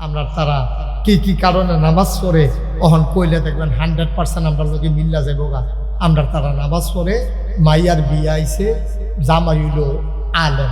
আমরা তারা কি কি কারণে নামাজ পড়ে অহন কইলে দেখবেন 100% আমরা লোকে মিল্লা যাইব গা। আমরা তারা নামাজ পড়ে মাইয়ার বিয়া আইছে, জামাই হইল আলেম,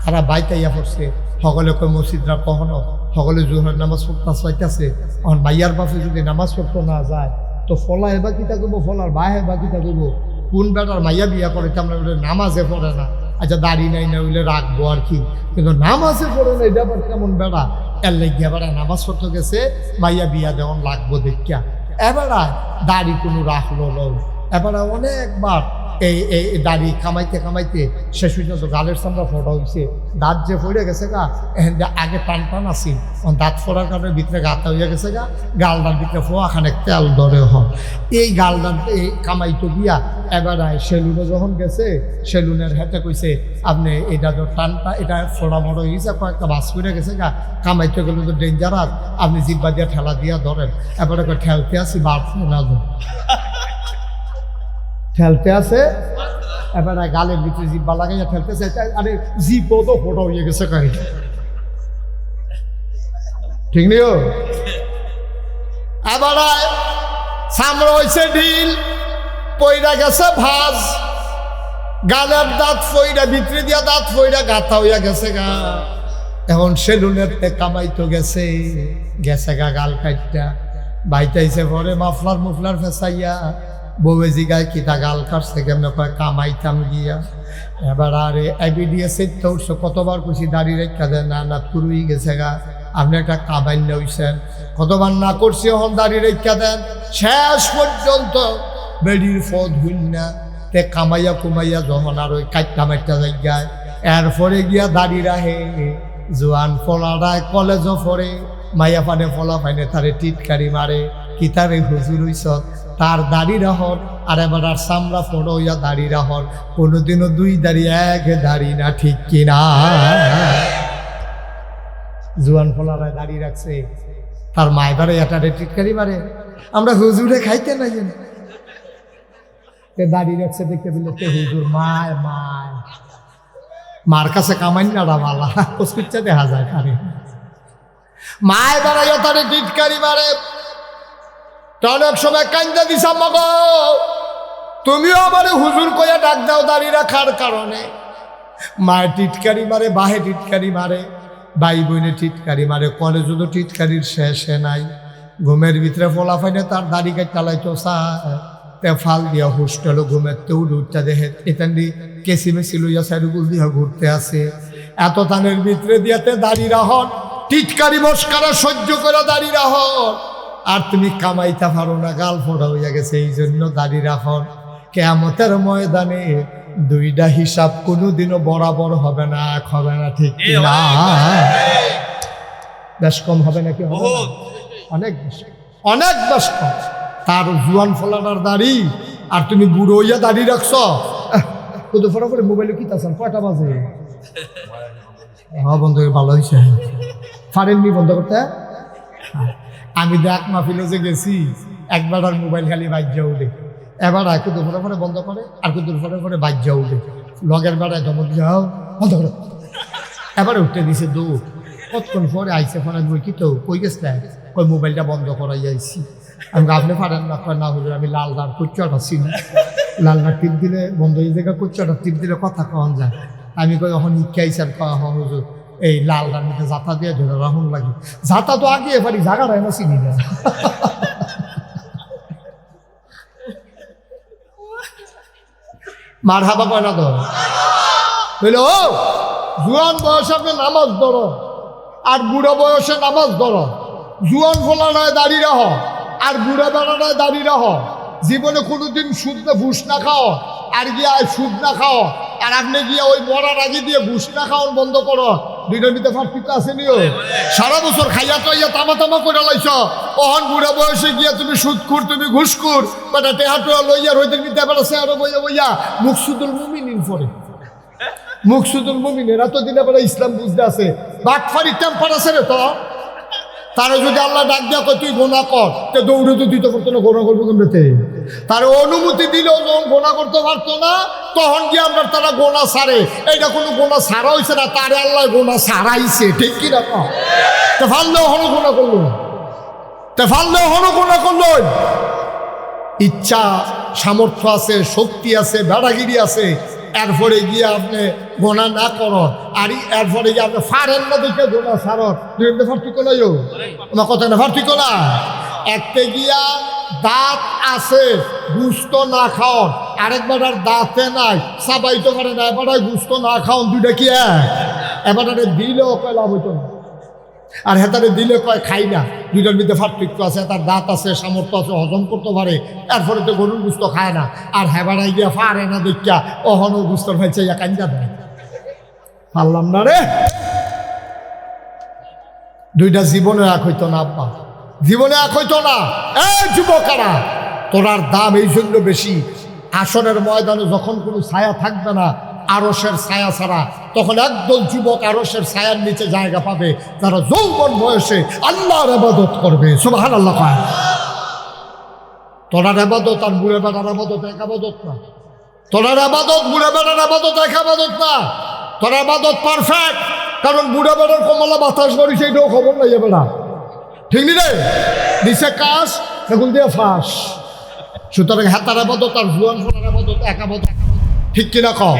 তারা বাইতাইয়া পড়ছে, সকলে কয় মসজিদরা কখনো সকলে জোহরের নামাজ পড়তে চাইতেছে। অহন মাইয়ার বাপে যদি নামাজ পড়তে না যায় তো ফলা এবার কিতা করবো, ফলার বাহ এবার কিতা করবো, কোন বেটার মাইয়া বিয়া করে আমরা নামাজে পড়ে না, আচ্ছা দাড়ি নাই না হইলে রাখবো আর কি, কিন্তু নামাজে পড়ে না এটা আবার কেমন বেড়া, এর লেগে বেড়া নামাজ পড়তে গেছে মাইয়া বিয়া যেমন লাগবো দেখিয়া এবারা দাড়ি কোনো রাখলো নয়। এবারে অনেকবার এই দাড়ি কামাইতে কামাইতে শেষ পর্যন্ত গালের সামনে ফোটা হয়েছে, দাঁত যে ফড়ে গেছে গা, এখান আগে টান টান আসিল, দাঁত ফোড়ার কারণে ভিতরে গাতা হইয়া গেছে গা, গালদার ভিতরে ফোয়াখানে তেল ধরে হয়। এই গালদার এই কামাইতে গিয়া এবার সেলুনে যখন গেছে, সেলুনের হাতে কইছে আপনি এটা তো টানটা এটা ফোড়া মড়ো হয়েছে, কয়েকটা বাস করে গেছে গা, কামাইতে গেলে তো ডেঞ্জারাস, আপনি জিব্বা দিয়া ঠেলা দিয়া ধরেন। এবারে ঠেলতে আসি বার না ঠেলতে আছে, এবার গালের ভিতরে জিব্বা লাগাইয়া ঠেলতেছে, আরে জিব্বাও তো ফোটা হয়ে গেছে কাহি, ঠিক নিও। এবার সামনে হয়েছে ঢিল, পইরা গেছে ভাজ, গালের দাঁত ফইরা ভিতরে দিয়া দাঁত ফইরা গাথা হইয়া গেছে গা। এখন সেলুনের কামাইতো গেছে গেছে গা গাল কাটটা, বাইতাইছে পরে মাফলার মুফলার ফেসাইয়া বউয়ে জিগায় কিতা গাল কাটছে কেমনে, কয় কামাইতাম গিয়া। এবার আরে এবিডিএ সেটটা উঠছে, কতবার খুশি দাঁড়িয়ে রেখা দেন, না না পুরুই গেছে গা, আপনি একটা কামাই নইছেন, কতবার না করছি এখন দাঁড়িয়ে রেখা দেন। শেষ পর্যন্ত বেডির ফদ হইন না তে কামাইয়া কুমাইয়া যখন আর ওই কাটটা মাইটা জায়গায়, এরপরে গিয়া দাঁড়িয়ে রাহে জোয়ান ফলারায় কলেজও পড়ে, মাইয়া পানে ফলা পাইনে তারে টিটকারি মারে, কিতারে হুজুর হইছত তার দাড়ি রাহর, আর এবার আর সামরা ফোড়ো হইয়া দাড়ি রাহর, কোনোদিনও দুই দাড়ি এক দাড়ি না, ঠিক কিনা? জোয়ান ফলারায় দাড়ি রাখছে, তার মায়েবারে এটারে টিটকারি মারে, আমরা হুজুরে খাইতে না যেন দাড়ি রাখছে দেখতে দিলে হুজুর মায় মায় মার কাছে কামাই না বালা ওসকিচ্ছা দেখা যায় কারে মায় দাঁড়াই তারে টিটকারি মারে। অনেক সময় কান্দা দিছা মগ, তুমিও আমার হুজুর কইয়া ডাক দাও দাড়ি রাখার কারণে। মায়ের টিটকারি মারে, বাহে টিটকারি মারে, ভাই বোনে টিটকারি মারে, কলেজও তো টিটকারির শেষে নাই। ঘুমের ভিতরে ফোলা ফাইনে তার দাড়ি কাট চালাইতো তে ফাল দিয়া হোস্টেলও ঘুমের তেউ উঠটা দেখে এখানে কেসি মেসি লইয়া সাইডুগুল দিয়া ঘুরতে আসে, এত তানের ভিতরে দিয়াতে দাড়ি রাহন, টিটকারি মস্কারা সহ্য করে দাড়ি রাহন, আর তুমি কামাইতে পারো না, গাল ফোড়া হইয়া গেছে, এই জন্য দাড়ি রাখন। কিয়ামতের ময়দানে দুইটা হিসাব কোনোদিনও বরাবর হবে না, এক হবে না, ঠিক না? বেশ কম হবে নাকি? হবে না, অনেক বেশ, অনেক বেশ কম। তার জুয়ান ফলানার দাড়ি আর তুমি বুড়ো হইয়া দাড়ি রাখছ, শুধু ফটো করে মোবাইলে কি তাছেন, কয়টা বাজে? হ্যাঁ বন্ধ, ভালো হয়েছে, পারেননি বন্ধ করতে? আমি দেখ মাহফিলে যে গেছি, একবার আর মোবাইল খালি বাজ্যা উঠে, এবার আর কুদুর ফটো করে বন্ধ করে, আর কুদুর ফটো করে বাজ্যা উঠে, লগের বেড়ায় ধমক যাও বন্ধ করে, এবার উঠতে দিছে দৌড়। কতক্ষণ পরে আইসে, ফোন বই কি তো কই গেছে, ওই মোবাইলটা বন্ধ করাই যাইছি। আমি আপনি পারেন না, না হুজুর আমি লাল দাঁড় কুচ্চাটা চিনি, লাল দাঁড় টিপ দিলে বন্ধ হয়ে যায়, কুচ্চাটা টিপ দিলে কথা কন যায়। আমি কই এখন ইচ্ছাইছেন কওয়া হুজুর এই লাল দাঁড় মধ্যে জাতা দিয়ে ধরে রাহুন লাগে, জাতা তো আগে এবারই জায়গাটা এমন চিনি না। মার হাবা কয় না তো বললো, ও জুয়ান বয়সে আপনি নামাজ ধরো আর বুড়ো বয়সে নামাজ ধরো, জুয়ান ফোলানায় দাঁড়িয়ে রাহ আর বুড়ো বেড়ানায় দাঁড়িয়ে রাহ, জীবনে কোনোদিন সুদ না ঘুষ না খাও, আর গিয়া সুদ না খাও, আর আপনি গিয়া ওই মরার আগে দিয়ে ঘুষ না খাওয়ান বন্ধ করো, দুইটার ভিতরে ফার্কিটা আছে নিও। সারা বছর খাইয়া টাইয়া তামা তামা করে লাইছ, অহন বুড়া বয়সে গিয়া তুমি সুদখুর, তুমি ঘুষখুর, বেটা টেহাটোয়া লইয়া রইতে নিতে পারছে, আরো বইয়া বইয়া মুকসুদুল মুমিনিন পড়ে, মুকসুদুল মুমিনের এতদিন আবার ইসলাম বুঝতে আছে, বাটফারি টেম্পার আছে রে তো, তারা যদি আল্লাহ ডাক দেওয়া তুই গোনা কর, তো দৌড়ে তো দিতে পারতো না, গোনা করবো কেমন? তার অনুমতি দিলেও যখন গোনা করতে পারতো না, তখন গিয়ে আমরা তারা গোনা ছাড়ে। এইটা কোনো গোনা ছাড়া হয়েছে না, তারে আল্লাহ গোনা ছাড়াইছে, ঠিক কিনা? তে ফাললেও হনো গোনা করলো, তে ফাললেও হনো গোনা করলো। ইচ্ছা সামর্থ্য আছে, শক্তি আছে, বেড়াগিরি আছে, এরপরে গিয়ে আপনি গোনা না করন, আর এরপরে গিয়ে আপনি ফারেন না দেখে গোনা ছাড়ন। ফার্টিকো নাই, আমার কথা না ফার্টিকো না। একটা গিয়া দাঁত আছে, গুস্ত না খাওন, আরেকবার আর দাঁতে নাই, সাবাইতে পারে না, এবার গুস্ত না খাওন, দুইটা কি এক? এবার দিলেও কয় লাভ হইতো না, আর হেতারে দিলে কয় খাই না। দুইটার মধ্যে পার্থক্য আছে। তার দাঁত আছে, সামর্থ্য আছে, হজম করতে পারে, এরপরে তো গরুর গুস্ত খায় না। আর হেবারাই গিয়া পারে না দেখিয়া অহনো গুস্তর ভাই চাইয়া কান্দা দেয়। পারলাম না রে। দুইটা জীবনে এক হইতো না আব্বা, জীবনে এক হইতো না। এই যুবকেরা, তোরার দাম এই জন্য বেশি, আসনের ময়দানে যখন কোনো ছায়া থাকবে না, আরশের ছায়া ছাড়া, তখন একদল যুবক আরশের ছায়ার নিচে জায়গা পাবে, তারা যৌবন বয়সে আল্লাহর ইবাদত করবে। সুবহানাল্লাহ। তোরার ইবাদত আর বুড়ে বেটার ইবাদত এক ইবাদত না। তোরার ইবাদত বুড়ে বেটার ইবাদত এক ইবাদত না। তোরার ইবাদত পারফেক্ট, কারণ বুড়ে বেটার কমলা বাতাস করি সেইটাও খবর নাই বেটা, ঠিক নি রে? দিছে কাজ এখন দিয়ে ফাঁস। সুতরাং হাতার ইবাদত আর জুয়ান ফোনার ইবাদত এক ইবাদত, ঠিক কিনা কও?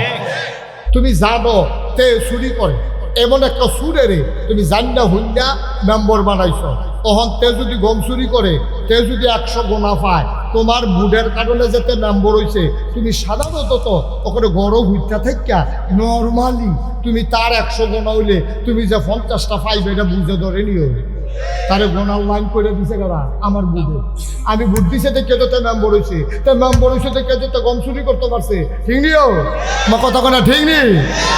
তুমি জানো তে চুরি করে, এমন একটা সুরে রে তুমি জান্না হুন্ডা মেম্বর বানাইছো, তখন তে যদি গম চুরি করে, তে যদি 100 গোনা পায়, তোমার বুডের কারণে যেতে মেম্বর হয়েছে, তুমি সাধারণত তো ওখানে গরম হুইটা থেকে নর্মালি তুমি তার 100 গোনা হইলে তুমি যে 50টা পাইবে এটা বুঝে ধরে নিও। তারে গোনার লাইন করে দিছে কারা? আমার বুঝে। আমি বুট দিছে দেখে তো মেম্বর হয়েছে, তো মেম্বর হয়েছে দেখে তো গম চুরি করতে পারছে, ঠিক নিও? আমার কথা কোনা ঠিক নেই?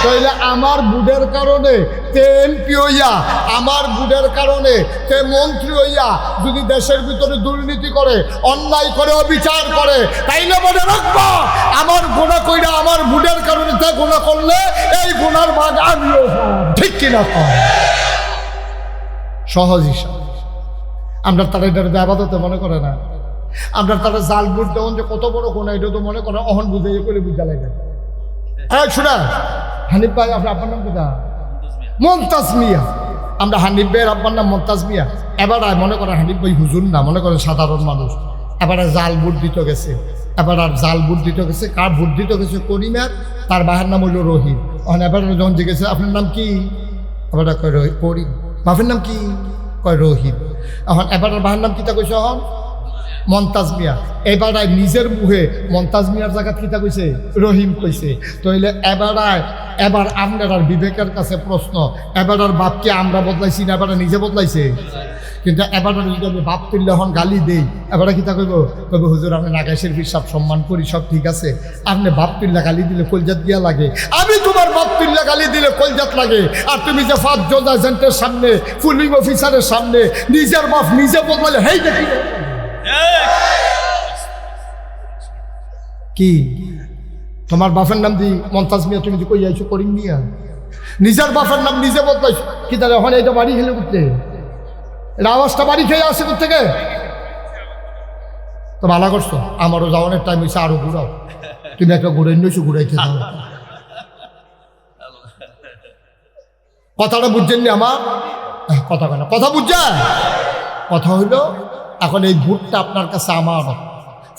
তাইলে আমার বুডের কারণে তে এমপি হইয়া, আমার বুডের কারণে তে মন্ত্রী হইয়া যদি দেশের ভিতরে দুর্নীতি করে, অন্যায় করে, অবিচার করে, তাইলে মনে রাখবা আমার গোনা কইরা আমার বুডের কারণে তে গোনা করলে এই গোনার ভাগ আমিও পাব, ঠিক কিনা? সহজ হিসাব। আমরা তারা এটা আবাদতে মনে করে না। আমরা তারা জাল বুট দেওয়ান যে কত বড় গোনা, এটা তো মনে করে অহন বুঝে করে বুঝা লাগে। শোনা হানিফ ভাই, আপনার নাম কোথা? মমতাজ মিয়া। আমরা হানিফ ভাইয়ের আব্বার নাম মমতাজ মিয়া। এবার মনে করে হানিফ ভাই হুজুর না, মনে করে সাধারণ মানুষ। এবার জাল বুট দিতে গেছে, এবার আর জাল বুট দিতে গেছে। কার ভোট দিতে গেছে? করিমের, তার বাহের নাম হইল রহিম। এবার যখন জিজ্ঞেসে আপনার নাম কি, এবার কয় করিম। বাপের নাম কি? কয় রহিম। এখন এবার বাহার নাম কিতা কইছে? এখন মমতাজ মিয়া। এবার নিজের মুখে মমতাজ মিয়ার জায়গা কিতা কইছে? রহিম কইছে। তাইলে এবার আপনার আর বিবেকের কাছে প্রশ্ন, এবার আর বাপকে আমরা বদলাইছি না, এবার নিজে বদলাইছে? কিন্তু এবার যদি আমি বাপ তুললে এখন গালি দেই, এবারে কিতা কইব? তবে হুজুর আপনি নাগাইশের হিসাব সম্মান করি, সব ঠিক আছে, আপনি বাপ তুললে গালি দিলে কলজাত দিয়া লাগে। আমি তোমার বাপ তুললে গালি দিলে কলজাত লাগে, আর তুমি যে 5 জন এজেন্টের সামনে, পুলিং অফিসারের সামনে নিজের বাপ নিজে বদলালে, হেই দেখি কি তোমার বাপের নাম দি মমতাজ মিয়া, তুমি কই যাইছো করিম মিয়া? নিজের বাপের নাম নিজে বদলাইছো কি? তাহলে ওখানে এটা বাড়ি খেলে করতে, এটা আওয়াজটা বাড়ি খেয়ে আসে থেকে। তো ভালো করছো, আমারও যাওয়ানোর টাইম হয়েছে, আরো ঘুরাও। তুমি একটা ঘুরাই নিয়েছো, ঘুরাইতে দাও। কথাটা বুঝছেন নি আমার? কথা কেন কথা বুঝছে? কথা হইল এখন এই ভোটটা আপনার কাছে আমার।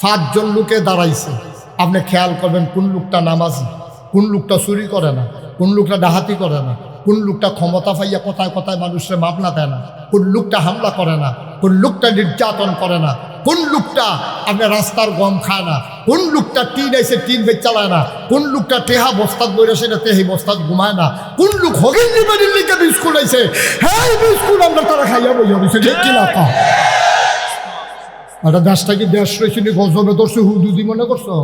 5 জন লোকে দাঁড়াইছে, আপনি খেয়াল করবেন কোন লোকটা নামাজি, কোন লোকটা চুরি করে না, কোন লোকটা ডাহাতি করে না, কোন লোকটা ক্ষমতা পাইয়া কথায় কথায় মানুষের মাপনা দেয় না, কোন লোকটা হামলা করে না, কোন লোকটা নির্যাতন করে না, কোন লোকটা আপনার রাস্তার গম খায় না, কোন লোকটা টিন এসে টিন বেচ চালায় না, কোন লোকটা টেহা বস্তাত বইরে সেটা তেহি বস্তাত ঘুমায় না, কোন লোক হগিন নিবাড়ির লিখে বিস্কুট আইছে, হ্যাঁ বিস্কুট আমরা তারা খাইয়া বইয়া রয়েছে, ঠিক কিনা? একটা দেশটা কি দেশ রয়েছে নি? গজবে ধরছে, হুদুদি মনে করছো?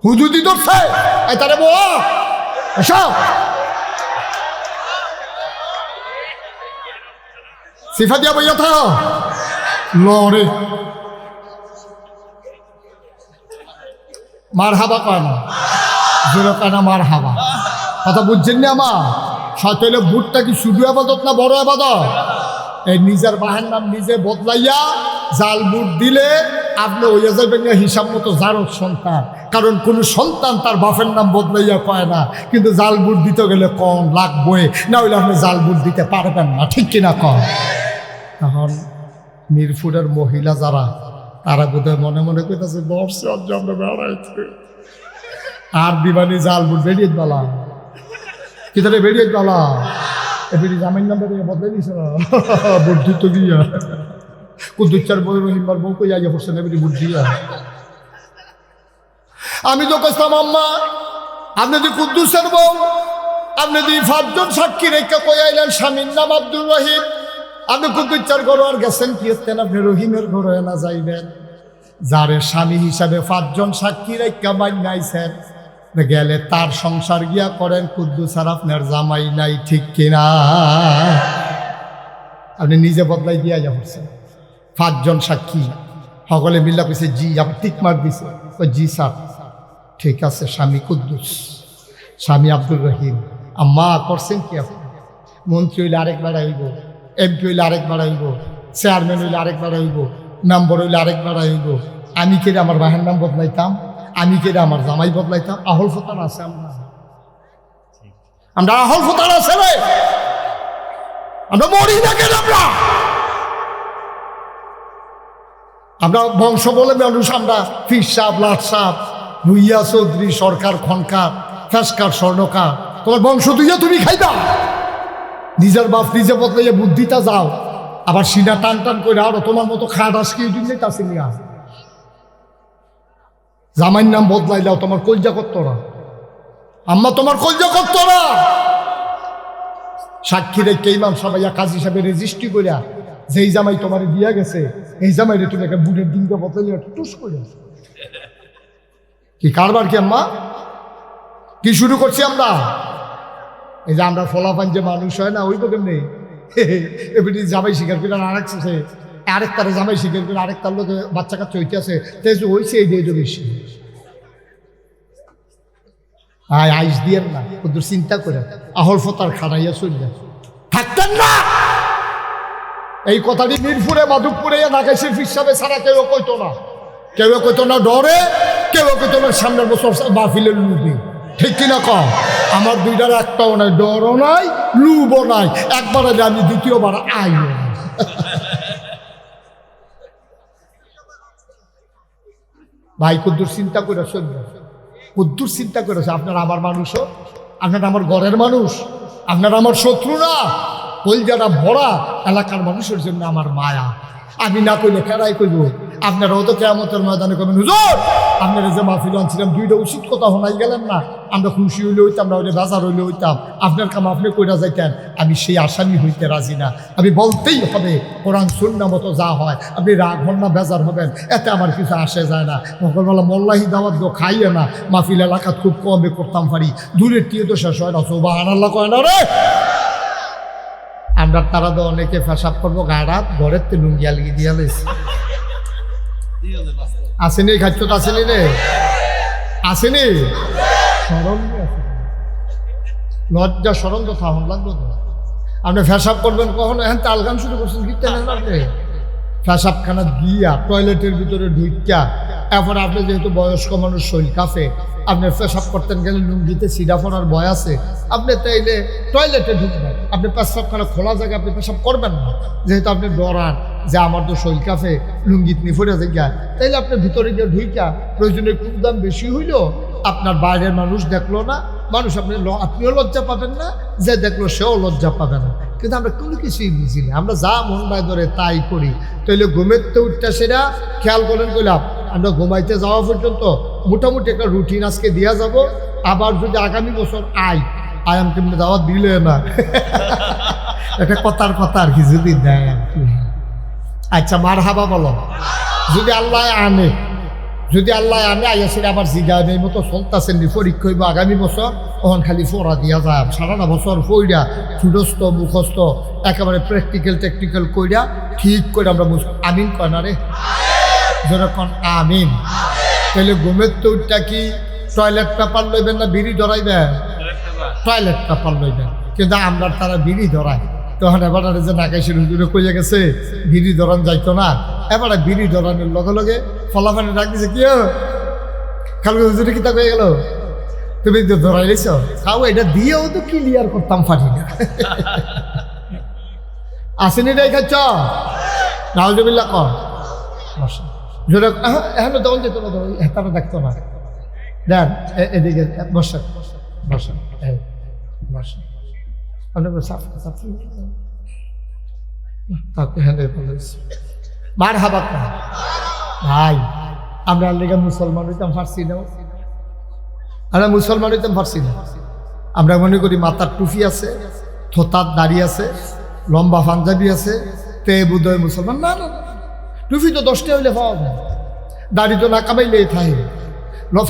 হুদুদি ধরছে তারে এসব সিফা দিয়া বইয়া থা লড়ে মার হাবা কয় না, জোরে কয় না মার হাবা। কথা বুঝছেন না আমার? সতলে বুটটা কি শুধু আবাদত না বড় আবাদত? এই নিজের বাহের নাম নিজে বদলাইয়া জাল বুট দিলে আপনি ওইয়া যাবেন না হিসাব মতো জারদ সন্তান, কারণ কোন সন্তান তার বাপের নাম বদলাইয়া কয় না, কিন্তু জাল বুট দিতে গেলে কম লাগবে, না হইলে আপনি জাল বুট দিতে পারবেন না, ঠিক কিনা কম। এখন মিরপুরের মহিলা যারা, তারা বোধহয় মনে মনে কইতাছে বর্ষে আমরা বেড়াইছে আর দিবানি জাল বুট বেরিয়ে বালা, কি তাহলে বেরিয়ে বালা এবারে জামাইন নাম্বার বদলাই দিছে না বুট দিতে গিয়া কুদ্দুচ্চার বই রহিমবার বউ কই আইয়া পড়ছে না বুট দিয়া। আমি তো কইতাম আম্মা আপনি যদি কুদ্দুসের বউ, আপনি যদি 5 জন সাক্ষী রেখে কই আইলেন স্বামীর নাম আব্দুর রহিম, আপনি কুদ্দুচ্চার ঘর আর গেছেন কি হতেন, আপনি রহিমের ঘরে না যাইবেন, যারে স্বামী হিসাবে 5 জন সাক্ষী রেখে মাইনাইছেন গেলে তার সংসার গিয়া করেন, কুদ্দুস আর আপনার জামাই নাই, ঠিক কিনা। আপনি নিজে বদলাই দিয়া যাচ্ছেন। 5 জন সাক্ষী সকলে মিল্লা কইছে জি, আবার টিক মার দিছে জি স্যার ঠিক আছে, স্বামী কুদ্দুস, স্বামী আব্দুর রহিম। আম্মা করছেন কি আপনি? মন্ত্রী হইলে আরেকবার আইব, এমপি হইলে আরেকবার আইব, চেয়ারম্যান হইলে আরেকবার আইব, মেম্বার হইলে আরেকবার আইব। আমি কেড়ে আমার বাহের নাম বদলাইতাম, আমি কেড়ে আমার জামাই বদলাইতাম। আহল ফতান আছে আমরা আহল ফতান আছে রে, আমরা মরি না কেন? আমরা বংশ বলে মানুষ, আমরা ফির সাপ, লাট সাপ, ভুইয়া চৌধুরী, সরকার, খনকার, ফেসকার, স্বর্ণকার, তোমার বংশ দুইয়া তুমি খাইবা। নিজের বাপ নিজে বদলাইয়া বুদ্ধিটা যাও, আবার সিনা টান টান করে আরো তোমার মতো খাট আজকে দিনে কাছে নিয়ে আস। জামাইর নাম বদলাইলাও, তোমার কলজা করতো না আম্মা, তোমার কলজা করতো না। সাক্ষী রেখে ইমাম সবাইয়া কাজী সাহেবের রেজিস্ট্রি করিয়া যেই জামাই তোমার দিয়া গেছে, এই জামাই রে তুমি একটা বুড়ের দিনকে বদলাইয়া টুস করে কি কারবার কি আম্মা? কি শুরু করছি আমরা? এই যে আমরা ফলাফান যে মানুষ হয় না, ওই তো কেমনি এমনি জামাই স্বীকার করে আরেকছে, আরেকটারে জামাই স্বীকার করে আরেকটার লোক বাচ্চা কাচ্চা হইতে আছে, তেজ হয়েছে এই দিয়ে বেশি আইস দিয়ে না, ওদের চিন্তা করে আহল ফতার খানাইয়া চলবে থাকতেন না। এই কথাটি মিরপুরে, মাধবপুরে, নাগাইশের হিসাবে ছাড়া কেউ কইতো না, কেউ কইতো না ডরে, কেউ কইতো না সামনের বছর মাহফিলের লুবি, ঠিক কিনা কম। আমার দুইটার একটাও নাই, ডরও নাই, লুবও নাই, একবার আমি দ্বিতীয়বার আইও। ভাই কুদ্দুর চিন্তা করে চলবে, কুদ্দুর চিন্তা করেছে আপনার আমার মানুষও, আপনার আমার ঘরের মানুষ, আপনার আমার শত্রু না, কলজাটা ভরা এলাকার মানুষের জন্য আমার মায়া। আমি না কইলে কেরাই কইব? আপনারাও তো কেয়ামতের ময়দানে কবেন হুজুর আপনারা যে মাহফিল আনছিলাম দুইটা উচিত কথা শোনাই গেলেন না, আমরা খুশি হইলে হইতাম না, হইলে বাজার হইলে হইতাম, আপনার কাম আপনি কইরা যাইতেন। আমি সেই আসামি হইতে রাজি না, আমি বলতেই হবে কোরআন সুন্নাহ মতো যা হয়, আপনি রাগ হন না, বেজার হবেন, এতে আমার কিছু আসে যায় না। সকালবেলা মোল্লাহি দাওয়াত গো খাইয়ে না, মাহফিল এলাকাত খুব কমে করতাম পারি, দূরের টিয়ে তো শেষ হয় না, সুবহানাল্লাহ কয় না রে। আমরা তারা তো অনেকে ফেসাব করবো গাড়াত ঘরের তে লুঙ্গিয়া লিগি দিয়া লইছে, আসেনি খাচ্ছ তো আসেনি রে, আসেনি সরম, লজ্জা সরম তো থাকুন লাগলো তো। আপনি ফেসাব করবেন কখনো? এখন তাল গান শুরু করছেন কি আপনি ফেসাবখানা গিয়া টয়লেটের ভিতরে ঢুইকা, এরপর আপনি যেহেতু বয়স্ক মানুষ শৈল কাফে, আপনি পেশাব করতেন গেলে লুঙ্গিতে সিডা পড়ার ভয় আছে, আপনি তাইলে টয়লেটে ঢুকবেন, আপনি পেশাবখানা খোলা জায়গায় আপনি পেশাব করবেন না, যেহেতু আপনি ডরান যে আমার তো শৈল কাফে লুঙ্গিত নিফরে যায়, তাইলে আপনি ভিতরে গিয়ে ঢুইকা প্রয়োজনে একটু দাম বেশি হইল, আপনার বাইরের মানুষ দেখলো না, মানুষ আপনিও লজ্জা পাবেন না, যে দেখলো সেও লজ্জা পাবে না। কিন্তু আমরা কোনো কিছুই বুঝি না, আমরা যা মন বাই ধরে তাই করি। তাইলে ঘুমেতে উঠতে সেটা খেয়াল করেন কইলাম, আমরা ঘুমাইতে যাওয়া পর্যন্ত মোটামুটি একটা রুটিন আজকে দিয়া যাব। আবার যদি আগামী বছর আয়াম কেমনি দাওয়াত দিলে না একটা কথার কথা আর কি যদি দেয় আর কি। আচ্ছা মারহাবা বলো, যদি আল্লাহ আনে, যদি আল্লাহ আনে আইয়াসের আবার জিগান এই মতো চলতেছেন পরীক্ষা হইব আগামী বছর, তখন খালি ফোড়া দিয়া যায়, সারাটা বছর ফইরা ঠুডস্থ মুখস্থ একেবারে প্র্যাকটিক্যাল টেকনিক্যাল কইরা ঠিক করে আমরা আমিন কয় না রে, যেরকম আমিন। তাহলে ঘুমের তো উঠটা কি টয়লেট পেপার লইবেন না বিড়ি ধরাইবেন? টয়লেট পেপার লইবেন, কিন্তু আমরা তারা বিড়ি ধরায়। তখন এবার যে নাকাইশের হুজুরে কইয়া গেছে বিড়ি ধরান যাইতো না, এবার বিড়ি ধরানোর লগে লগে ফলাফানে ডাক দিছে কি কালকে হুজুরে কি তা হয়ে গেল তুমি তো ধরাইলেছ খাও এটা দিয়েও তো ক্লিয়ার করতাম পারি না আসেনি রে খাচ্ছ নাউজুবিল্লাহ কর এখন তখন যেত না তারা দেখতো না দেন এদিকে বসা বসা বসা মার হাবাক না ভাই আমরা লেগে মুসলমান হইতাম পারছি না আমরা মুসলমান হইতাম পারছি না আমরা মনে করি মাথার টুপি আছে থোতার দাড়ি আছে লম্বা পাঞ্জাবি আছে তে বুধয় মুসলমান না না টুপি তো 10টা হইলে পাওয়া যায় দাড়ি তো না কামাইলে থাকে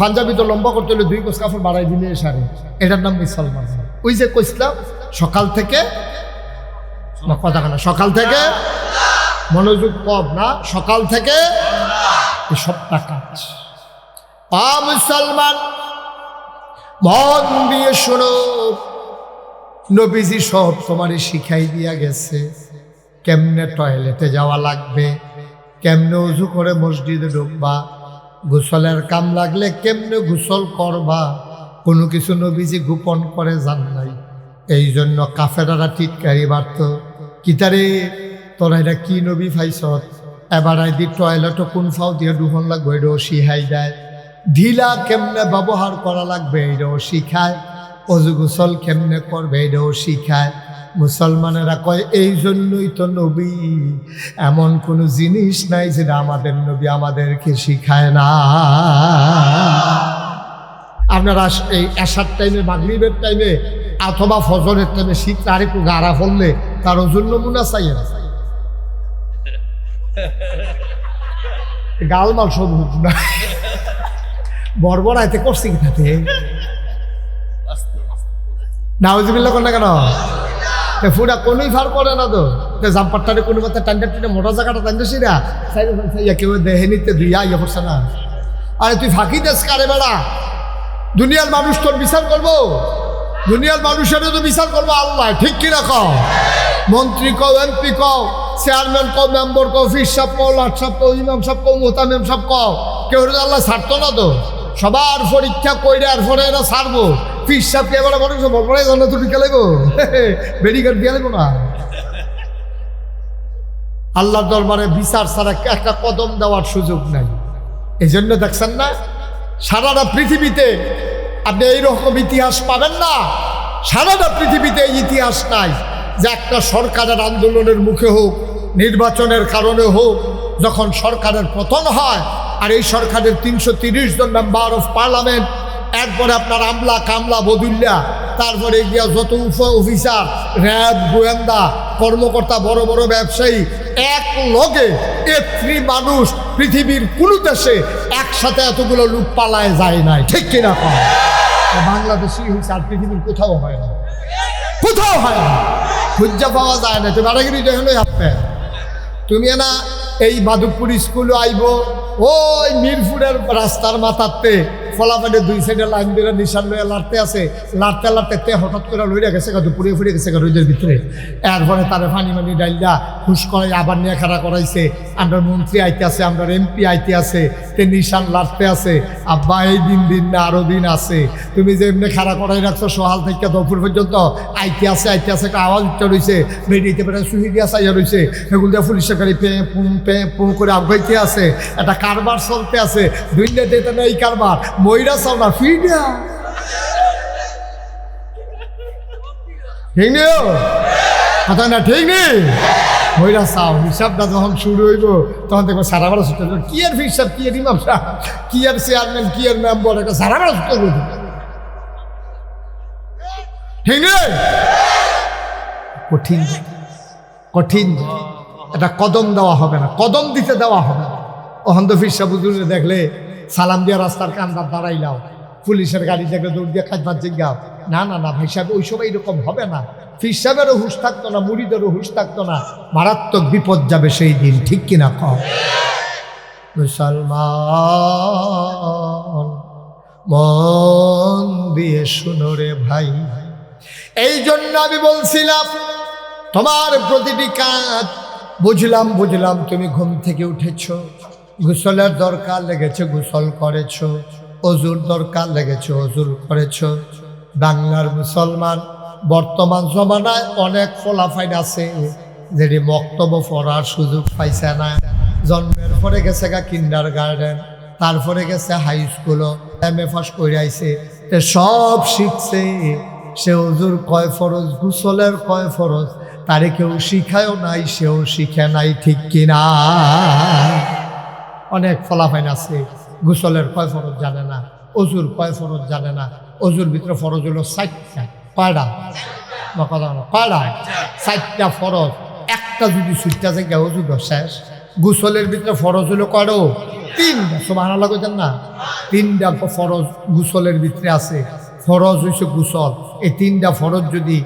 পাঞ্জাবি তো লম্বা করতে হলে 2 গজ কাপড় বাড়াই দিলে সারে এটার নাম মুসলমান ওই যে কইছিলাম সকাল থেকে কথা না সকাল থেকে মনোযোগ কম না সকাল থেকে সবটা কাজ মুসলমান মন দিয়ে শোনো নবীজি সব তোমারে শিখাই দিয়া গেছে কেমনে টয়লেটে যাওয়া লাগবে কেমনে উজু করে মসজিদে ঢুকবা গোসলের কাম লাগলে কেমনে গোসল করবা কোনো কিছু নবীজি গোপন করে জান নাই এই জন্য কাফেরারা টিটকারি বাড়ত কিতারে তোরা এটা কি নবী ফাইছত এবার আইদি টয়লেটও কোন ফাও দিয়ে ডুবন লাগবে এটাও শিখাই দেয় ঢিলা কেমনে ব্যবহার করা লাগবে এটাও শিখায় অজু গোসল কেমনে করবে এটাও শিখায় মুসলমানেরা কয় এই জন্যই তো নবী এমন কোনো জিনিস নাই যেটা আমাদের নবী আমাদেরকে শিখায় না আপনারা এই এশার টাইমে মাগরিবের টাইমে অথবা ফজরের টাইমে শীত আর একটু গাড়া ফললে তার ওজন নমুনা চাইয়ে না গালমাল সব হুক না বড়বড়াইতে করছে কি থাকে নাউজুবিল্লাহ কর না কেন ফুটা কোনোই ফার করে না তো জাম্পারটারে কোনো মতো টান্ডা টিনে মোটা জায়গাটা টান্ডা সিরা কেউ দেহে নিতে দুইয়া ইয়ে করছে না আরে তুই ফাঁকি দেশ কারে বেড়া দুনিয়ার মানুষ তোর বিচার করবো দুনিয়ার মানুষেরও তো বিচার করবো আল্লাহ ঠিক কিনা কও মন্ত্রী কও এমপি কও চেয়ারম্যান কও মেম্বার কও ফির সাহেব কও লাট সাহেব কও ইমাম সাহেব কও মোতামেম সাহেব কও কেউ আল্লাহ ছাড়তো না তো সবার পরীক্ষা কইরে আর পরে এরা ছাড়বো ফির সাহেবকে এবার মানুষ বড় জানা তো টিকা লাগবো বেরিকার দিয়ে লাগবো না আল্লাহর দরবারে বিচার ছাড়া একটা কদম দেওয়ার সুযোগ নাই এই জন্য দেখছেন না সারাটা পৃথিবীতে আপনি এইরকম ইতিহাস পাবেন না সারাটা পৃথিবীতে এই ইতিহাস নাই যে একটা সরকারের আন্দোলনের মুখে হোক নির্বাচনের কারণে হোক যখন সরকারের পতন হয় আর এই সরকারের 330 জন মেম্বার অফ পার্লামেন্ট এরপরে আপনার আমলা কামলা বদুল্লা তারপরে গিয়া যত অফিসার র্যাব গোয়েন্দা কর্মকর্তা বড় বড় ব্যবসায়ী এক লগে এফ্রি মানুষ পৃথিবীর কোনো দেশে একসাথে এতগুলো লোক পালায় যায় নাই ঠিক কিনা পায় বাংলাদেশই হয়েছে আর পৃথিবীর কোথাও হয় না কোথাও হয় না খুঁজা পাওয়া যায় না তুমি আরেকটি দেখলে আপনার তুমি না এই মাধবপুর স্কুলে আইব ওই মিরপুরের রাস্তার মাথাতে ফলাফানে 2 সাইডে লাইন দিয়ে নিশান লইয়া লাড়তে আছে লাড়তে লাড়তে হঠাৎ করে লইয়া গেছে পুড়িয়ে ফুড়ে গেছে রোদের ভিতরে এরপরে তারা পানি মানি ডাইলটা হুশ করাই আবার নিয়ে খাড়া করাইছে আমরা মন্ত্রী আইতে আছে আমরা এমপি আইতে আছে তে নিশান লাড়তে আছে আব্বা এই দিন না আরো দিন আছে তুমি যে এমনি খাড়া করাই রাখছো সহাল থেকে দুপুর পর্যন্ত আইতে আছে একটা আওয়াজ উঠতে রয়েছে বেরিয়েতে পারে সুহি দিয়া চাইয়া রয়েছে এগুলো দিয়ে পুলিশের গাড়ি পে পুম করে আগাইতে আছে একটা কারবার চলতে আছে দুইটা দিতে না এই কারবার ময়রা চাও না ফিডা ঠিক নেই কথা না ঠিক নেই ময়রা চাও হিসাবটা যখন শুরু হইব তখন দেখবো সারা বেলা ছুটে কি আর হিসাব কি আর ইমাম সাহেব কি আর চেয়ারম্যান কি আর মেম্বার একটা সারা বেলা ছুটে ঠিক নেই কঠিন কঠিন এটা কদম দেওয়া হবে না কদম দিতে দেওয়া হবে না ওখান তো ফির সাহেব দেখলে সালাম দিয়া রাস্তার কান্দার দাঁড়াইলাও পুলিশের গাড়ি দেখলে দৌড় দিয়ে খাজবার জিজ্ঞাও না না না ভাই সাহেব ওই সময় এরকম হবে না ফির সাহেবেরও হুঁশ থাকতো না মুড়িদেরও হুঁশ থাকতো না মারাত্মক বিপদ যাবে সেই দিন ঠিক কিনা কম মুসলমান মন দিয়ে শুনো রে ভাই এই জন্য আমি বলছিলাম তোমার প্রতিটি কাজ বুঝলাম বুঝলাম তুমি ঘুম থেকে উঠেছ, গোসলের দরকার লেগেছে গোসল করেছ, অজুর দরকার লেগেছে অজুর করেছ। বাংলার মুসলমান বর্তমান জমানায় অনেক ফলাফাইন আছে যেটি বক্তব্য পড়ার সুযোগ পাইছে না। জন্মের পরে গেছে গা কিন্ডার গার্ডেন, তারপরে গেছে হাই স্কুলও, এমএ পাস করে আইছে, সব শিখছে। সে অজুর কয় ফরজ, গোসলের কয় ফরজ তারে কেউ শিখায়ও নাই, সেও শিখে নাই, ঠিক কিনা? অনেক ফলাফাইন আছে গোসলের কয় ফরজ জানে না, অজুর কয় ফরজ জানে না। অজুর ভিতরে ফরজ হলো 60টা। কয়টা? কথা বলো, কয়টা? 60টা ফরজ। একটা যদি ছুটটা থেকে অজু শেষ। গোসলের ভিতরে ফরজ হলো কয়টা? 3টা। সুবহানাল্লাহ কইতেন না? 3টা ফরজ গোসলের ভিতরে আছে। ফরজ হইছে গোসল। এই 3টা ফরজ যদি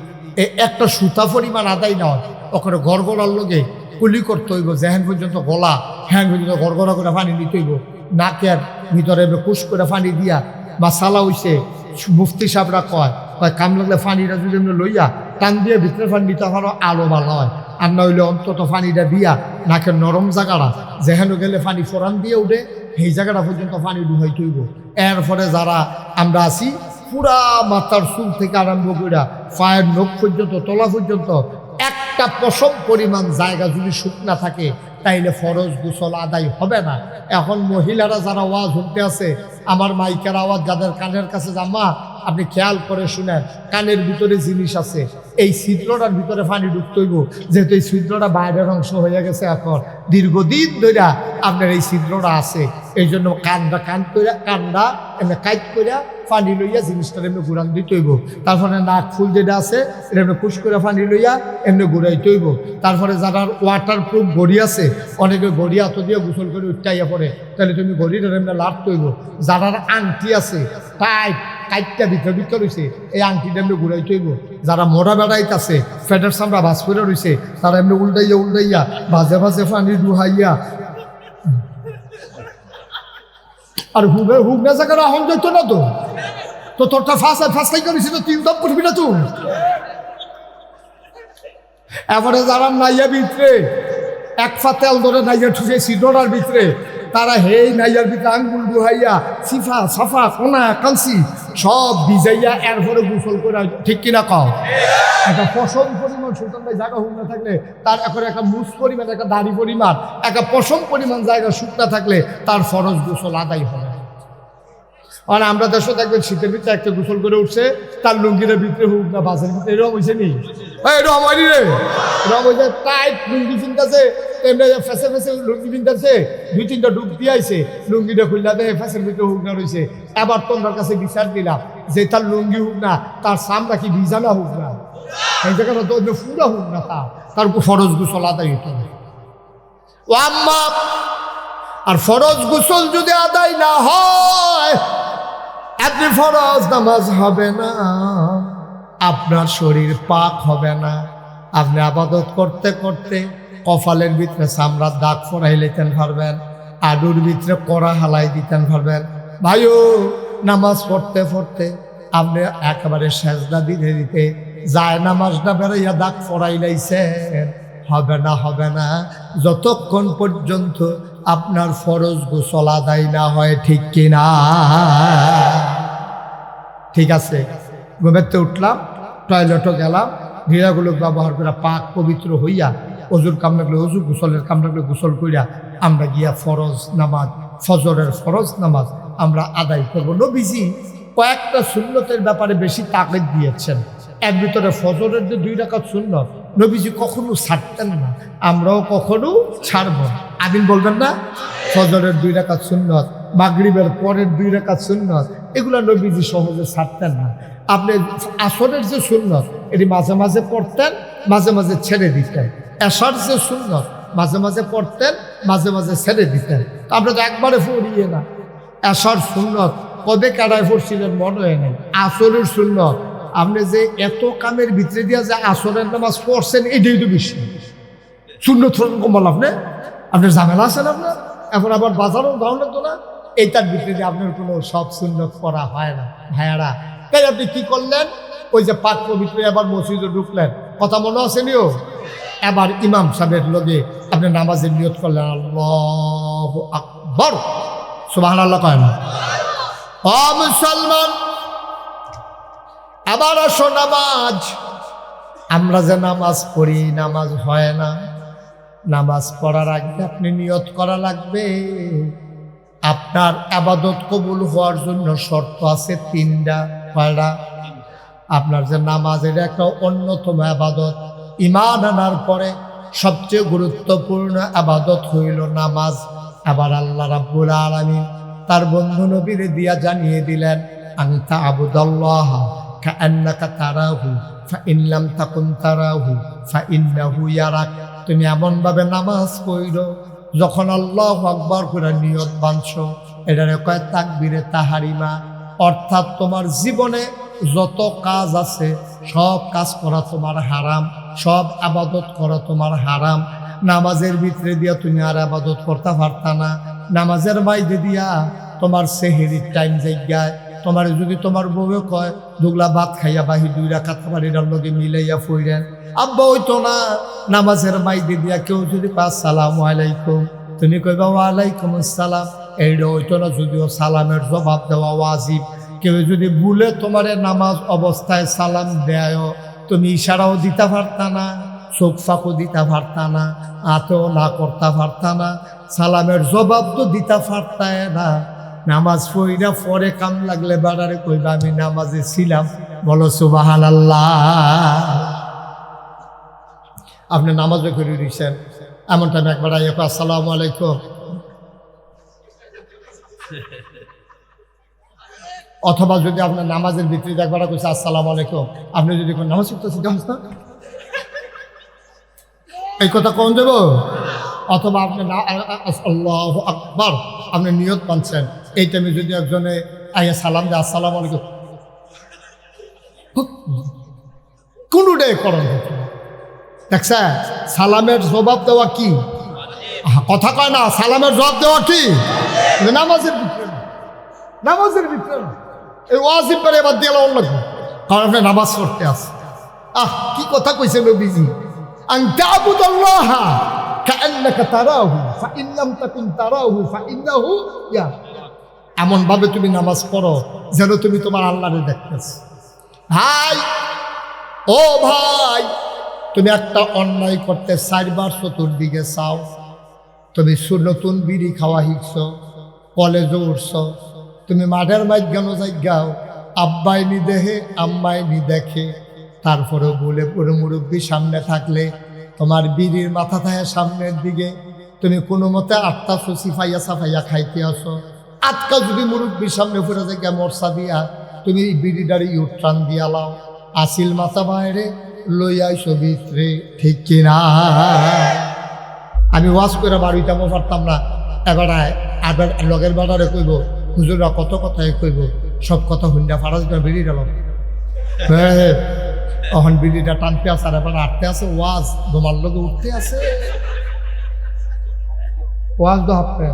একটা সুতা পরিমাণ আদায় না হয়, ওখানে গড়গড়ার লগে কুলি করতে হইব, যেহেন পর্যন্ত গলা হ্যান পর্যন্ত গড়গড়া করে পানি নিতে হইব, নাকের ভিতরে কুশ করে পানি দিয়া। বা সালা হইছে মুফতি সাহেবরা কয় কাম লাগলে পানিটা যদি এমনি লইয়া টান দিয়ে ভিতরে পানি দিতে পারো আলো ভালো হয়। আর না হইলে অন্তত পানিটা দিয়া নাকের নরম জায়গাটা যেহেন গেলে পানি ফোরান দিয়ে উঠে সেই জায়গাটা পর্যন্ত পানি ডুবাইতে হইব। এরপরে যারা আমরা আছি পুরা মাথার চুল থেকে আরম্ভ করে পায়ের নখ পর্যন্ত তলা পর্যন্ত একটা পশম পরিমাণ জায়গা যদি শুকনা থাকে তাইলে ফরজ গোসল আদায় হবে না। এখন মহিলারা যারা ওয়াজ শুনতে আছে, আমার মাইকের আওয়াজ যাদের কানের কাছে জামা, আপনি খেয়াল করে শুনেন, কানের ভিতরে জিনিস আছে, এই ছিদ্রটার ভিতরে পানি ঢুকতে হইব। যেহেতু এই ছিদ্রটা বাইরের অংশ হয়ে গেছে, এখন দীর্ঘদিন ধরে আপনার এই ছিদ্রটা আছে, এই জন্য কান্দা এমনি কাইট কইরা পানি লইয়া জিনিসটা এমনি ঘুরান দিতে হইব। তারপরে নাক ফুল যেটা আছে এটা এমনি খুশ করে পানি লইয়া এমনি ঘুরাইতে হইব। তারপরে যারা ওয়াটার প্রুফ ঘড়ি আছে, অনেকে ঘড়ি হাত দিয়ে গোসল করে উঠাইয়া পড়ে, তাহলে তুমি ঘড়িটা এমনি লাড়তে হইব। যারা আংটি আছে টাইট কাইটটা ভিতর রয়েছে, এই আংটিটা এমনি ঘুরাইতে হইব। যারা মোড়া বেড়াইতে আছে, ফেটের সামরা ভাজ করে রয়েছে, তারা এমনি উল্টাইয়া ভাজে ভাজে পানি ডুহাইয়া। আর হুক না জায়গাটা হন যেত না তো তোরটা ফাঁসাই করেছি তো তুই দম করবি না তুই। এবারে যারা নাইয়া ভিতরে এক ফা তেল ধরে নাইয়া ঠুকে সিডোরার ভিতরে, তারা হেই নাইয়ার ভিতরে আঙ্গুল ডুহাইয়া সিফা সাফা কোনা কালসি সব ভিজাইয়া এরপরে গোসল করে, ঠিক কিনা কও? একটা পশম পরিমাণ সুলতান ভাই জায়গা হুক না থাকলে, তার এখন একটা মুস পরিমাণ, একটা দাড়ি পরিমাণ, একটা পশম পরিমাণ জায়গা শুকনা থাকলে তার ফরজ গোসল আদায় হবে। আর আমরা দেশে দেখবেন শীতের ভিতরে একটা গোসল করে উঠছে, তার লুঙ্গির ভিতরে হুক না বাসের ভিতরে, এরকম হয়েছে নি? এরকম হয়নি রে, এরকম হয়েছে। টাইট লুঙ্গি চিন্তাছে, এমনি ফেসে ফেসে লুঙ্গি চিন্তাছে, 2-3টা ডুব দিয়ে আইছে, লুঙ্গিটা খুললা দেয় ফেসের ভিতরে হুক না রয়েছে। এবার তোমার কাছে বিচার দিলাম যে তার লুঙ্গি হুক না, তার সামটা কি ভিজানা হুক না, এই জায়গাটা তো পুরা হুক না, তার উপর ফরজ গোসল আদায় হইতে হবে। ও আম্মা, আর ফরজ গোসল যদি আদায় না হয়, আপনি ফরজ নামাজ হবে না, আপনার শরীর পাক হবে না। আপনি আবাদত করতে করতে কপালের ভিতরে চামড়ার দাগ ফোরাই লেতেন পারবেন, আডুর ভিতরে কড়া হালাই দিতেন পারবেন। ভাইও, নামাজ পড়তে পড়তে আপনি একেবারে সেজদা দিতে দিতে যায় নামাজটা বেড়াইয়া দাগ ফোরাই লাইছেন, হবে না যতক্ষণ পর্যন্ত আপনার ফরজ গোসল আদায় না হয়, ঠিক কিনা? ঠিক আছে, ঘুমেতে উঠলাম, টয়লেটও গেলাম, ঘিরাগুলো ব্যবহার করে পাক পবিত্র হইয়া অজুর কাম লাগলে অজু, গোসলের কাম লাগলে গোসল কইরা আমরা গিয়া ফরজ নামাজ, ফজরের ফরজ নামাজ আমরা আদায় করবো। নবীজি কয়েকটা সুন্নতের ব্যাপারে বেশি তাকিদ দিয়েছেন। এর ভিতরে ফজরের যে 2 রাকাত সুন্নত নবীজি কখনো ছাড়তেন না, আমরাও কখনো ছাড়ব না। আমিন বলবেন না? ফজরের 2 রাকাত সুন্নত, মাগরিবের পরের 2 রাকাত সুন্নত, এগুলো নবীজি সহজে ছাড়তেন না। আপনি আসরের যে সুন্নত এটি মাঝে মাঝে পড়তেন, মাঝে মাঝে ছেড়ে দিতেন। এশার যে সুন্নত মাঝে মাঝে পড়তেন, মাঝে মাঝে ছেড়ে দিতেন। আমরা তো একবারে পড়িয়ে না। এশার সুন্নত কবে কাটায় পড়ছিলেন মনে হয় নাই। আসরের সুন্নত আপনি যে এত কামের ভিতরে দিয়া যে আসরের নামাজ পড়ছেন, এটাই তো বেশি সুন্নত কমাল। আপনার ঝামেলা আছেন আপনার, এখন আবার বাজারও দাও লাগতো না, এইটার ভিতরে দিয়ে আপনার কোনো সব সুন্নত করা হয় না। ভাইয়ারা, তাই আপনি কি করলেন? ওই যে পাক পবিত্র আবার মসজিদে ঢুকলেন, কথা মনে আসেনিও? এবার ইমাম সাহেবের লগে আপনি নামাজের নিয়ত করলেন আল্লাহু আকবার, সুবহানাল্লাহ কয় না? ও মুসলমান, আবার আসো নামাজ। আমরা যে নামাজ পড়ি, নামাজ হয় না। নামাজ পড়ার আগে আপনি নিয়ত করা লাগবে। আপনার আবাদত কবুল হওয়ার জন্য শর্ত আছে 3টা। কয়টা? আপনার যে নামাজ, এটা একটা অন্যতম আবাদত। ঈমান আনার পরে সবচেয়ে গুরুত্বপূর্ণ আবাদত হইল নামাজ। আবার আল্লাহ রাব্বুল আলামিন তার বন্ধু নবীরে দিয়া জানিয়ে দিলেন, আনতা আবুদাল্লাহ কাআন্নাকা তারাহু ফাইন লাম তাকুন তারাহু ফাইন্নাহু ইয়ারাক। তুমি এমনভাবে নামাজ পড়ো, যখন আল্লাহু আকবার করে নিয়ত বাঁধছো, এটারে কয় তাকবীরে তাহারিমা। অর্থাৎ তোমার জীবনে যত কাজ আছে সব কাজ করা তোমার হারাম, সব আবাদত করা তোমার হারাম। নামাজের ভিতরে দিয়া তুমি আর আবাদত করতে পারতা না। নামাজের বাইরে দিয়া তোমার সেহেরির টাইম জায়গায় তোমার যদি তোমার বউয়ে কয় দুগলা ভাত খাইয়া বাহি 2 রাকাত বাড়ির লগে মিলাইয়া ফইরেন, আব্বা হইতো না। নামাজের বাইরে দিয়া কেউ যদি কয় আসসালামু আলাইকুম, তুমি কইবা ওয়ালাইকুম আসসালাম, এইটা হইতো না। যদিও সালামের জবাব দেওয়া ওয়াজিব। কেউ যদি ভুলে তোমার নামাজ অবস্থায় সালাম দেয়, তুমি ইশারাও দিতে পারতা না, চোখ ফাঁকও দিতে পারতা না, আতেও না করতে পারতা না, সালামের জবাব তো দিতে পারতায় না। নামাজ পড়িনা পরে কাম লাগলে বাড়ারে কইবা আমি নামাজে ছিলাম। বলো সুবহানাল্লাহ। আপনি নামাজে করে দিয়েছেন, এমন টাইম একবার আইয়া আসসালামু আলাইকুম, অথবা যদি আপনার নামাজের ভিতরে একবার কইছে আসসালামু আলাইকুম, আপনি যদি কোন নামাজ শিখতেছি না এই কথা কোন দেব? অথবা আপনি আল্লাহু আকবার আপনি নিয়ত বানছেন, এই টাইমে যদি একজনে আইয়া সালাম দেয় আসসালামু আলাইকুম, কোনটাই করণ হতো না। দেখছে সালামের জবাব দেওয়া কি? কথা কয় না, সালামের জবাব দেওয়া কি? নামাজের ভিতরে, নামাজের ভিতরে এই ওয়াজিব করে এবার দিয়ে লাগবে, কারণ আপনি নামাজ পড়তে আসে। কি কথা কইছে নবীজি, আনতা আবুদাল্লাহ কাআন্নাকা তারাহু ফাইন লাম তাকুন তারাহু ফাইন্নাহু ইয়ারাক। এমন ভাবে তুমি নামাজ পড়ো যেন তুমি তোমার আল্লাহরে দেখতেছ। ভাই, ও ভাই, তুমি একটা অন্যায় করতে 4 বার চতুর্দিকে চাও। তুমি নতুন বিড়ি খাওয়া শিখছ, কলেজে উঠছ, তুমি মাঠের মাঝখানো যাও, আব্বাই নি দেখে আম্মাই নি দেখে, তারপরেও বলে পুরো মুরব্বী সামনে থাকলে তোমার বিড়ির মাথা থাকে সামনের দিকে, তুমি কোনো মতে 8টা সুচি ফাইয়া সাফাইয়া খাইতে আসো। আটকা যদি মুরব্বীর সামনে পড়ে যায় মরসা দিয়া, তুমি বিড়িটারি ইউট্রান দিয়া লাও, আসিল মাথা বাইরে লইয়াইছো ভিতরে, ঠিক কিনা? আমি ওয়াজ করে বাড়িটাম পারতাম না, এবারে আবার লগের বাড়ারে কইব হুজুরা কত কথাই কইব, সব কথা হুন্ডা ফাড়া দিতে বেরিয়ে গেল। তখন বিড়িটা টানতে আছে, আর এবার আটতে আছে ওয়াজ, তোমার লোকে উঠতে আছে ওয়াজ তো হাঁটতে।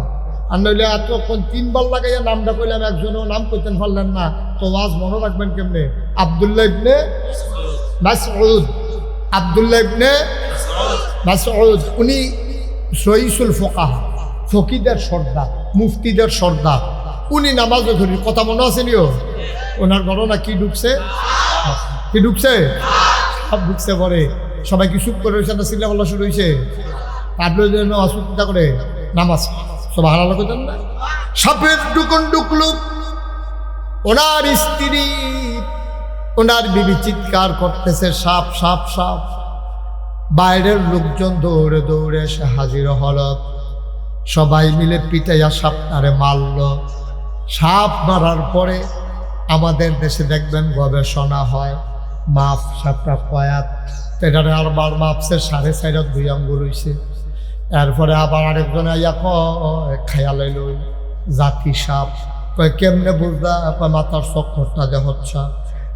আর নইলে এতক্ষণ 3 বার লাগাইয়া নামটা কইলাম, একজনও নাম কইতেন পারলেন না, তো ওয়াজ মনে রাখবেন কেমনে? আব্দুল্লাহ ইবনে মাসউদ, আব্দুল্লাহ ইবনে মাসউদ, উনি রইসুল ফুকাহা, ফকিদের সর্দার, মুফতিদের সর্দার। উনি নামাজে ধরি, কথা মনে আছে নিও? ওনার ঘটনা কি ঢুকছে, কি ঢুকছে, সব ঢুকছে। পরে সবাই কি চুপ করে রয়েছে না চিল্লা বলা শুরু হয়েছে? তারপরে যেন অসুবিধা করে নামাজ সব হারালো করতেন না। সাপের ঢুকুন ঢুকলু, ওনার স্ত্রী ওনার বিবি চিৎকার করতেছে সাপ সাপ সাপ। বাইরের লোকজন দৌড়ে দৌড়ে এসে হাজির হল, সবাই মিলে পিটাইয়া সাপটারে মারল। সাপ মারার পরে আমাদের দেশে দেখবেন গবেষণা হয়, মাপ সাপটা কয়াত, এটারে আরবার মাপছে 4.5 2 আঙ্গুল হইছে। এরপরে আবার আরেকজন আইয়া খায়া লাইল জাতি সাপ, কয় কেমনে বুঝলা? মাথার চক্করটা যে হচ্ছে।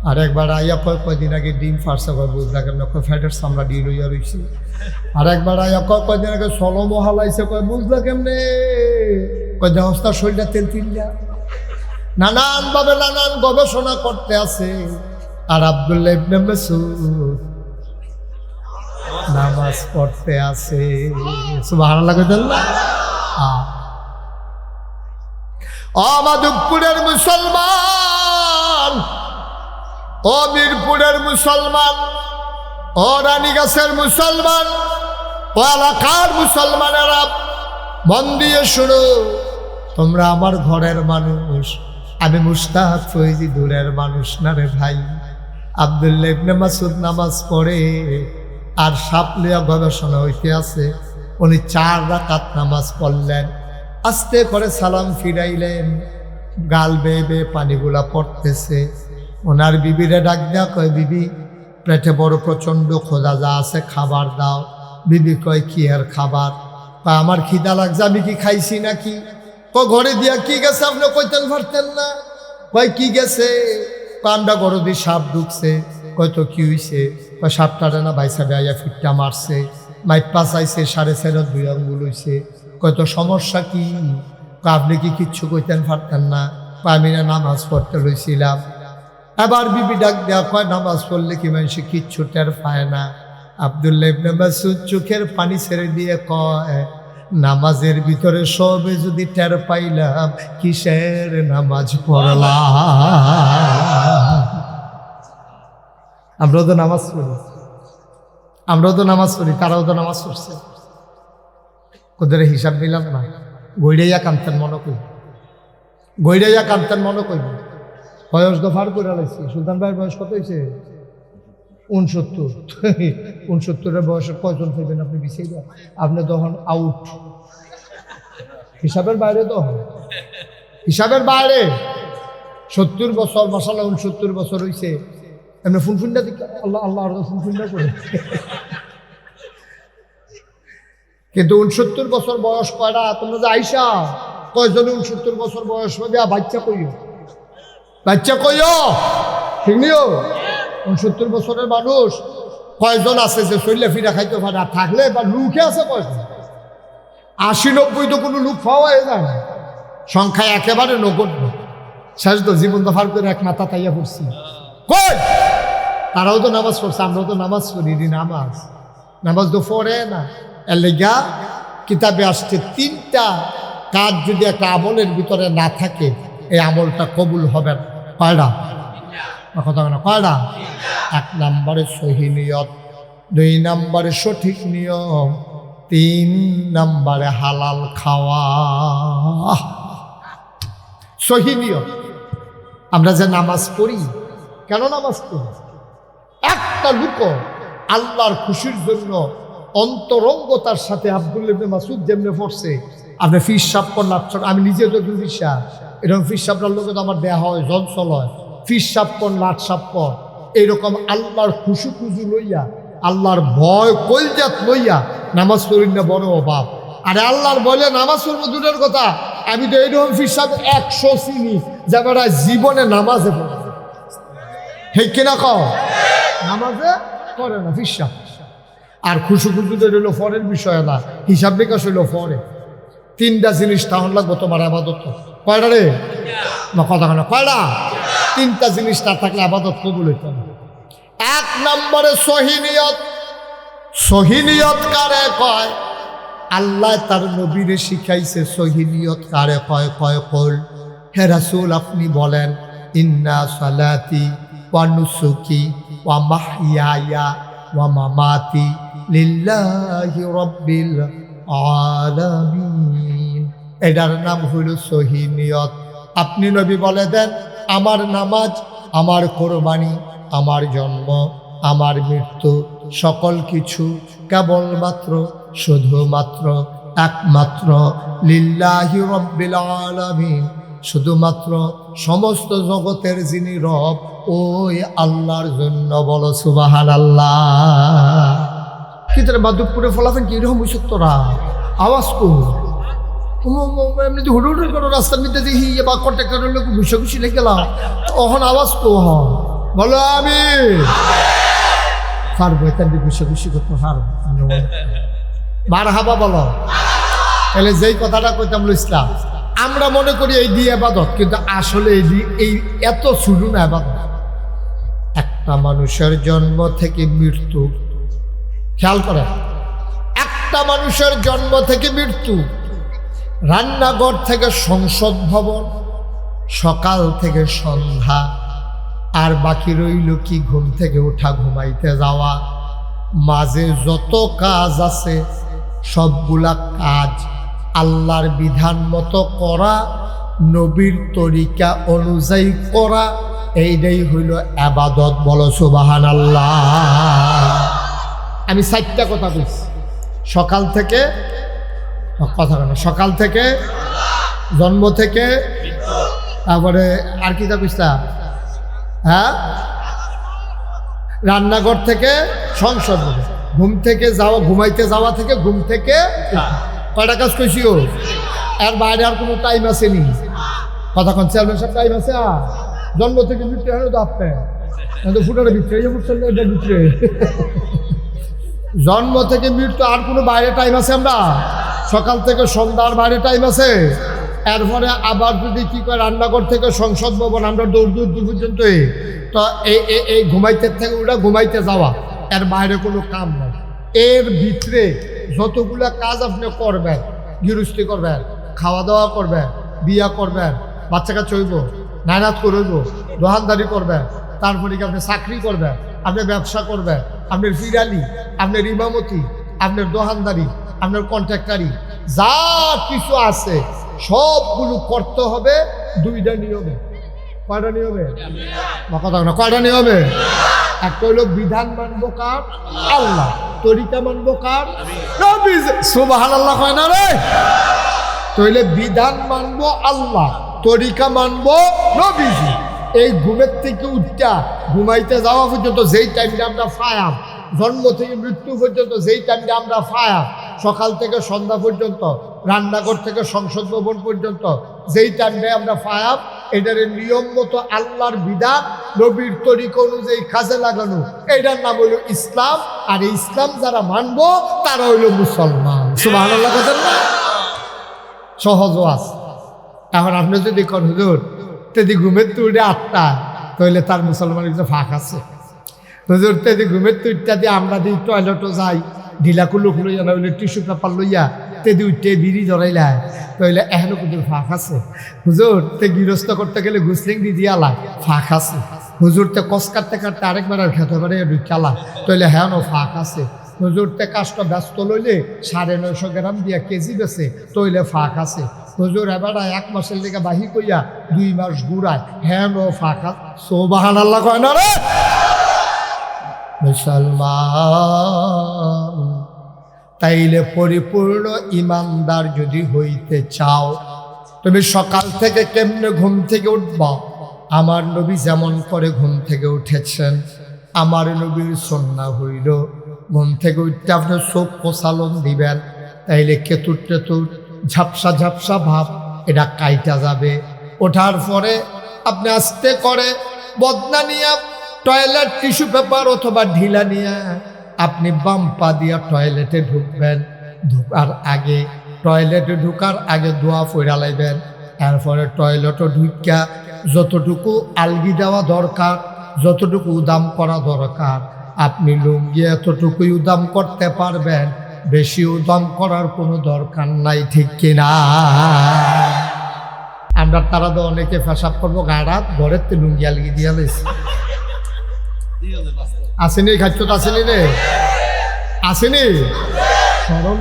আরেকবার আইয়া কয়দিন আগে ডিম ফারছে, কয় বুঝলা কেমনে? কয় ফ্যাটের চামড়া দিয়ে লইয়া রয়েছে। আরেকবার আইয়া কয়দিন আগে সলমো হালাইছে, কয় বুঝলা কেমনে? কয় দেহস্তার শরীরটা তেল তিল্লা। নানানভাবে নানান গবেষণা করতে আছে। আর আব্দুল্লাহ ইবনে মাসউদ নামাজ পড়তে আছে। সুবহানাল্লাহ কইতেন না? ও মাধবপুরের মুসলমান, ও মিরপুরের মুসলমান, ও রানীগাছের মুসলমান, ও এলাকার মুসলমানেরা মন দিয়ে শুনো, তোমরা আমার ঘরের মানুষ, আমি মুস্তাক ফৈজি দূরের মানুষ না রে ভাই। আব্দুল্লাহ ইবনে মাসউদ নামাজ পড়ে আর সাপ লিয়া গবেষণা হইতে আছে। উনি 4 রাকাত নামাজ পড়লেন, আস্তে করে সালাম ফিরাইলেন, গাল বেয়ে বেয়ে পানিগুলা পড়তেছে। ওনার বিবিরে ডাক দেয়া কয়, বিবি পেটে বড় প্রচণ্ড খোঁজা যা আছে খাবার দাও। বিবি কয়, কি আর খাবার? কয়, আমার খিদা লাগছে, আমি কি খাইছি নাকি? ঘরে দিয়া কি গেছে আপনি কইতেন পারতেন না? কয়, কি গেছে? পান্ডা গরু দিয়ে সাপ ঢুকছে। কয়তো কি হইছে? কয়, সাপটারে না ভাই সাহেব আইয়া ফিটটা মারছে, মাইপা চাইছে, 4.5 2 আঙ্গুল হইছে। কয়তো সমস্যা কি? আপনি কি কিচ্ছু কইতেন পারতেন না? আমি না নামাজ পড়তে লইছিলাম। এবার বিবি ডাক দেয়া কয়, নামাজ পড়লে কি মানুষ কিচ্ছু টের পায় না? আব্দুল্লাহ ইবনে মাসউদ চোখের পানি ছেড়ে দিয়ে কয়, নামাজের ভিতরে সবে যদি টের পাইলাম, কিসের নামাজ পড়লাম? আমরাও তো নামাজ পড়ি, তারাও তো নামাজ পড়ছে। ওদের হিসাব নিলাম না। গৈড়াইয়া কান্তেন মনে করি, বয়স দফার করে লাগছে। সুলতান ভাইয়ের বয়স কত হয়েছে? 69। বয়সের কয়জন হইবেন আপনি বিছিয়ে দেন? আপনি তখন আউট, হিসাবের বাইরে, তখন হিসাবের বাইরে। 70 বছর, মাশাআল্লাহ 69 বছর হয়েছে। এমনি ফুনফুন্ডা দিকে আল্লাহ আল্লাহ ফুনফুন্ডা করে। কিন্তু 69 বছর বয়স কয়টা? তোমরা যে আইসা কয়জনে 69 বছর বয়স হবে? বাচ্চা কইও ঠিক নিও। 69 বছরের মানুষ কয়জন আছে যে চল্লা ফিরা খাইতে পারে? আর থাকলে বা লুকে আছে কয়জন? 80-90 তো কোনো লুক পাওয়া যায় না, সংখ্যায় একেবারে নগণ্য। শেষ তো জীবন দফার করে এক মাথা তাইয়া পড়ছি। কই তারাও তো নামাজ পড়ছে, আমরাও তো নামাজ পড়ি। নামাজ তো পড়ে না। এর লেগা কিতাবে আসছে 3টা কাজ যদি একটা আমলের ভিতরে না থাকে, এই আমলটা কবুল হবে না। কয়টা? কথা না, কয়টা? 1 নম্বরে সহি নিয়ত, 2 নম্বরে সঠিক নিয়ম, 3 নম্বরে হালাল খাওয়া। সহি নিয়ত। আমরা যে নামাজ পড়ি, কেন নামাজ পড়ি? একটা লোক আল্লাহর খুশির জন্য অন্তরঙ্গতার সাথে আব্দুল্লাহ ইবনে মাসউদ যেমনে পড়ছে, আপনি ফিস সাপ করলাম। আমি নিজে তো একটু ফিসাব, এরকম ফিস সাপটার লোকে তো আমার দেয়া হয়, জনসল হয়। ফিস সাপ কর, লাট সাপ কর, এইরকম আল্লাহর খুশু লইয়া, আল্লাহর ভয় কলজাত লইয়া নামাজ পড়ি না, বড় অভাব। আরে আল্লাহর বলে নামাজ পড়বো দূরের কথা, আমি তো এইরকম ফিস সাপ 100 চিনি যারা জীবনে নামাজে পড়ে। ঠিক কিনা কও? নামাজে করে না ফিস সাপ। আর খুশু হইল ফরের বিষয় না, হিসাব নিকাশ হইল ফরে। 3টা জিনিস তাহলে লাগবো তোমার আবাদত। কয়টা রে? না কথা না, কয়টা? 3টা জিনিস না থাকলে আবাদত কবুল হইত না। 1 নম্বরে সহি নিয়ত। সহি নিয়ত কারে কয়? আল্লাহ তার নবীরে শিখাইছে সহি নিয়ত কারে কয়। কল হে রাসূল, আপনি বলেন, ইন্না সালাতি ওয়া নুসুকি ওয়া মাহইয়ায়া ওয়া মামাতি লিল্লাহি রাব্বিল আলামিন। এটার নাম হইল সহি নিয়ত। আপনি নবী বলে দেন, আমার নামাজ, আমার কোরবানি, আমার জন্ম, আমার মৃত্যু, সকল কিছু কেবলমাত্র, শুধুমাত্র, একমাত্র লিল্লাহি রাব্বিল আলামিন, শুধুমাত্র সমস্ত জগতের যিনি রব, ওই আল্লাহর জন্য। বলো সুবহানাল্লাহ। কি তোরা মাধবপুরে ফলাফেন কি এরকম হইছ? তোরা আওয়াজ কর, এমনি হুড় হুড় করো রাস্তার মধ্যে দেখি বা কন্ট্রাক্টরের লোক ঘুষে ঘুষি লেগে গেলাম, তখন আওয়াজ কো বলো আমি পারবো, এখান দিয়ে ঘুষে ঘুষি করতে পারবো। মার হাবা বলো। তাহলে যেই কথাটা কইতাম ইসলাম, আমরা মনে করি এই দিয়ে আবাদত, কিন্তু আসলে এই এত শুরু না আবাদত। একটা মানুষের জন্ম থেকে মৃত্যু, খেয়াল করে, একটা মানুষের জন্ম থেকে মৃত্যু, রান্নাঘর থেকে সংসদ ভবন, সকাল থেকে সন্ধ্যা, আর বাকি রইল কি ঘুম থেকে ওঠা, ঘুমাইতে যাওয়া। মাঝে যত কাজ আছে সবগুলা কাজ আল্লাহর বিধান মতো করা, নবীর তরিকা অনুযায়ী করা, এইটাই হইল ইবাদত। বলো সুবহানাল্লাহ। আমি 4টা কথা কইছি, সকাল থেকে কথা কেন, সকাল থেকে, জন্ম থেকে, তারপরে আর কি তা কইছা, হ্যাঁ, রান্নাঘর থেকে সংসদ, ঘুম থেকে যাওয়া, ঘুমাইতে যাওয়া থেকে ঘুম থেকে, কয়টা কাজ কইছিও? এর বাইরে আর কোনো টাইম আসেনি। কথা কোন চেয়ারম্যান সাহেব, টাইম আছে? জন্ম থেকে মৃত্যু হলো তো আপনার ফুটারে ভিতরে ভিতরে জন্ম থেকে মৃত্যু, আর কোনো বাইরে টাইম আছে? আমরা সকাল থেকে সন্ধ্যার বাইরে টাইম আছে? এরপরে আবার যদি কি করে রান্নাঘর থেকে সংসদ ভবন, আমরা দূর পর্যন্ত, তো এই ঘুমাইতে থেকে ওটা ঘুমাইতে যাওয়া, এর বাইরে কোনো কাম নাই। এর ভিতরে যতগুলা কাজ আপনি করবেন, গৃহস্থী করবেন, খাওয়া দাওয়া করবেন, বিয়া করবেন, বাচ্চা কাচ্চা হইব, নায়নাত করইব, দোকানদারি করবেন, তারপরে কি আপনি চাকরি করবেন, আপনি ব্যবসা করবেন, আপনার ফিরালি, আপনার ইমামতি, আপনার দোকানদারি, আপনার কন্ট্রাক্টারি, যা কিছু আছে সবগুলো করতে হবে 2টা নিয়মে। কয়টা নিয়মে? কথা না, কয়টা নিয়মে? একটা হইল বিধান মানবো কার? আল্লাহ। তরিকা মানবো কার? নবী। সুবহানাল্লাহ হয় না রে? তাহলে বিধান মানবো আল্লাহ, তরিকা মানবো নবীজি। এই ঘুমের থেকে উঠা ঘুমাইতে যাওয়া পর্যন্ত যেই টাইমটা আমরা ফায়াম, জন্ম থেকে মৃত্যু পর্যন্ত যেই টাইমটা আমরা ফায়াম, সকাল থেকে সন্ধ্যা পর্যন্ত, রান্নাঘর থেকে সংসদ ভবন পর্যন্ত যেই টাইমটায় আমরা ফায়াম, এটার নিয়ম মতো আল্লাহর বিধান, নবীর তরিকা অনুযায়ী কাজে লাগানো, এটার নাম হইল ইসলাম। আর এই ইসলাম যারা মানবো তারা হইল মুসলমান। সুবহানাল্লাহ বলেন না? সহজ আছে। এখন আপনি যদি কোন হুজুর তেদি ঘুমের তুইটা 8টা, তাহলে তার মুসলমানের কিছু ফাঁক আছে। হুজুর তেদি ঘুমের তুইটা দিয়ে আমরা দিই টয়লেটও যাই, ঢিলা কুলুক লইয়া না হইলে টিস্যু পেপার লইয়া তেদি উঠতে বিড়ি ধরাইলায়, তাহলে এখনো কিন্তু ফাঁক আছে। হুজুর তে গৃহস্থ করতে গেলে গুসলিং দি দিয়ালা, ফাঁক আছে। হুজুর তে কস কাটতে কাটতে আরেকবার আর খেতে পারে ঢুকালা, তাহলে হ্যাঁ ফাঁক আছে। হুজুরতে কাজটা ব্যস্ত লইলে 950 গ্রাম দিয়া কেজি বেছে, তৈলে ফাঁক আছে। হুজুর এবার 1 মাসের লেগে বাহি কইয়া 2 মাস ঘুরায়, হ্যাঁ ফাঁক আছে। সুবহানাল্লাহ কয় না রে? মুসলমান তাইলে পরিপূর্ণ ইমানদার যদি হইতে চাও, তুমি সকাল থেকে কেমনে ঘুম থেকে উঠবা? আমার নবী যেমন করে ঘুম থেকে উঠেছেন, আমার নবীর সুন্নাহ হইল ঘুম থেকে উঠতে আপনি চোখ প্রসালন দিবেন, তাইলে কেতুর টেতুর ঝাপসা ঝাপসা ভাব এটা কাইটা যাবে। ওঠার পরে আপনি আস্তে করে বদনা নিয়ে টয়লেট টিস্যু পেপার অথবা ঢিলা নিয়ে আপনি বাম পা দিয়া টয়লেটে ঢুকবেন। টয়লেটে ঢুকার আগে দোয়া পড়া লাইবেন। এরপরে টয়লেটও ঢুকা যতটুকু আলগি দেওয়া দরকার, যতটুকু উদাম করা দরকার, আপনি লুঙ্গি এতটুকুই উদাম করতে পারবেন, বেশি উদাম করার কোনো দরকার নাই, ঠিক কিনা? আমরা তারা তো অনেকে পেশাব করবো গাড়া ঘরের তো লুঙ্গি আলগি দিয়া লাইছি। আসেনি খাচ্ছ তো? আসেনি রে? আসেনি? সরম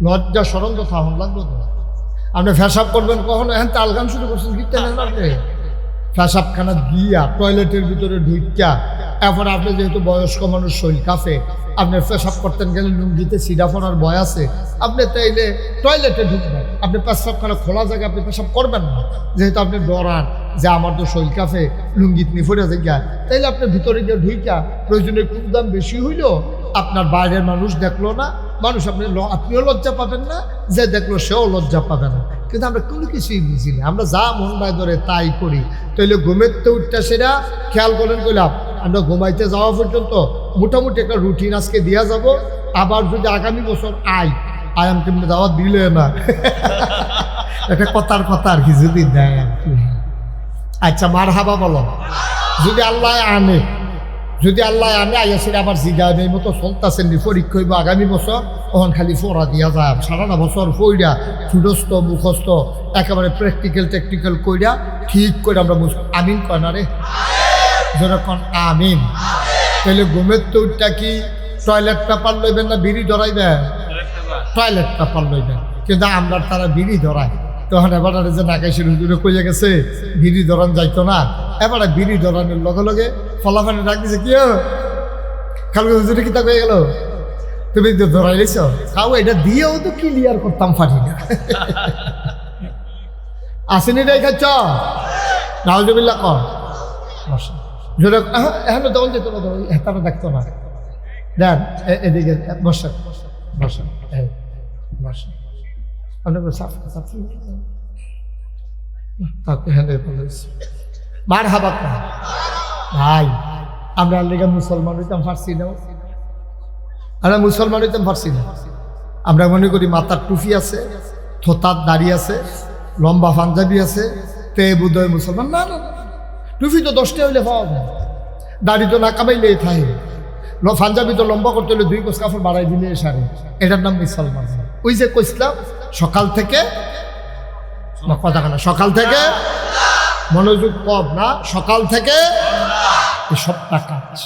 লজ্জা সরম তো থাকুন লাগবে তো। আপনি পেশাব করবেন কখনো? এখন তাল গান শুরু করছেন কীর্তেন আপনি? পেশাবখানা দিয়া টয়লেটের ভিতরে ঢুকিয়া, এরপর আপনি যেহেতু বয়স্ক মানুষ, শরীর কাফে, আপনি পেশাব করতেন গেলে লুঙ্গিতে সিডা পড়ার ভয় আছে, আপনি তাইলে টয়লেটে ঢুকবেন। আপনি পেশাবখানা খোলা জায়গায় আপনি পেশাব করবেন না, যেহেতু আপনি ডরান যে আমার তো শরীর কাফে, লুঙ্গিত নিফরে জায়গা, তাইলে আপনি ভিতরে গিয়ে ঢুকিয়া প্রয়োজনে একটু দাম বেশি হইল, আপনার বাইরের মানুষ দেখলো না, মানুষ আপনিও লজ্জা পাবেন না, যে দেখলো সেও লজ্জা পাবে না। কিন্তু আমরা কোনো কিছুই বুঝি না, আমরা যা মন বাই ধরে তাই করি। তাইলে ঘুমের তো উঠটা সেটা খেয়াল করেন কইলাম, আমরা ঘুমাইতে যাওয়া পর্যন্ত মোটামুটি একটা রুটিন আজকে দিয়া যাব। আবার যদি আগামী বছর আয়াম কেমনি দাওয়াত দিলে না একটা কথার কথা আর কি যদি দেয় আর কি। আচ্ছা মারহাবা বলো। যদি আল্লাহ আনে যদি আল্লাহ আমি আইয়াছি আবার জিগা এই মতো চলতেছেন পরীক্ষা হইব আগামী বছর তখন খালি পড়া দিয়া যায় সারাটা বছর পইরা ঠুডস্থ মুখস্থ একেবারে প্র্যাকটিক্যাল টেকনিক্যাল কইরা ঠিক করে আমরা আমিন কয় না রে যেরকম আমিন। তাহলে ঘুমের তো উঠটা কি টয়লেট পেপার লইবেন না বিড়ি ধরাইবেন? টয়লেট পেপার লইবেন, কিন্তু আমরা তারা বিড়ি ধরায়। তখন এবারে যে নাকাইশের হুজুরে কইয়া গেছে বিড়ি ধরান যাইতো না, এবারে বিড়ি ধরানোর লগে লগে ফলাফানি ডাক দিছে কি কালকে হুজুরে কি তা কয়ে গেল তুমি তো ধরাই লেছ খাও, এটা দিয়েও তো ক্লিয়ার করতাম পারি না। আসেনি রে খাচ্ছ নাউজুবিল্লাহ কর এখন তখন যেত না, তারা দেখতো না। দেন এদিকে বসেন বসেন বসেন মার হাবা ভাই, আমরা লেগে মুসলমান হইতাম পারছি না, আমরা মুসলমান হইতাম পারছি না। আমরা মনে করি মাথার টুপি আছে, থোতার দাড়ি আছে, লম্বা পাঞ্জাবি আছে, তে বুধয় মুসলমান। না না, টুপি তো 10টা হইলে পাওয়া যায়, দাড়ি তো না কামাইলে থাকে, পাঞ্জাবি তো লম্বা করতে হলে 2 গজ কাপড় বাড়াই দিলে সারে, এটার নাম মুসলমান। ওই যে কইছিলাম সকাল থেকে কথা কেন, সকাল থেকে মনোযোগ কম না, সকাল থেকে সবটা কাজ।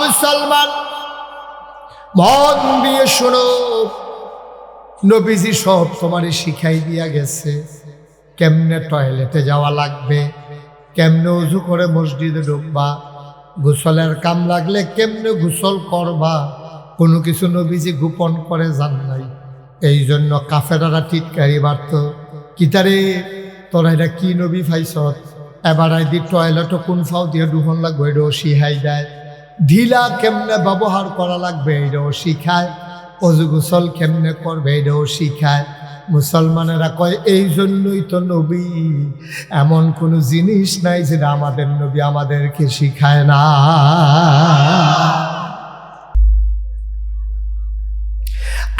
মুসলমান মন দিয়ে শোনো, নবীজি সব তোমারে শিখাই দিয়া গেছে কেমনে টয়লেটে যাওয়া লাগবে, কেমনে উজু করে মসজিদে ঢুকবা, গোসলের কাম লাগলে কেমনে গোসল করবা, কোনো কিছু নবীজি গোপন করে যান নাই। এই জন্য কাফেরারা টিটকারি বাড়ত কিতারে তোরা এটা কি নবী ফাইস, এবার আইদি টয়লেটও কোন ফাও দিয়ে ডুহন লাগবে এটাও শিখাই দেয়, ঢিলা কেমনে ব্যবহার করা লাগবে এটাও শিখায়, অজু গোসল কেমনে করবে এটাও শিখায়। মুসলমানেরা কয় এই জন্যই তো নবী, এমন কোনো জিনিস নাই যেটা আমাদের নবী আমাদেরকে শিখায় না।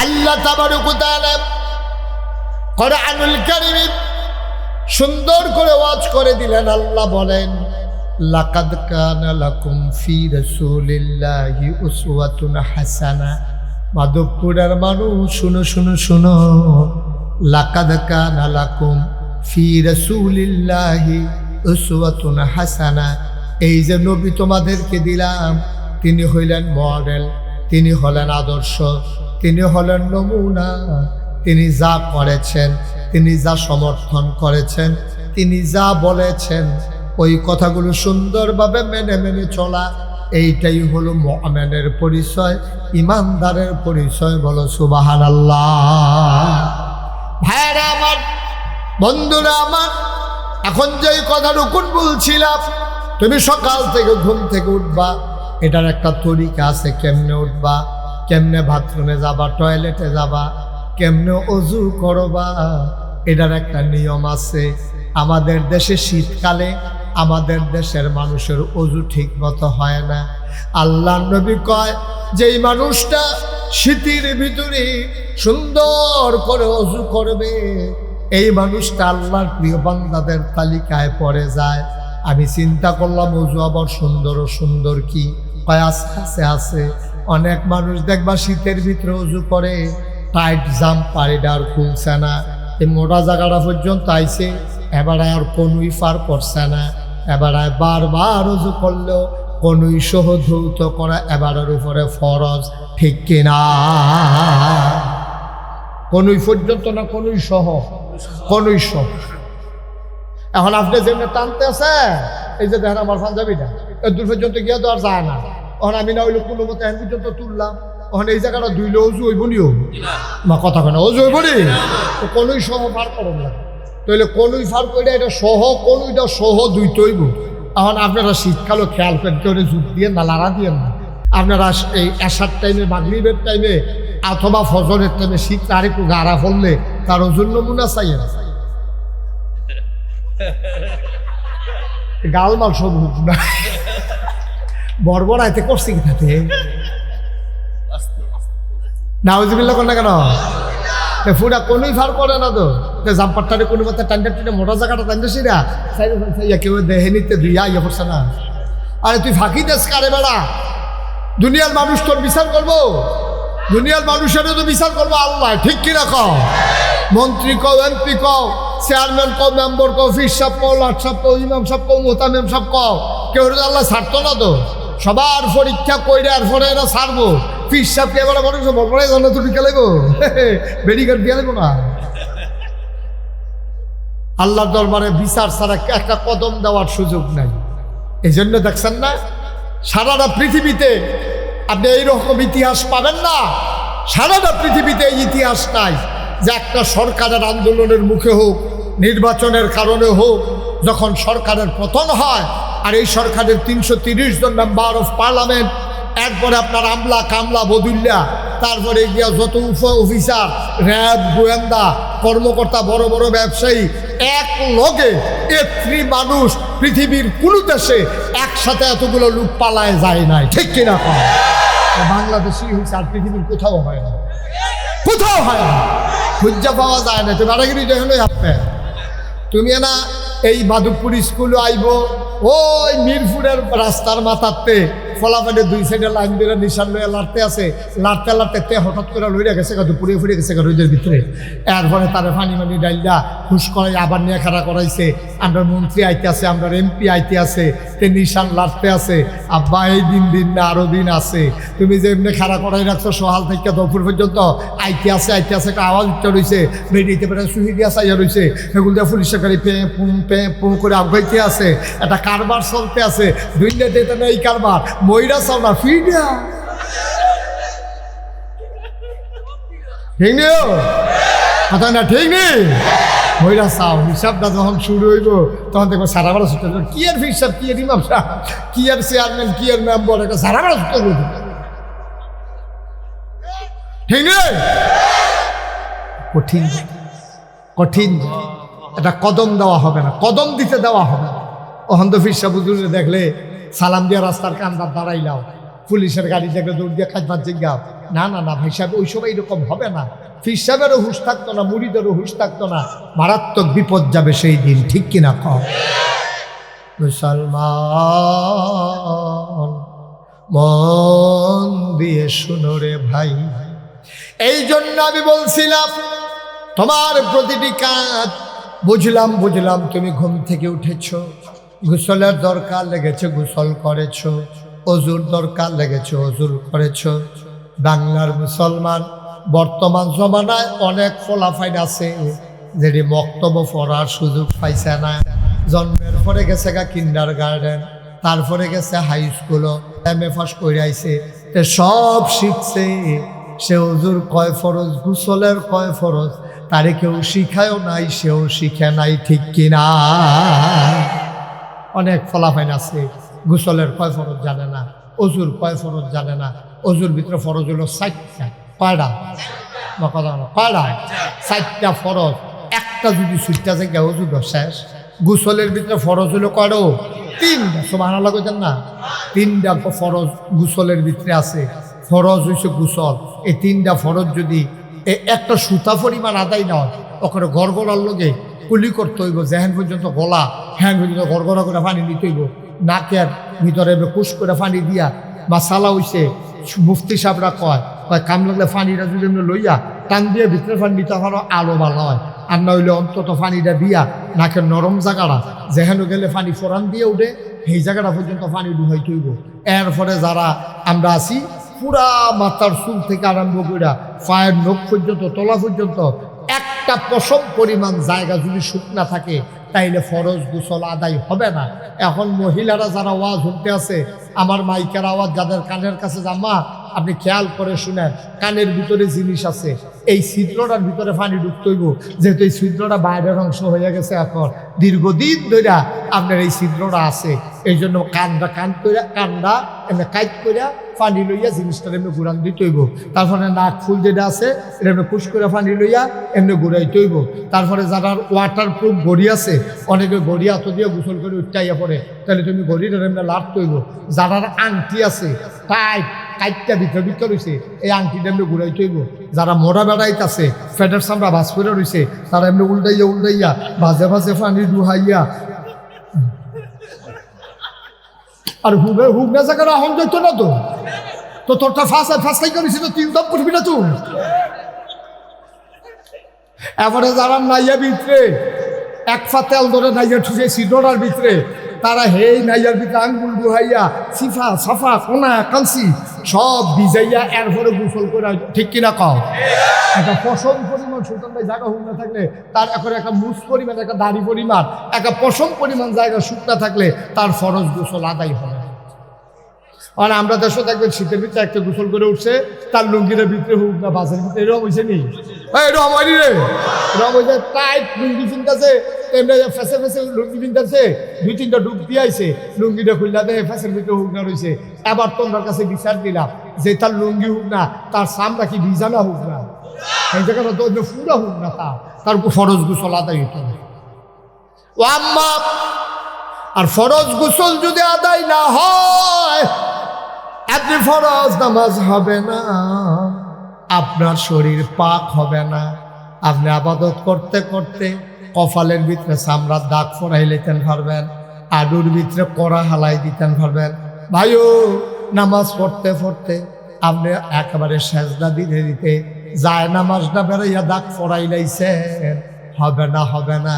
আল্লাহ তাবারক ওয়া তাআলা কুরআনুল কারীমে সুন্দর করে ওয়াজ করে দিলেন। আল্লাহ বলেন লাকাদ কানা লাকুম ফি রাসূলিল্লাহি উসওয়াতুন হাসানা। মাধবপুরের মানুষ শুনো শুনো শুনো, লাকাদ কানা লাকুম ফি রাসূলিল্লাহি উসওয়াতুন হাসানা। এই যে নবী তোমাদেরকে দিলাম তিনি হইলেন মডেল, তিনি হলেন আদর্শ, তিনি হলেন নমুনা। তিনি যা করেছেন, তিনি যা সমর্থন করেছেন, তিনি যা বলেছেন ওই কথাগুলো সুন্দরভাবে মেনে মেনে চলা, এইটাই হলো মুমিনের পরিচয়, ইমানদারের পরিচয়। বলো সুবহানাল্লাহ। ভাইরা আমার, বন্ধুরা আমার, এখন যেই কথাটুকুন বলছিলাম, তুমি সকাল থেকে ঘুম থেকে উঠবা, এটার একটা তরিকা আছে কেমনে উঠবা, কেমনে বাথরুমে যাবা, টয়লেটে যাবা, কেমনে অজু করবা, এটার একটা নিয়ম আছে। আমাদের দেশে শীতকালে আমাদের দেশের মানুষের অজু ঠিক মতো হয় না। আল্লাহ নবী কয় যেই মানুষটা শীতের ভিতরে সুন্দর করে অজু করবে, এই মানুষটা আল্লাহর প্রিয় বান্দাদের তালিকায় পড়ে যায়। আমি চিন্তা করলাম অজু আবার সুন্দর ও সুন্দর কি? কয় আছে আছে। অনেক মানুষ দেখবা শীতের ভিতরে অজু করে, টাইট জাম্পার এটা আর খুলছে না, এই মোটা জায়গাটা পর্যন্ত আইছে, এবার আর কোনোই পার করছে না, এবার বারবার অজু করলেও কোনোই সহ ধৌত করা এবারের উপরে ফরজ, ঠিক কিনা? কোনোই পর্যন্ত না, কোনোই সহ, কোনোই সহ। এখন আপনি যেমনি টানতে আছে, এই যে দেখেন আমার পাঞ্জাবিটা এর দূর পর্যন্ত গিয়ে তো আর যায় না। এখন আমি না হইলে কোনো মতো এখন পর্যন্ত তুললাম, এখন এই জায়গাটা ধুইলে অজু হইব নিও মা, কথা কেন অজু হইব নি? তো কোনোই সহ পার করুন না, তাহলে কোনোই পার করে এটা সহ, কোনোইটা সহ দুইটা হইব। এখন আপনারা শীতকালও খেয়াল করেন, কেউ যুগ দিয়ে না, লাড়া দিয়ে না। আপনারা এই এশার টাইমে, মাগরিবের টাইমে অথবা ফজরের টাইমে শীত আর একটু গাড়া ফললে তার ওজন নমুনা চাই না, গালমাল সব না বর্বর আইতে করছি কি তাতে নাউজুবিল্লাহ কর না কেন? ফুটা কোনোই ফার করে না তো, জাম্পারটারে কোনো কথা টান্ডা টিনে মোটা জায়গাটা টান্ডা সিরা কেউ দেহে নিতে দুইয়া ইয়ে করছে না, আরে তুই ফাঁকি দেশ কারে বেড়া? দুনিয়ার মানুষ তোর বিচার করবো? দুনিয়ার মানুষেরও তো বিচার করবো আল্লাহ, ঠিক কিনা কও? মন্ত্রী কও, এমপি কও, চেয়ারম্যান কও, মেম্বার কও, ফির সাহেব কও, লাট সাহেব কও, ইমাম সাহেব কও, মোতামেম সাহেব কও, কেউ আল্লাহ ছাড়তো না তো। সবার পরীক্ষা কইরে আর পরে এরা ছাড়বো। ফির সাহেবকে এবারে বলে বলবো তো টিকা লাগবো, বেডিগার্ড দিয়ে দেবো না। আল্লাহর দরবারে বিচার ছাড়া একটা কদম দেওয়ার সুযোগ নাই। এই জন্য দেখছেন না সারাটা পৃথিবীতে আপনি এইরকম ইতিহাস পাবেন না। সারাটা পৃথিবীতে এই ইতিহাস নাই যে একটা সরকারের আন্দোলনের মুখে হোক, নির্বাচনের কারণে হোক, যখন সরকারের পতন হয় আর এই সরকারের 330 জন মেম্বার অফ পার্লামেন্ট, এরপরে আপনার আমলা কামলা বদুল্লা, তারপরে গিয়া যত অফিসার, র্যাব, গোয়েন্দা কর্মকর্তা, বড় বড় ব্যবসায়ী, এক লগে 3 মানুষ পৃথিবীর কোন দেশে একসাথে এতগুলো লোক পালায় যায় নাই, ঠিক কিনা? বাংলাদেশি হয়েছে, আর পৃথিবীর কোথাও হয় না, কোথাও হয় না, খুঁজা পাওয়া যায় না। তুমি আরাগিরি দেখলে আপনি তুমি না এই মাধবপুর স্কুলে আইব, ওই মিরপুরের রাস্তার মাথাতে ফলাফাটে 2 সাইডে লাইন দিয়ে নিশান লইয়া লাড়তে আছে, লাড়তে লাড়তে হঠাৎ করে লইয়া গেছে দুপুরে ফুড়ে গেছে রোদের ভিতরে। এরপরে তারা ফানি মানি ডাইলদা হুস করাই আবার নিয়ে খাড়া করাইছে। আমরা মন্ত্রী আইতে আছে, আমরা এমপি আইতে আছে, তে নিশান লাড়তে আছে। আব্বা এই দিন না আরো দিন আছে, তুমি যে এমনি খাড়া করাই রাখছো সকাল থেকে দুপুর পর্যন্ত, আইতে আছে একটা আওয়াজ উঠতে রয়েছে, বেরিয়েতে পেরে সুহি দিয়া চাইয়া রয়েছে, এগুলো দিয়ে পুলিশের গাড়ি পে পুঁ করে আগাইতে আছে, একটা কারবার চলতে আছে। দুইটা দিতে না এই কারবার ময়রা চাও না ফিডা, ঠিক নেই কথা না, ঠিক নেই? ময়রা চাও হিসাবটা যখন শুরু হইব তখন দেখবো সারা বেলা ছুটে কি আর হিসাব, কি আর ইমাম সাহেব, কি আর চেয়ারম্যান, কি আর মেম্বার, একটা সারা বেলা ছুটে হইব, ঠিক নেই? কঠিন কঠিন, এটা কদম দেওয়া হবে না, কদম দিতে দেওয়া হবে না। অহন্ত ফিরসা বুজুরে দেখলে সালাম দিয়া রাস্তার কান্দার দাঁড়াইলাও, পুলিশের গাড়ি দেখলে দৌড় দিয়ে কাজবাদ জিজ্ঞাও, না না না ভাই সাহেব, ওই সময় এরকম হবে না। ফির সাহেবেরও হুশ থাকতো না, মুড়িদেরও হুশ থাকতো না, মারাত্মক বিপদ যাবে সেই দিন, ঠিক কিনা কও? মুসলমান মন দিয়ে শুনো রে ভাই, এই জন্য আমি বলছিলাম তোমার প্রতিটি কাজ বুঝলাম তুমি ঘুম থেকে উঠেছ, গোসলের দরকার লেগেছে গোসল করেছ, অজুর দরকার লেগেছে অজুর করেছ। বাংলার মুসলমান বর্তমান জমানায় অনেক ফলাফাইন আছে যেটি বক্তব্য পড়ার সুযোগ পাইছে না। জন্মের পরে গেছে গা কিন্ডার গার্ডেন, তারপরে গেছে হাই স্কুলও, MA পাস করে আইছে, সব শিখছে। সে অজুর কয় ফরজ, গোসলের কয় ফরজ তারে কেউ শিখায়ও নাই, সেও শিখে নাই, ঠিক কিনা? অনেক ফলাফাইন আছে গোসলের কয় ফরজ জানে না, অজুর কয় ফরজ জানে না। অজুর ভিতরে ফরজ হলো 4টা, কয়টা? কয়টা? 4টা ফরজ, একটা যদি ছুটটা জায়গা অজুর শেষ। গোসলের ভিতরে ফরজ হলো কয়টা? 3টা। সুবহানাল্লাহ কইতেন না? 3টা ফরজ গোসলের ভিতরে আছে। ফরজ হইছে গোসল, এই 3টা ফরজ যদি একটা সুতা পরিমাণ আদায় না হয়, ওখানে গড়গড়ার লগে কুলি করতে হইব, যেহেন পর্যন্ত গলা হ্যান পর্যন্ত গড়গড়া করে পানি নিতে হইব, নাকের ভিতরে কুশ করে পানি দিয়া বা সালা হইছে। মুফতি সাহেবরা কয় কাম লাগলে পানিটা যদি এমনি লইয়া টান দিয়ে ভিতরে পানি নিতে পারো আলো ভালো হয়, আর না হইলে অন্তত পানিটা দিয়া নাকের নরম জায়গাটা যেহেন গেলে পানি ফোরান দিয়ে উঠে সেই জায়গাটা পর্যন্ত পানি ডুবাইতে হইব। এরপরে যারা আমরা আছি পুরা মাথার চুল থেকে আরম্ভ করে পায়ের নখ পর্যন্ত তলা পর্যন্ত একটা পশম পরিমাণ জায়গা যদি শুকনা থাকে তাইলে ফরজ গোসল আদায় হবে না। এখন মহিলারা যারা ওয়াজ শুনতে আছে, আমার মাইকের আওয়াজ যাদের কানের কাছে জামা, আপনি খেয়াল করে শুনেন, কানের ভিতরে জিনিস আছে, এই ছিদ্রটার ভিতরে পানি ঢুকতে হইব, যেহেতু এই ছিদ্রটা বাইরের অংশ হয়ে গেছে, এখন দীর্ঘদিন ধরে আপনার এই ছিদ্রটা আছে, এই জন্য কান্দা এমনি কাইট করে পানি লইয়া জিনিসটা এমনি ঘুরান দিতে হইব। তারপরে নাক ফুল যেটা আছে এটা এমনি পুশ করে পানি লইয়া এমনি ঘুরাইতে হইব। তারপরে যারা ওয়াটার প্রুফ ঘড়ি আছে, অনেকে ঘড়ি হাত দিয়ে গোসল করে উঠাইয়া পড়ে, তাহলে তুমি ঘড়িটা এমনি লাড়তে হইব। যারা আংটি আছে কাইটটা ভিতর রয়েছে, এই আংটিটা এমনি ঘুরাইতে হইব। যারা মোড়া বেড়াইতে আছে, ফেটের সামরা ভাস করে রয়েছে, তারা এমনি উল্টাইয়া ভাজে ভাজে পানি ডুহাইয়া আর হুক না জায়গায় আহম যাইতো না তো তোরটা ফাঁসাই করেছি তো তুই উদাম করবি না তুই। এবারে যারা নাইয়া ভিতরে এক ফা তেল ধরে নাইয়া ঠুসে সিডোরার ভিতরে, তারা হেই নাইয়ার ভিতরে আঙ্গুল ডুহাইয়া সিফা সাফা কোনা কালসি সব ভিজাইয়া এরপরে গোসল করে, ঠিক কিনা কও? একটা পশম পরিমাণ সুলতান ভাই জায়গা হুক না থাকলে তার এখন একটা মুস পরিমাণ, একটা দাড়ি পরিমাণ, একটা পশম পরিমাণ জায়গা শুকনা থাকলে তার ফরজ গোসল আদায় হবে। আর আমরা দেশও দেখবেন শীতের ভিতরে একটা গোসল করে উঠছে, তার লুঙ্গির ভিতরে হুক না বাসের ভিতরে এরকম হয়েছে নি, এরকম হয়নি রে, এরকম হয়েছে টাইট লুঙ্গি চিন্তাছে, এমনি ফেসে ফেসে লুঙ্গি চিন্তাছে, 2-3টা ডুব দিয়ে আইছে, লুঙ্গিটা খুললা দেয় ফেসের ভিতরে হুক না রয়েছে। এবার তোমার কাছে বিচার দিলাম যে তার লুঙ্গি হুক না, তার সামটা কি ভিজানা হুক না, এই জায়গাটা তো পুরা হুক না, তার ফরজ গোসল আদায় হতো না। ও আম্মা, আর ফরজ গোসল যদি আদায় না হয় আপনি ফরজ নামাজ হবে না, আপনার শরীর পাক হবে না। আপনি আবাদত করতে করতে কপালের ভিতরে চামড়ার দাগ ফরাই লেতেন পারবেন, আডুর ভিতরে কড়া হালাই দিতেন পারবেন। ভাইও, নামাজ পড়তে পড়তে আপনি একেবারে সেজদা দিতে দিতে যায় নামাজটা বেড়াইয়া দাগ ফরাই লাইছেন, হবে না, হবে না,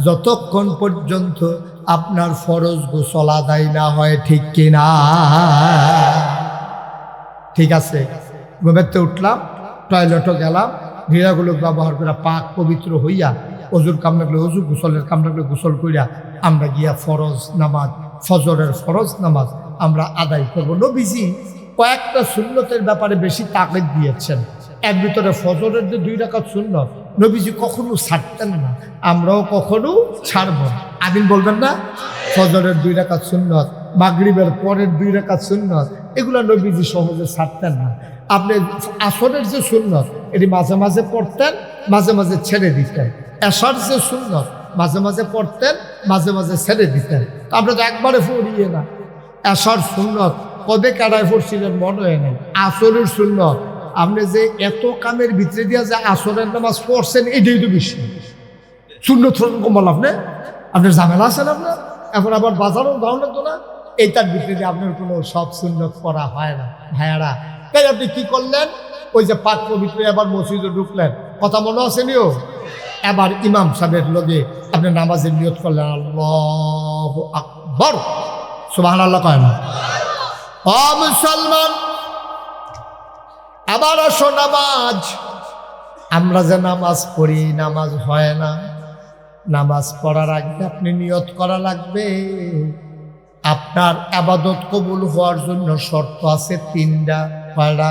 যতক্ষণ পর্যন্ত আপনার ফরজ গোসল আদায় না হয়, ঠিক কিনা? ঠিক আছে, ঘুমেতে উঠলাম, টয়লেটও গেলাম, ঘিরাগুলো ব্যবহার করে পাক পবিত্র হইয়া অজুর কাম লাগলে অজু, গোসলের কাম লাগলে গোসল করিয়া আমরা গিয়া ফরজ নামাজ, ফজরের ফরজ নামাজ আমরা আদায় করবো। নবীজি কয়েকটা সুন্নতের ব্যাপারে বেশি তাকিদ দিয়েছেন। এর ভিতরে ফজরের যে 2 রাকাত সুন্নত নবীজি কখনো ছাড়তেন না, আমরাও কখনো ছাড়ব না। আমিন বলবেন না? ফজরের 2 রাকাত সুন্নত, মাগরিবের পরের 2 রাকাত সুন্নত, এগুলো নবীজি সহজে ছাড়তেন না। আপনি আসরের যে সুন্নত এটি মাঝে মাঝে পড়তেন, মাঝে মাঝে ছেড়ে দিতেন। এশার যে সুন্নত মাঝে মাঝে পড়তেন, মাঝে মাঝে ছেড়ে দিতেন। আমরা তো একবারে পড়িয়ে না। এশার সুন্নত কবে কারায় পড়ছিলেন মনে হয় নাই। আসরের সুন্নত আপনি যে এত কামের ভিতরে দিয়া যে আসরের নামাজ পড়ছেন, এটাই তো বেশি সুন্নত কমাল। আপনার ঝামেলা আছেন, আপনার এখন আবার বাজারও দাও না তো না, এইটার ভিতরে আপনার কোনো সব সুন্নত করা হয় না। ভাইয়ারা, তাই আপনি কি করলেন? ওই যে পাক পবিত্র এবার মসজিদে ঢুকলেন, কথা মনে আছে নিও, এবার ইমাম সাহেবের লগে আপনি নামাজের নিয়ত করলেন, আল্লাহু আকবার, সুবহানাল্লাহ কয় না? ও মুসলমান, আবার আসো নামাজ। আমরা যে নামাজ পড়ি, নামাজ হয় না। নামাজ পড়ার আগে আপনি নিয়ত করা লাগবে। আপনার আবাদত কবুল হওয়ার জন্য শর্ত আছে 3টা। কয়টা?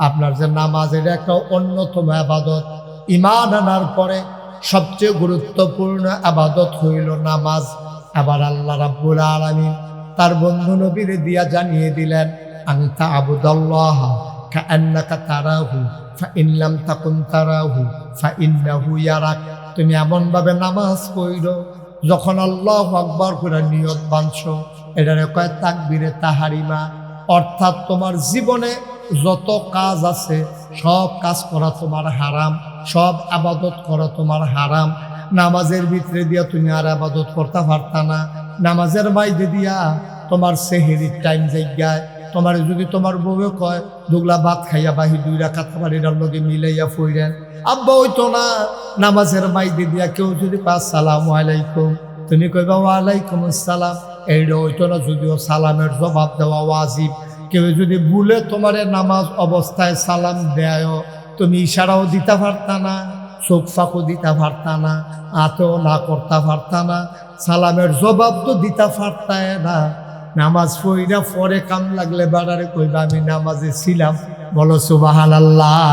আপনার যে নামাজ, এটা একটা অন্যতম আবাদত। ঈমান আনার পরে সবচেয়ে গুরুত্বপূর্ণ আবাদত হইল নামাজ। আবার আল্লাহ রাব্বুল আলামিন তার বন্ধু নবীরে দিয়া জানিয়ে দিলেন, আনতা আবুদাল্লাহ কাআন্নাকা তারাহু ফাইন লাম তাকুন তারাহু ফাইন্নাহু ইয়ারাক। তুমি এমনভাবে নামাজ পড়ো যখন আল্লাহু আকবার করে নিয়ত বাঁধছো, এটারে কয় তাকবীরে তাহারিমা। অর্থাৎ তোমার জীবনে যত কাজ আছে সব কাজ করা তোমার হারাম, সব আবাদত করা তোমার হারাম। নামাজের ভিতরে দিয়া তুমি আর আবাদত করতে পারতা না। নামাজের বাইরে দিয়া তোমার সেহেরির টাইম জায়গায় তোমার যদি তোমার বউয়ে কয় দুগলা ভাত খাইয়া বাহি 2 রাকাত খাবার এটার লগে মিলাইয়া ফইরেন, আব্বা হইতো না। নামাজের বাইরে দিয়া কেউ যদি কয় আসসালামু আলাইকুম, তুমি কইবা ওয়ালাইকুম আসসালাম, এইটা হইতো না। যদিও সালামের জবাব দেওয়া ওয়াজিব। কেউ যদি ভুলে তোমারে নামাজ অবস্থায় সালাম দেয়, তুমি ইশারাও দিতে পারতা না, চোখ ফাঁকও দিতে পারতা না, আতেও না করতে পারতা না, সালামের জবাব তো দিতে পারতায় না। নামাজ পড়িয়া পরে কাম লাগলে বাড়ারে কইবা আমি নামাজে ছিলাম, বলো সুবহানাল্লাহ।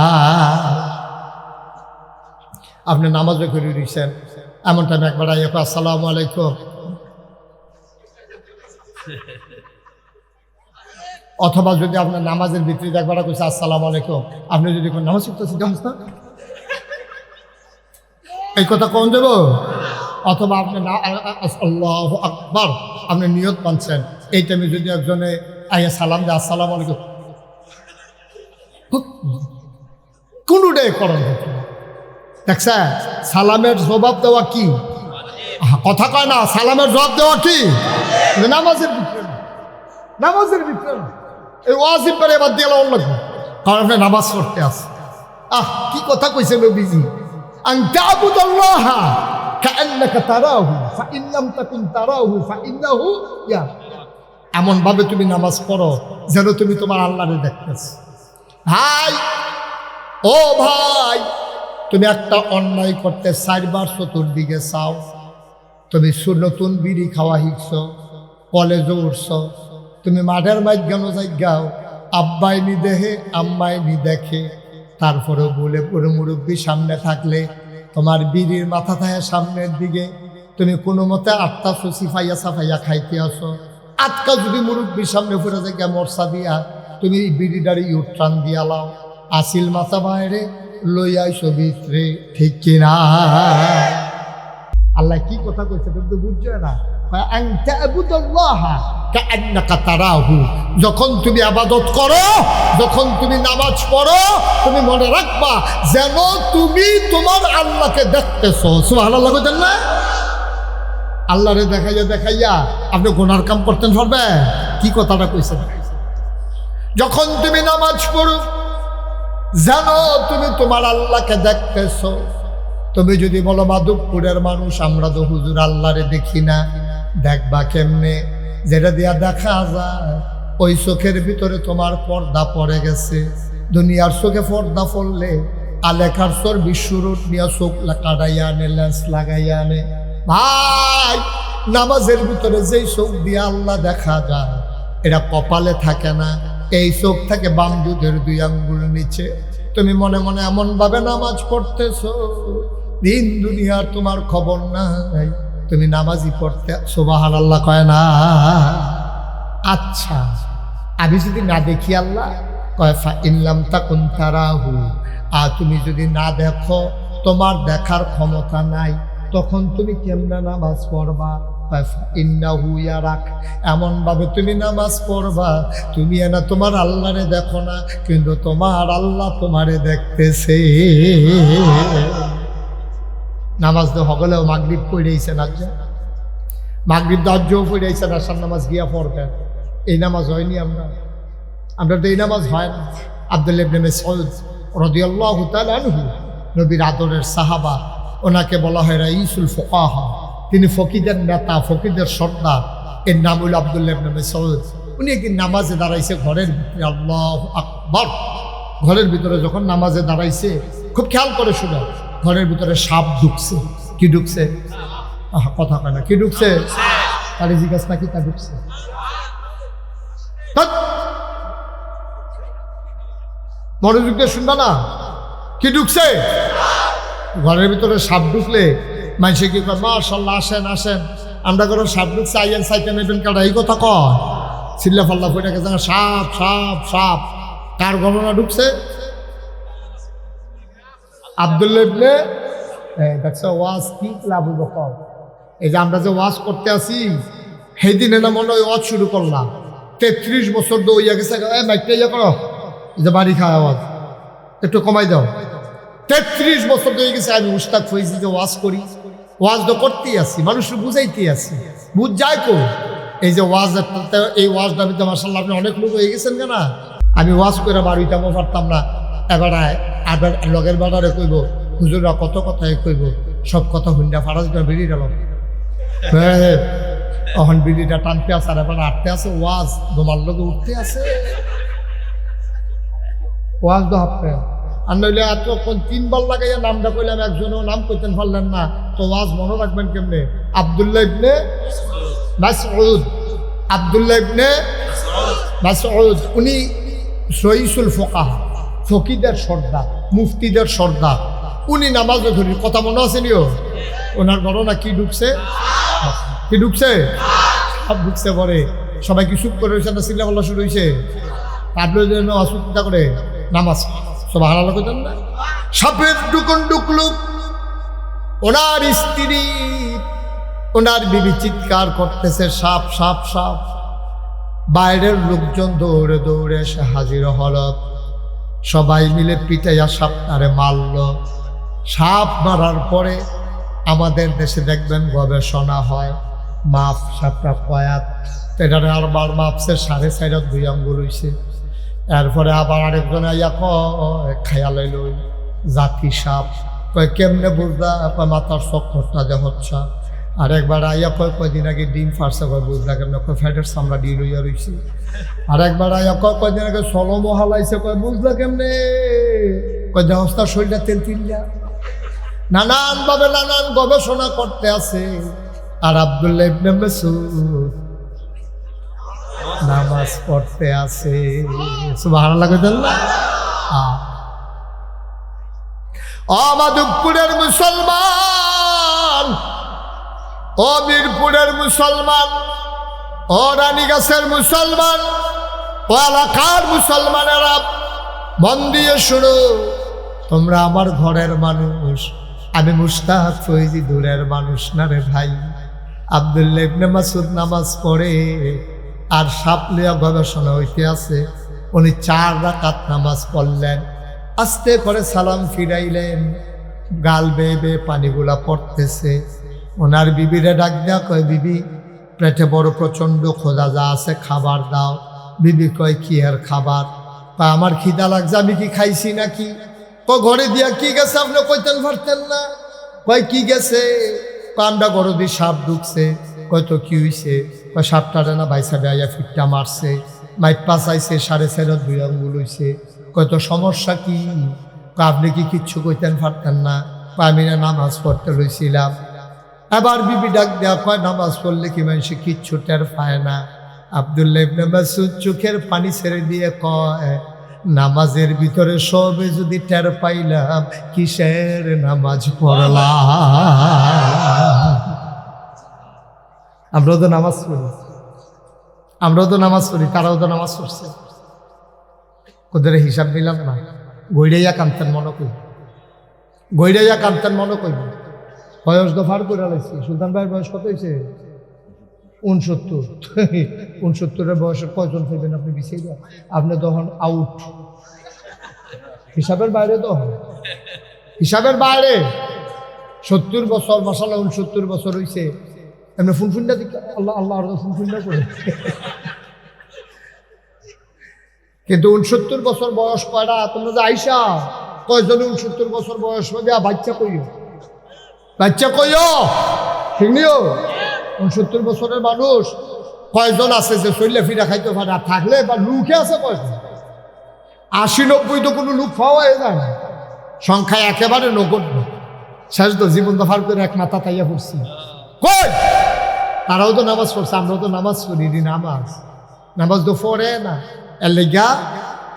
আপনি নামাজে করে দিচ্ছেন, এমন টাইম একবার আইয়া আসসালামু আলাইকুম, অথবা যদি আপনার নামাজের ভিতরে একবার কইছে আসসালামু আলাইকুম, আপনি যদি কোন নামাজ শিখতেছি জানিস না, এই কথা কম দেব। অথবা আপনি আল্লাহু আকবার আপনি নিয়ত বানছেন, এই টাইমে যদি একজনে আইয়া সালাম দেয় আসসালামু আলাইকুম, কোনটাই করণ হচ্ছে না। দেখছেন সালামের জবাব দেওয়া কি কথা কয় না, সালামের জবাব দেওয়া কি নামাজের ভিতরে। নামাজের ভিতরে না। এই ওয়াজিব পরে এবার দিয়ে অন্য কারণ আপনি নামাজ পড়তে আসে। কি কথা কইছে নবীজি, আন তা'বুদাল্লাহ কাআন্নাকা তারাহু ফাইন লাম তাকুন তারাহু ফাইন্নাহু ইয়ারাক। এমন ভাবে তুমি নামাজ পড়ো যেন তুমি তোমার আল্লাহরে দেখতেছো। ভাই, ও ভাই, তুমি একটা অন্যায় করতে 4 বার চতুর্দিকে চাও। তুমি নতুন বিড়ি খাওয়া শিখছ, কলেজে উঠছ, তুমি মাঠের মাঝখানো যাও, আব্বাই নি দেখে আম্মাই নি দেখে, তারপরেও বলে পরে মুরব্বী সামনে থাকলে তোমার বিড়ির মাথা থাকে সামনের দিকে, তুমি কোনো মতে 8টা সুচি ফাইয়া সাফাইয়া খাইতে আসো। আটকা যদি মুরব্বীর সামনে পড়ে যায় মরসা দিয়া, তুমি বিড়িটারে ইউট্রান দিয়া লাও, আসিল মাথা বাইরে লইয়াইছো ভিতরে, ঠিক কিনা? আল্লাহ কি কথা কইছে তুমি তো বুঝছো না। যখন তুমি আবাদত করো, যখন তুমি নামাজ পড়ো, তুমি মনে রাখবা যেন তুমি তোমার আল্লাহকে দেখতেছো। সুবহানাল্লাহ কইতেন না? আল্লাহরে দেখাইয়া দেখাইয়া আপনি গুনার কাম করতেন পারবেন? কি কথাটা কইছেন? যখন তুমি নামাজ পড়ো জানো তুমি তোমার আল্লাহকে দেখতেছো। তুমি যদি বলো মাধবপুরের মানুষ আমরা তো হুজুর আল্লাহরে দেখি না, দেখবা কেমনে? যেটা দিয়া দেখা যায় ওই চোখের ভিতরে তোমার পর্দা পড়ে গেছে। দুনিয়ার চোখে পর্দা পড়লে আলেখার চোর বিশ্বরূপ নিয়ে চোখ কাটাইয়া আনে, লেন্স লাগাইয়া আনে। ভাই, নামাজের ভিতরে যেই চোখ দিয়ে আল্লাহ দেখা যায় এটা কপালে থাকে না, এই চোখ থাকে বাম দুধের 2 আঙ্গুল নিচে। তুমি মনে মনে এমন ভাবে নামাজ পড়তেছো দিন দুনিয়ার তোমার খবর নাই, তুমি নামাজই পড়তে। সুবহানাল্লাহ কয় না? আচ্ছা, আমি যদি না দেখি আল্লাহ কয় ফাইন লাম তাকুন তারাহু, আর তুমি যদি না দেখো, তোমার দেখার ক্ষমতা নাই, তখন তুমি কেমনে নামাজ পড়বা? ইন্নাহু ইয়ারাক। এমন ভাবে তুমি নামাজ পড়বা তুমি না তোমার আল্লাহরে দেখো না, কিন্তু তোমার আল্লাহ তোমারে দেখতেছে। নামাজ তো হগলেও মাগরিব পড়েছে না, মাগরিব দাজ্জও পড়েছে না, আসার নামাজ গিয়া পড়বেন। এই নামাজ হয়নি আমরা তো এই নামাজ হয় না। আব্দুল্লাহ ইবনে মাসউদ রাদিয়াল্লাহু তাআলা আনহু, নবীর আদরের সাহাবা, ওনাকে বলা হয় রাইসুল ফুকাহা, তিনি ফকিদের নেতা, ফকিদের সর্দার। এর নাম হইল আব্দুল্লাহ ইবনে মাসউদ। উনি একদিন নামাজে দাঁড়াইছে ঘরের ভিতরে, আল্লাহু আকবার। ঘরের ভিতরে যখন নামাজে দাঁড়াইছে, খুব খেয়াল করে শুনে, ঘরের ভিতরে সাপ ঢুকছে। কি ঢুকছে? কথা কয় না, কি ঢুকছে? তাহলে জিজ্ঞাস না কি তা ঢুকছে? মনোযোগ দিয়ে শুনবা না, কি ঢুকছে? ঘরের ভিতরে সাপ ঢুকলে মানুষে কি কয়, মাশাআল্লাহ, আসেন আসেন, আমরা কোনো সাপ ঢুকছে, আইয়েন সাইতে নেবেন কাটা, এই কথা কয়। চিল্লা ফাল্লা ফইটা গেছে, সাপ সাপ সাপ। কার গণনা ঢুকছে? আব্দুল্লাহ ইবনে, দেখছো ওয়াজ কি লাভ বকর। এই যে আমরা যে ওয়াজ করতে আসি, সেই দিনে না মনে হয় ওয়াজ শুরু করলাম, 33 বছর দৌড়িয়া গেছে। মাইকটা ইয়ে করো, যে বাড়ি খাওয়া আওয়াজ একটু কমাই দাও। 33 বছর হয়ে গেছে আমি মুস্তাক হয়েছি যে ওয়াজ করি, ওয়াজ তো করতেই আসি, মানুষকে বুঝাইতেই আসি, বুঝ যায় কো। এই যে ওয়াজ, এই ওয়াজটা আমি তো মাশাআল্লাহ আপনি অনেক লোক হয়ে গেছেন কেনা। আমি ওয়াজ করে বাড়িটামও পারতাম না, এবারে আবার লগের বাড়ারে কইব, হুজুররা কত কথাই কইব, সব কথা হুন্ডা ফারাজ বেরিয়ে গেল। তখন বিড়িটা টানতে আছে, আর এবার আটতে আছে, ওয়াজ তোমার লোকে উঠতে আছে, ওয়াজ তো হাঁটতে। আর নইলে এতক্ষণ 3 বার লাগাইয়া নামটা কইলাম, একজনও নাম কইতেন পারলেন না, তো ওয়াজ মনে রাখবেন কেমনে? আব্দুল্লাহ ইবনে মাসউদ, আব্দুল্লাহ ইবনে মাসউদ, উনি রাইসুল ফুকাহা, ফকিদের সর্দার, মুফতিদের সর্দার। উনি নামাজে ধরি, কথা মনে আছে নিও? ওনার ঘটনা কি ঢুকছে? কি ঢুকছে? সব ঢুকছে। পরে সবাই কি চুপ করে রয়েছে না, চিল্লা পাল্লা শুরু হয়েছে। তারপরে যেন অসুবিধা করে নামাজ সুবহানাল্লাহ কইতেন না। সাপের ডুকুন ঢুকলো, ওনার স্ত্রী, ওনার বিবি চিৎকার করতেছে, সাপ সাপ সাপ। বাইরের লোকজন দৌড়ে দৌড়ে এসে হাজির হল, সবাই মিলে পিটাইয়া সাপটারে মারল। সাপ মারার পরে আমাদের দেশে দেখবেন গবেষণা হয়, মাফ সাপটা কয়াত এটারে আরবার মাপছে 4.5 আঙ্গুল হইছে। এরপরে আবার আরেকজন আইয়া খায়া লাইল জাতি সাপ, কয় কেমনে বুঝলা? কয় মাথার চক্করটা যে হচ্ছে। আরেকবার আইয়া কয়দিন আগে ডিম ফারছে, কয় বুঝলা কেমনে? কয় ফ্যাটের চামড়া ডিল হইয়া রইছে। আরেকবার আইয়া কয়দিন আগে সলমও হালাইছে, কয় বুঝলা কেমনে? কয় দেহস্তা শরীরটা তেল তিল্লা। নানান ভাবে নানান গবেষণা করতে আছে। আর আব্দুল্লাহ ইবনে মাসউদ নামাজ পড়তে আছে। সুবহানাল্লাহ। মাধবপুরের মুসলমান, ও মিরপুরের মুসলমান, ও রানীগাছের মুসলমান, ও এলাকার মুসলমানেরা মন দিয়ে শুনো, তোমরা আমার ঘরের মানুষ, আমি মুশতাক ফৈজি দূরের মানুষ না রে ভাই। আব্দুল্লাহ ইবনে মাসউদ নামাজ পড়ে আর সাপ লিয়া গবেষণা হইতে আছে। উনি 4 রাকাত নামাজ পড়লেন, আস্তে করে সালাম ফিরাইলেন, গাল বেয়ে বেয়ে পানিগুলা পড়তেছে। ওনার বিবিরে ডাক দেয়া, কয় বিবি পেটে বড় প্রচণ্ড খোঁজা, যা আছে খাবার দাও। বিবি কয় কি আর খাবার? কয় আমার খিদা লাগছে, আমি কি খাইছি নাকি? ঘরে দিয়া কি গেছে আপনি কইতেন পারতেন না? কয় কি গেছে? আমরা ঘরে দিয়ে সাপ ঢুকছে। কয়তো কি হইছে? কয় সাপটারে না বাইসা বেয়া ফিটটা মারছে, মাইট পাচাইছে, 4.5 আঙ্গুল হইছে। কয়তো সমস্যা কি? আপনি কি কিচ্ছু কইতেন পারতেন না? আমি না নামাজ পড়তে লইছিলাম। এবার বিবি ডাক দেয়া, কয় নামাজ পড়লে কি মানুষ কিচ্ছু টের পায় না? আব্দুল্লাহ ইবনে মাসউদ চোখের পানি ছেড়ে দিয়ে কয়, নামাজের ভিতরে সবে যদি টের পাইলাম, কিসের নামাজ পড়লাম? আমরাও তো নামাজ পড়ি, তারাও তো নামাজ পড়ছে। ওদের হিসাব নিলাম না। গৈরাইয়া কান্তেন মনে করি, বয়স দফার করে লাইছি। সুলতান ভাইয়ের বয়স কত হয়েছে? 69। বয়সের কয়জন পাইবেন আপনি? বিছিয়ে দেন আপনি তখন আউট, হিসাবের বাইরে। তখন হিসাবের বাইরে 70 বছর, মাশাআল্লাহ 69 বছর হয়েছে। এমনি ফুনফুনটা দিকে আল্লাহ আল্লাহ ফুনফুনটা করে। কিন্তু 69 বছর বয়স কয়টা? তোমরা যে আইসা কয়জনে 69 বছর বয়স দেয়া বাচ্চা কইও ঠিক নিও। 69 বছরের মানুষ কয়জন আছে যে চললে ফিরা খাইতে পারে? আর থাকলে বা লুকে আছে কয়জন? 80-90 তো কোনো লুক পাওয়া যায় না, সংখ্যায় একেবারে নগণ্য। শেষ তো জীবন দফার করে এক মাথা তাইয়া পড়ছি। কই তারাও তো নামাজ পড়ছে, আমরাও তো নামাজ পড়ি। নামাজ তো পড়ে না। এর লেগা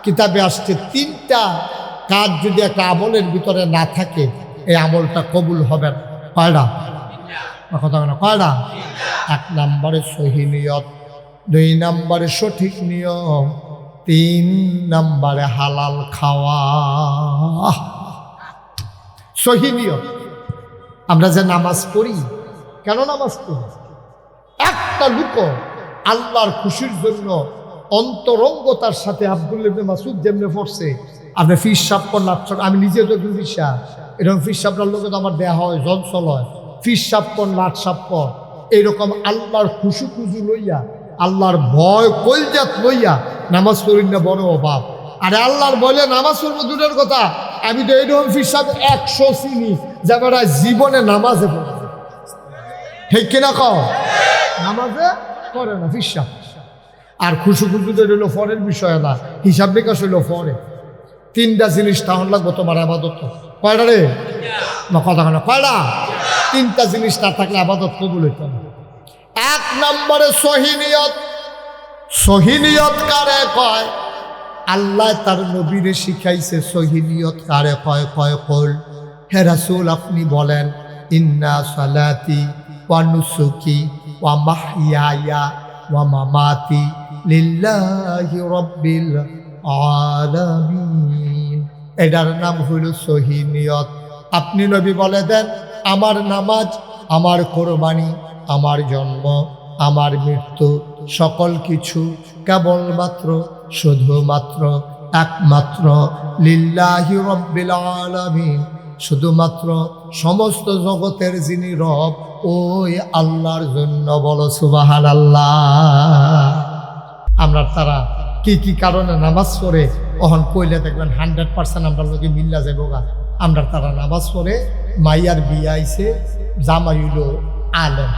কিতাবে আসছে 3টা কাজ যদি একটা আমলের ভিতরে না থাকে, এই আমলটা কবুল হবে না। কয়টা? কথা না, কয়টা? 1 নম্বরে সহি নিয়ত, 2 নম্বরে সঠিক নিয়ম, 3 নম্বরে হালাল খাওয়া। সহি নিয়ত। আমরা যে নামাজ পড়ি, কেন নামাজ পড়ি? একটা লোক আল্লাহর খুশির জন্য অন্তরঙ্গতার সাথে আব্দুল্লাহ ইবনে মাসউদ যেমনে পড়ছে, আপনি ফিস সাপ করলাম। আমি নিজে তো একটু ফিস সাপ, এরকম ফিস সাপটার লোকে তো আমার দেয়া হয়, জলসল হয়। ফিস সাপ কর, লাট সাপ কর, এইরকম আল্লাহর খুশি খুশি লইয়া, আল্লাহর ভয় কলজাত লইয়া নামাজ পড়ি না, বড় অভাব। আরে আল্লাহর বলে নামাজ পড়বো দূরের কথা, আমি তো এইরকম ফিস সাপ 100 চিনি যারা জীবনে নামাজে পড়ে। ঠিক কিনা কও? নামাজে করে না ফিস সাপ। আর খুশু খুশুদের হইল ফরের বিষয় না, হিসাব নিকাশ হইল ফরে। 3টা জিনিস তাহলে লাগবো তোমার আবাদত। কয়টা রে? না কথা না, কয়টা? 3টা জিনিস না থাকলে আবাদত কবুল হইত না। 1 নম্বরে সহি নিয়ত। সহি নিয়ত কারে কয়? আল্লাহ তার নবীরে শিখাইছে সহি নিয়ত কারে কয়। কল হে রাসূল আপনি বলেন, ইন্না সালাতি ওয়া নুসুকি ওয়া মাহইয়ায়া ওয়া মামাতি লিল্লাহি রাব্বিল আলামিন। এটার নাম হইল সহি নিয়ত। আপনি নবী বলে দেন, আমার নামাজ, আমার কোরবানি, আমার জন্ম, আমার মৃত্যু, সকল কিছু কেবলমাত্র, শুধুমাত্র, একমাত্র লিল্লাহি রাব্বিল আলামিন, শুধুমাত্র সমস্ত জগতের যিনি রব ওই আল্লাহর জন্য। বলো সুবহানাল্লাহ। আমরা তারা কি কি কারণে নামাজ পড়ে অহন কইলে দেখবেন 100% আমরা লোকে মিল্লা যাবো গা। আমরা তারা নামাজ পড়ে মাইয়ার বিয়ে আইছে, জামাই হইল আলেম,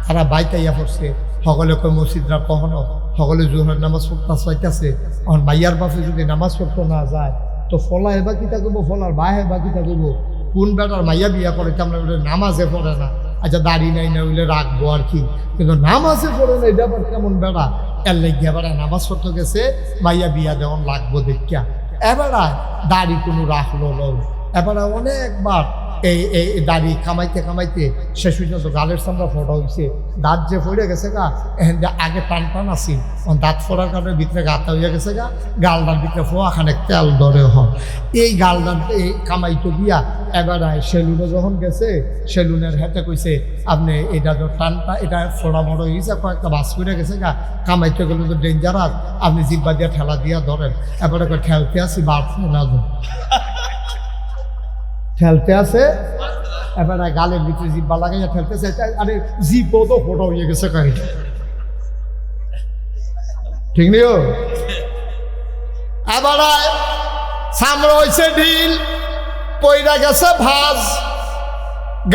তারা বাইতাইয়া পড়ছে, সকলে কই মসজিদরা কখনো সকলে জোহরের নামাজ পড়তে চাইতেছে। অহন মাইয়ার বাপে যদি নামাজ পড়তে না যায় তো ফলা এবার কিতা করবো, ফলার বাহে বা কিতা করবো, কোন বেটার মাইয়া বিয়া করে আমরা নামাজে পড়ে না, আচ্ছা দাড়ি নাই না হইলে রাখবো আর কি, কিন্তু নামাজে পড়ে না এটা আবার কেমন বেড়া, এর লেগিয়া বেড়া নামাজ পড়তে গেছে মাইয়া বিয়া দেওয়ান লাগবো দেখিয়া এবারায় দাড়ি কোনো রাখলো নয়। এবারে অনেকবার এই দাড়ি কামাইতে কামাইতে শেষ পর্যন্ত গালের সামনে ফোটা হয়েছে, দাঁত যে ফড়ে গেছে গা, এখান আগে টান টান আসি, দাঁত ফোড়ার কারণে ভিতরে গাতা হইয়া গেছে গা, গালদার ভিতরে ফোয়াখানে তেল ধরে হয়। এই গালদার এই কামাইতে গিয়া এবার সেলুনে যখন গেছে, সেলুনের হাতে কইছে আপনি এটা তো টানটা এটা ফোড়া মড়ো হয়েছে, কয়েকটা বাস করে গেছে গা, কামাইতে গেলে তো ডেঞ্জারাস, আপনি জিব্বা দিয়া ঠেলা দিয়া ধরেন। এবারে ঠেলতে আসি বাড়ছে না, ঠেলতে আছে এবার গালের ভিতরে জিব্বা লাগাইয়া ঠেলতেছে, আরে জিব্ব তো ফোটা হয়ে গেছে কাহিনী, ঠিক নিও। এবার সামনে হয়েছে ঢিল, পইরা গেছে ভাজ,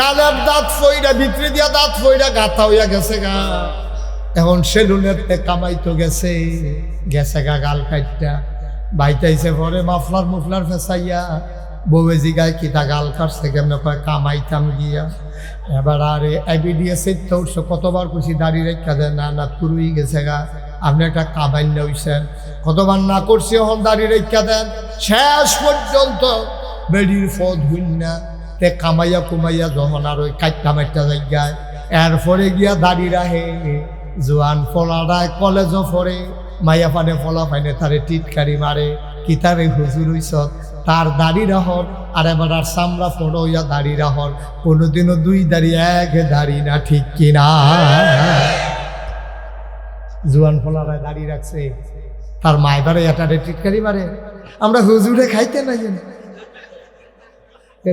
গালের দাঁত ফইরা ভিতরে দিয়া দাঁত ফইরা গাথা হইয়া গেছে গা। এখন সেলুনের কামাইতো গেছে গেছে গা গাল কাটটা, বাইতাইছে পরে মাফলার মুফলার ফেসাইয়া বউয়ে জিগায় কিতা গাল কাটছে কেমনে, কয় কামাইতাম গিয়া। এবার আরে এবিডিএসে তো উঠছো, কতবার খুশি দাড়ি রেখা দেন, না না তুরুই গেছে গা, আপনি একটা কামাইন হইছেন, কতবার না করছি এখন দাড়ি রেখা দেন। শেষ পর্যন্ত বেডির ফদ হইন না তে কামাইয়া কুমাইয়া যখন আর ওই কাটটা মাইটা জায়গায়, এরপরে গিয়া দাড়ি রাহে জোয়ান ফলারায় কলেজও পড়ে, মাইয়া পানে ফলা পাইনে তারে টিটকারি মারে, কিতারে হুজুর হইছত তার দাড়ি রাহর, আর এবার আর সামরা ফোড়ো হইয়া দাড়ি রাহর, কোনোদিনও দুই দাড়ি এক দাড়ি না, ঠিক কিনা? জোয়ান ফলারায় দাড়ি রাখছে, তার মায় বারে এটারে টিটকারি মারে, আমরা হুজুরে খাইতে না যেন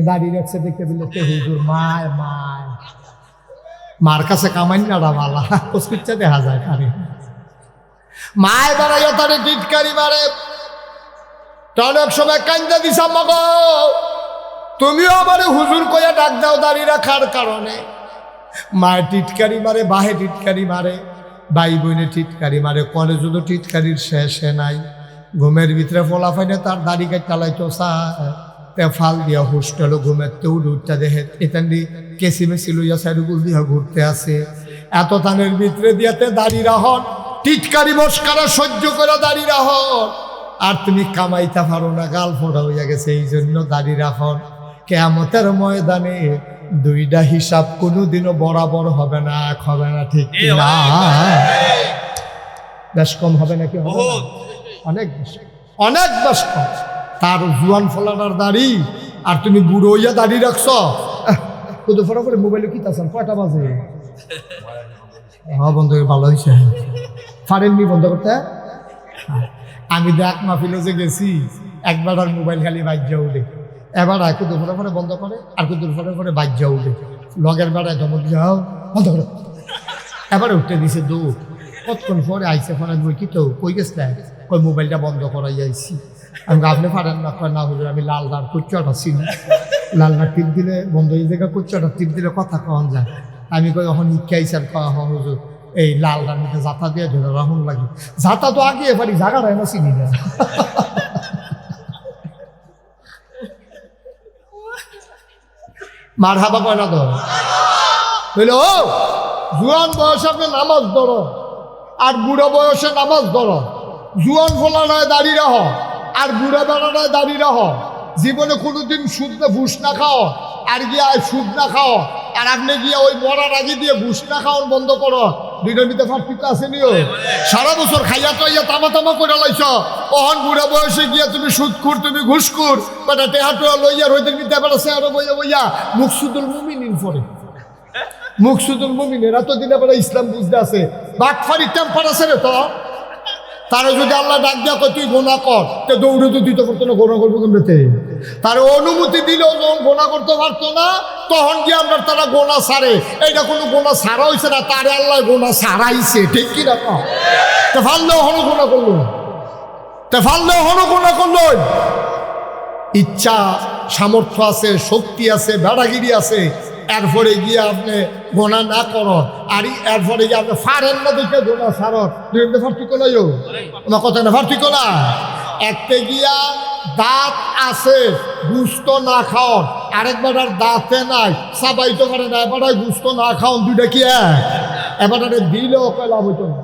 দাড়ি রাখছে দেখতে দিলে হুজুর মায় মায় মার কাছে কামাই নাড়া বালা কুচকুচ্চা দেখা যায়, কারে মায় বাড়াইয়া তারে টিটকারি মারে। অনেক সময় কান্দা দিছা মগো, তুমিও আমারে হুজুর কইয়া ডাক দাও দাড়ি রাখার কারণে। মায়ের টিটকারি মারে, বাহে টিটকারি মারে, ভাই বোনে টিটকারি মারে, কলেজও তো টিটকারির শেষে নাই। ঘুমের ভিতরে ফোলা ফাইনে তার দাড়ি কাট চালাইতো তে ফাল দিয়া হোস্টেলও ঘুমের তেউ উঠটা দেখে এখান কেসি মেসি লইয়া সাইডুগুল দিয়া ঘুরতে আসে, এত তানের ভিতরে দিয়াতে দাড়ি রাহন, টিটকারি মস্কারা সহ্য করে দাড়ি রাহন, আর তুমি কামাইতে পারো না, গাল ফোড়া হইয়া গেছে, এই জন্য দাড়ি রাখন। কিয়ামতের ময়দানে দুইটা হিসাব কোনোদিনও বরাবর হবে না, এক হবে না, ঠিক না? বেশ কম হবে নাকি? অনেক অনেক বেশ কম। তার জুয়ান ফলানার দাড়ি আর তুমি বুড়ো হইয়া দাড়ি রাখছ, শুধু ফোটা করে মোবাইলে কি তাছেন, কয়টা বাজে? হ্যাঁ বন্ধ ভালো হয়েছে, পারেননি বন্ধ করতে? আমি দেখ মাহফিলে যে গেছি, একবার আর মোবাইল খালি বাজ্যা উঠে, এবার আর একটু দুপুরে পরে বন্ধ করে, আর একটু দুপুরে পরে বাজ্যা উঠে, লগের বেড়ায় ধমক যাও বন্ধ করে, এবারে উঠতে দিছে দৌড়। কতক্ষণ পরে আইসে ফোনে বই কি তো কই গেছে, কই মোবাইলটা বন্ধ করাই আইসি। আমি আপনি পারেন না, কয় না হুজুর আমি লাল দাঁড় কুচ্চটা চিনি, লাল দাঁড় টিপ দিলে বন্ধ এই জায়গায় কুচ্চটা টিপ দিলে কথা কন যায়। আমি কই এখন ইচ্ছাইছেন কয়া হ হুজুর এই লাল দাঁড় মধ্যে জাতা দিয়ে ধরে রাহুন লাগে, জাতা তো আগে পারি জায়গাটা না চিনি না। মার হাবা কয় না ধর বুঝলো, ও জুয়ান বয়সে আপনি নামাজ ধরো আর বুড়ো বয়সে নামাজ ধরো, জুয়ান ফোলানায় দাঁড়িয়ে রাহ আর বুড়ো বেড়ানায় দাঁড়িয়ে রাহ, জীবনে কোনোদিন সুদ না ঘুষ না খাও, আর গিয়া সুদ না খাও, আর আপনি গিয়া ওই মরার আগে দিয়ে ঘুষ না খাওয়ান বন্ধ করো, দুইটার ভিতরে পার্থক্য আছে নিও। সারা বছর খাইয়া টাইয়া তামা তামা করে লাইছ, অহন বুড়া বয়সে গিয়া তুমি সুদখুর তুমি ঘুষখুর, বেটা টেহাটোয়া লইয়া রইদের ভিতরে বেড়াছে আরো বইয়া বইয়া মুকসুদুল মুমিনিন পড়ে। মুকসুদুল মুমিন এরা তো দিনে বেলা ইসলাম বুঝতে আছে, বাটফারি টেম্পার আছে রে, তো তারে যদি আল্লাহ ডাক দিয়া কয় তুই গোনা কর, তো দৌড়ে তো দিতে পারতো না, গোনা করবো কেমনিতে? তার অনুমতি দিলেও যখন গোনা করতে পারতো না, তখন গিয়ে আমরা তারা গোনা সারে। এইটা কোনো গোনা সারা হয়েছে না, তারে আল্লাহ গোনা সারাইছে, ঠিক কি না? তো ফাললেও হনো গোনা করলো, তো ফাললেও হনো গোনা করলো। ইচ্ছা সামর্থ্য আছে, শক্তি আছে, বেড়াগিরি আছে, এরপরে গিয়ে আপনি গোনা না করন, আর এরপরে গিয়ে আপনি ফারেন না দেখে গোনা সারন, ফার্টিক নাই আমার কথা না, ফার্টিক না। একটা গিয়া দাঁত আছে, গুস্ত না খাওন, আরেকবার আর দাঁতে নাই, সাবাইতে পারে না, এবার গুস্ত না খাওন, দুইটা কি এবার দিলেও কয় লাভ হইতো না,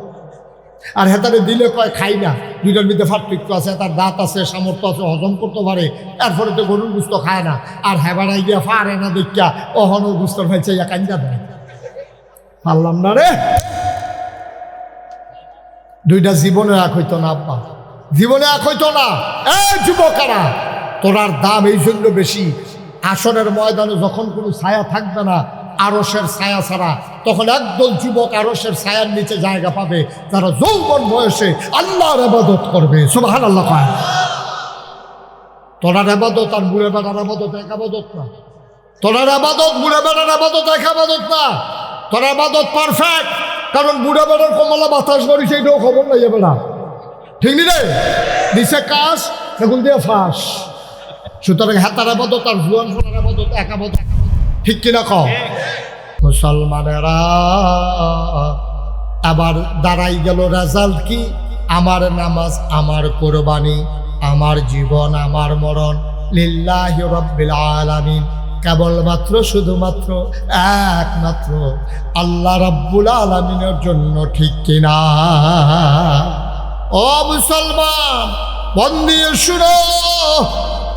আর হেতারে দিলে কয় খাই না। দুইটার মধ্যে পার্থক্য আছে, তার দাঁত আছে, সামর্থ্য আছে, হজম করতে পারে, এরপরে তো গরুর গুস্ত খায় না, আর হেবাড়াই গিয়া ফারে না দেখা অহনও গুস্তর খাইছে, কান্দা দেয়। পারলাম না রে, দুইটা জীবনে এক হইতো না আব্বা, জীবনে এক হইতো না। এই যুবকেরা, তোরার দাম এই জন্য বেশি, আসরের ময়দানে যখন কোনো ছায়া থাকবে না, আরশের ছায়া ছাড়া, তখন একদল যুবক আরশের ছায়ার নিচে জায়গা পাবে, যারা যৌবন বয়সে আল্লাহর ইবাদত করবে। সুবহানাল্লাহ। তোরার ইবাদত আর বুড়ে বেড়ার ইবাদত এক ইবাদত না। তোরার ইবাদত বুড়ে বেড়ার ইবাদত এক ইবাদত না। তোর ইবাদত পারফেক্ট, কারণ বুড়ে বেড়ার কমলা বাতাস করিস, এইটাও খবর নাই বেড়া, ঠিক নি রে? দিছে কাজ সেগুন দিয়ে ফাঁস। সুতরাং হাতার ইবাদত আর জুয়ান ফোনার ইবাদত এক ইবাদত, ঠিক কিনা কও? মুসলমানেরা, আবার দাঁড়াই গেল রেজাল্ট কি? আমার নামাজ, আমার কোরবানি, আমার জীবন, আমার মরণ লিল্লাহি রাব্বিল আলামিন, কেবলমাত্র শুধুমাত্র একমাত্র আল্লাহ রাব্বুল আলামিনের জন্য, ঠিক কিনা? ও মুসলমান, মন দিয়ে শুনো,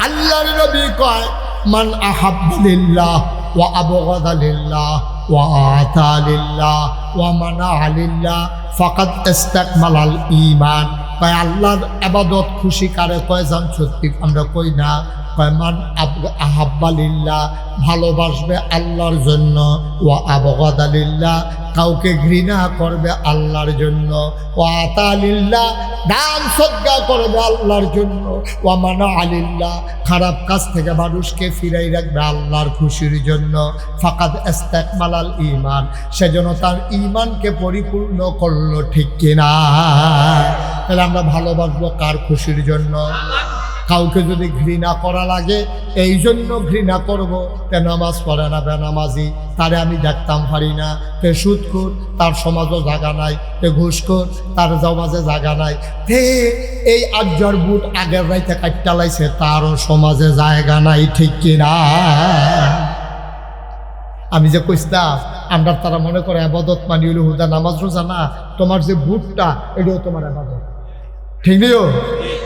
আল্লাহর নবী কয়, মান আহাব্বা লিল্লাহ ওয়া আবগাদা লিল্লাহ ওয়া আতা লিল্লাহ ওয়া মানাআ লিল্লাহ ফাকাদ ইসতাকমালাল ঈমান। কয় আল্লাহর ইবাদত খুশি কারে কয় জান? সত্যি আমরা কই না। কয় মান আহাব্বা লিল্লাহ, ভালোবাসবে আল্লাহর জন্য, ওয়া আবগাদা লিল্লাহ, কাউকে ঘৃণা করবে আল্লাহর জন্য, ওয়া আতা লিল্লাহ, দান সদকা করবে আল্লাহর জন্য, ওয়া মানাআ লিল্লাহ, খারাপ কাজ থেকে মানুষকে ফিরাই রাখবে আল্লাহর খুশির জন্য। ফাকাদ ইসতাকমালাল ঈমান, সেজন্য তার ঈমানকে পরিপূর্ণ করলো, ঠিক কিনা? তাহলে আমরা ভালোবাসবো কার খুশির জন্য? কাউকে যদি ঘৃণা করা লাগে, এই জন্য ঘৃণা করবো, তে নামাজ পড়ে না, বেনামাজি, তারে আমি দেখতাম পারি না, তে সুদখোর, তার সমাজও জায়গা নাই, তে ঘুষখোর, তার সমাজে জায়গা নাই, তে এই আজ্জার বুট আগের রাইতে কাটটা লাইছে, তারও সমাজে জায়গা নাই, ঠিক কিনা? আমি যে কইতাম, আমরা তারা মনে করে আবাদত মানি হলো হুদা নামাজ রোজা না, তোমার যে বুটটা এটাও তোমার আবাদত, ঠিক নিও?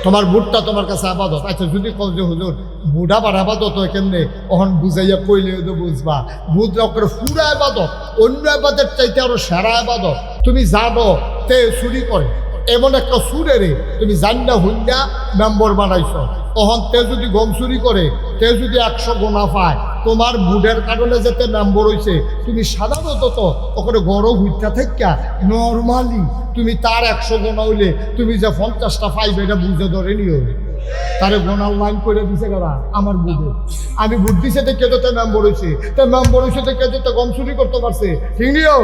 তোমার বুটটা তোমার কাছে আবাদত। আচ্ছা, যদি কও যে হুজুর বুট আবার আবাদত হয় কেমনে, ওখান বুঝাইয়া কইলে তো বুঝবা, বুট করে পুরা আবাদত, অন্য আবাদের চাইতে আরো সেরা আবাদত। তুমি জানো তে চুরি করে, এমন একটা সুরে রে তুমি জান্না হুন্ডা মেম্বর বানাইছ, তখন তে যদি গম চুরি করে, তে যদি 100 গোনা পায়, তোমার বুটের কারণে যেতে মেম্বর হয়েছে, তুমি সাধারণত তো ওখানে গরম হুইটা থেকে নর্মালি তুমি তার 100 গোনা হইলে তুমি যে 50টা পাইবে, এটা বুঝে ধরে নিও। তারে গোনার লাইন করে দিছে কারা? আমার বুঝে, আমি বুট দিছে দেখে তো মেম্বর হয়েছে, তো মেম্বর হয়েছে দেখে তো গম চুরি করতে পারছে, ঠিক নিও?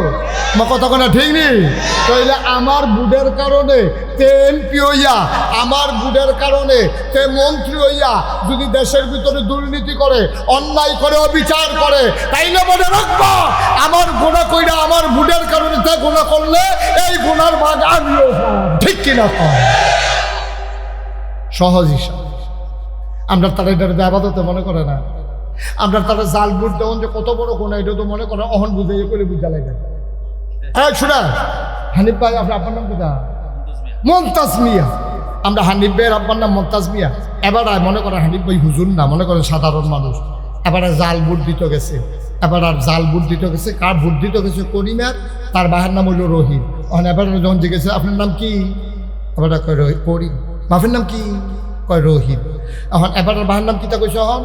আমার কথা কোনা ঠিক নেই? তাইলে আমার বুটের কারণে তে এমপি হইয়া, আমার বুটের কারণে তে মন্ত্রী হইয়া যদি দেশের ভিতরে দুর্নীতি করে, অন্যায় করে, অবিচার করে, তাইলে মনে রাখবা আমার গোনা কইরা, আমার বুটের কারণে তে গোনা করলে এই গোনার ভাগ আমিও, ঠিক কিনা? সহজ হিসাব। আমরা তারা এটা আবাদতে মনে করে না, আমরা তারা জাল বুট দেওয়ান যে কত বড় গোনা, এটা তো মনে করে অহন বুঝে করে বুঝা লাগে। শোনা হানিফ ভাই, আপনার নাম কোথা? মমতাজ মিয়া। আমরা হানিফ ভাইয়ের আব্বার নাম মমতাজ মিয়া। এবার মনে করে হানিফ ভাই হুজুর না, মনে করে সাধারণ মানুষ। এবার জাল বুট দিতে গেছে, এবার আর জাল বুট দিতে গেছে, কার বুট দিতে গেছে? করিমের, তার বাহের নাম হইল রহিম। এবার যখন জিজ্ঞেসে আপনার নাম কি, এবার কয় করিম। বাপের নাম কি? কয় রহিম। এখন এবার বাহার নাম কিতা কইছে? এখন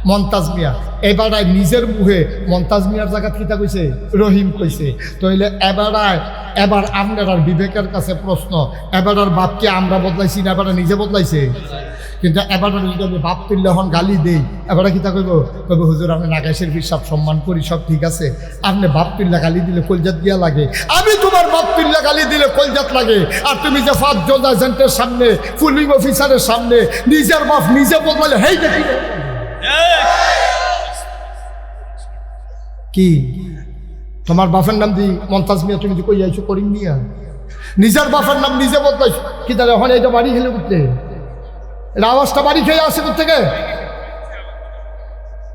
মমতাজ মিয়া। এবার নিজের মুখে মমতাজ মিয়ার জায়গা কিতা কইছে? রহিম কইছে। তাইলে এবার এবার আপনার আর বিবেকের কাছে প্রশ্ন, এবার আর বাপকে আমরা বদলাইছি না, এবার নিজে বদলাইছে? কিন্তু এবার যদি আমি বাপ তুললে এখন গালি দেই, এবার কি তা কইব? কইব হুজুর আমি নাগাইশের হিসাব সম্মান করি, সব ঠিক আছে, আপনি বাপ তুললে গালি দিলে কলজাত দিয়া লাগে। আমি তোমার বাপ তুললে গালি দিলে কলজাত লাগে, আর তুমি যে 5 জন এজেন্টের সামনে, পুলিং অফিসারের সামনে নিজের বাপ নিজে বদলালে, হেই দেখি কি তোমার বাপের নাম দি মমতাজ মিয়া, তুমি কই যাইছো করিম মিয়া, নিজের বাপের নাম নিজে বদলাইছো কি? তাহলে এখন এইটা বাড়ি খেলে উঠতে, এটা আওয়াজটা বাড়ি খেয়ে আসে থেকে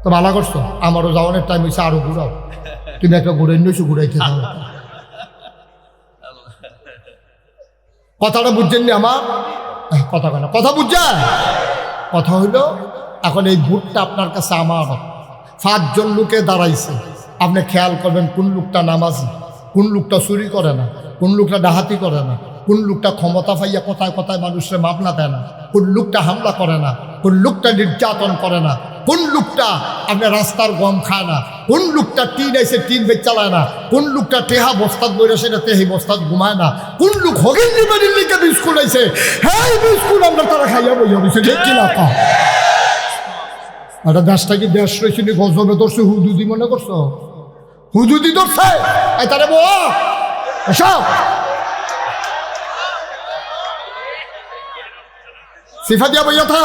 তো ভালো করছো। আমারও যাওয়ানোর টাইম হয়েছে, আরো ঘুরাও, তুমি একটা ঘুরে নিয়েছো, ঘুরাইতে দাও। কথাটা বুঝছেন নি আমার কথা? কেন কথা বুঝছেন? কথা হইলো এখন এই ভোটটা আপনার কাছে আমার, 5 জন লোকে দাঁড়াইছে, আপনি খেয়াল করবেন কোন লোকটা নামাজি, কোন লোকটা চুরি করে না, কোন লোকটা ডাহাতি করে না, কোন লোকটা ক্ষমতা পাইয়া কথায় কথায় মানুষের মামলা দেয় না, কোন লোকটা হামলা করে না, কোন লোকটা নির্যাতন করে না, কোন লোকটা আপনার রাস্তার গম খায় না, কোন লোকটা টিন এসে টিন বেচ চালায় না, কোন লোকটা টেহা বস্তাত বইরে সেটা তেহি বস্তাত ঘুমায় না, কোন লোক হগিন নিবাড়ির লিখে বিস্কুট আইছে, হ্যাঁ বিস্কুট আমরা তারা খাইয়া বইয়া বলছে, ঠিক কিনা কা? একটা দেশটা কি দেশ রয়েছে নি? গজবে ধরছে, হুদুদি মনে করছো? হুদুদি ধরছে তারে সব সিফা দিয়া বইয়া থা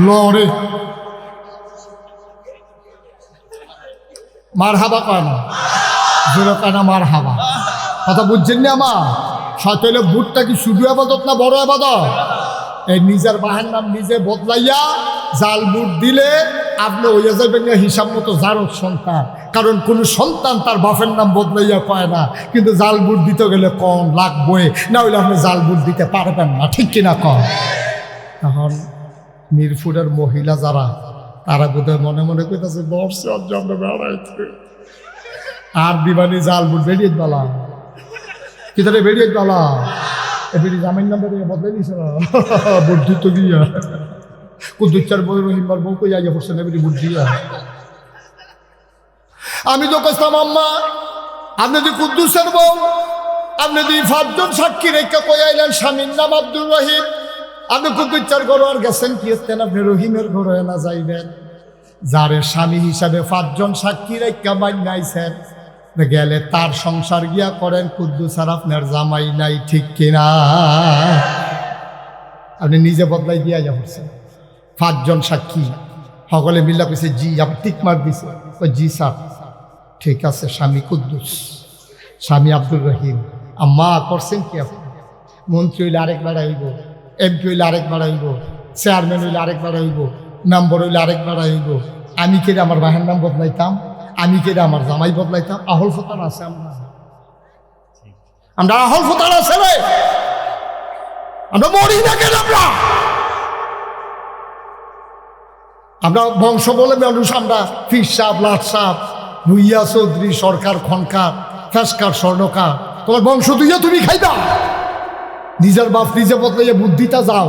লড়ে মার হাবা কয় না, জোরে কয় না মার হাবা। কথা বুঝছেন না আমার? সাথে বুটটা কি শুধু আবাদত না বড় আবাদত? এই নিজের বাহের নাম নিজে বদলাইয়া জাল বুট দিলে আপনি হইয়া যাবেন না হিসাব মতো জারদ সন্তান। কারণ কোনো সন্তান তার বাপের নাম বদলাইয়া কয় না, কিন্তু জাল বুট দিতে গেলে কম লাগবে, না হইলে আপনি জাল বুট দিতে পারবেন না, ঠিক কিনা কম? এখন মিরপুরের মহিলা যারা, তারা বোধহয় মনে মনে কইতেছে বর্ষে আমরা বেড়াইতে আর দিবানি জাল বুট বেরিয়ে বলা কি তাহলে বেরিয়ে বলা এবারে জামাইন নাম্বার বদলাই দিছে না বুদ্ধি তো গিয়া কুদ্দুচ্চার বই রহিমবার বউ কই আগে পড়ছে না বুট দিয়া। আমি তো কইতাম আম্মা আপনি যদি কুদ্দুসের বউ, আপনি যদি 5 জন সাক্ষী রেখা কই আইলেন স্বামীর নাম আব্দুর রহিম, আপনি কুদ্দুচ্চার ঘর আর গেছেন কি হতেন? আপনি রহিমের ঘরে না যাইবেন, যারে স্বামী হিসাবে 5 জন সাক্ষী রেখা মাইনাইছেন গেলে তার সংসার গিয়া করেন। কুদ্দুস আর আপনার জামাই নাই, ঠিক কিনা? আপনি নিজে বদলাই দিয়া যাচ্ছেন। 5 জন সাক্ষী সকলে মিল্লা কইছে জি, আপনি টিক মার দিছে, জি স্যার ঠিক আছে, স্বামী কুদ্দুস, স্বামী আব্দুর রহিম। আম্মা করছেন কি আপনি? মন্ত্রী হইলে আরেকবার আইব, এমপি হইলে আরেকবার আইব, চেয়ারম্যান হইলে আরেকবার আইব, মেম্বার হইলে আরেকবার আইব। আমি কেটে আমার বাহের নাম বদলাইতাম, আমি কেটে আমার জামাই বদলাইতাম। আহল ফতার আছে, আমরা আহল ফতার আছে রে, আমরা মরি না কেন? আমরা বংশ বলে মানুষ, আমরা ফির সাপ, লাট সাপ, ভুইয়া চৌধুরী, সরকার খনকার, ফেসকার, স্বর্ণকার, তোমার বংশ দুইয়া তুমি খাইবা। নিজের বাপ নিজে বদলাইয়া বুদ্ধিটা যাও,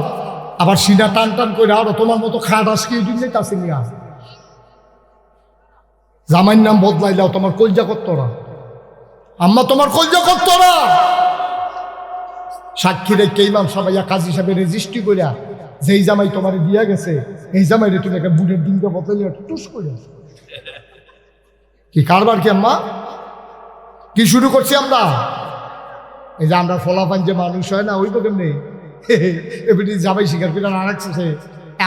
আবার সিনা টান টান করে আরো তোমার মতো খাট আজকে তাছে নিয়ে আস। জামাইর নাম বদলাইলাও, তোমার কলজা করত না আম্মা, তোমার কলজা করত না। সাক্ষী রেখে ইমাম সবাইয়া কাজী সাহেবের রেজিস্ট্রি করিয়া যেই জামাই তোমার দিয়া গেছে, এই জামাই রে তুমি একটা বুড়ের দিনকে বদলাইয়া টুস করে কি কারবার কি আম্মা? কি শুরু করছি আমরা? এই যে আমরা ফলাফান যে মানুষ হয় না, ওই তো কেমনি এবারে জামাই শিকার করে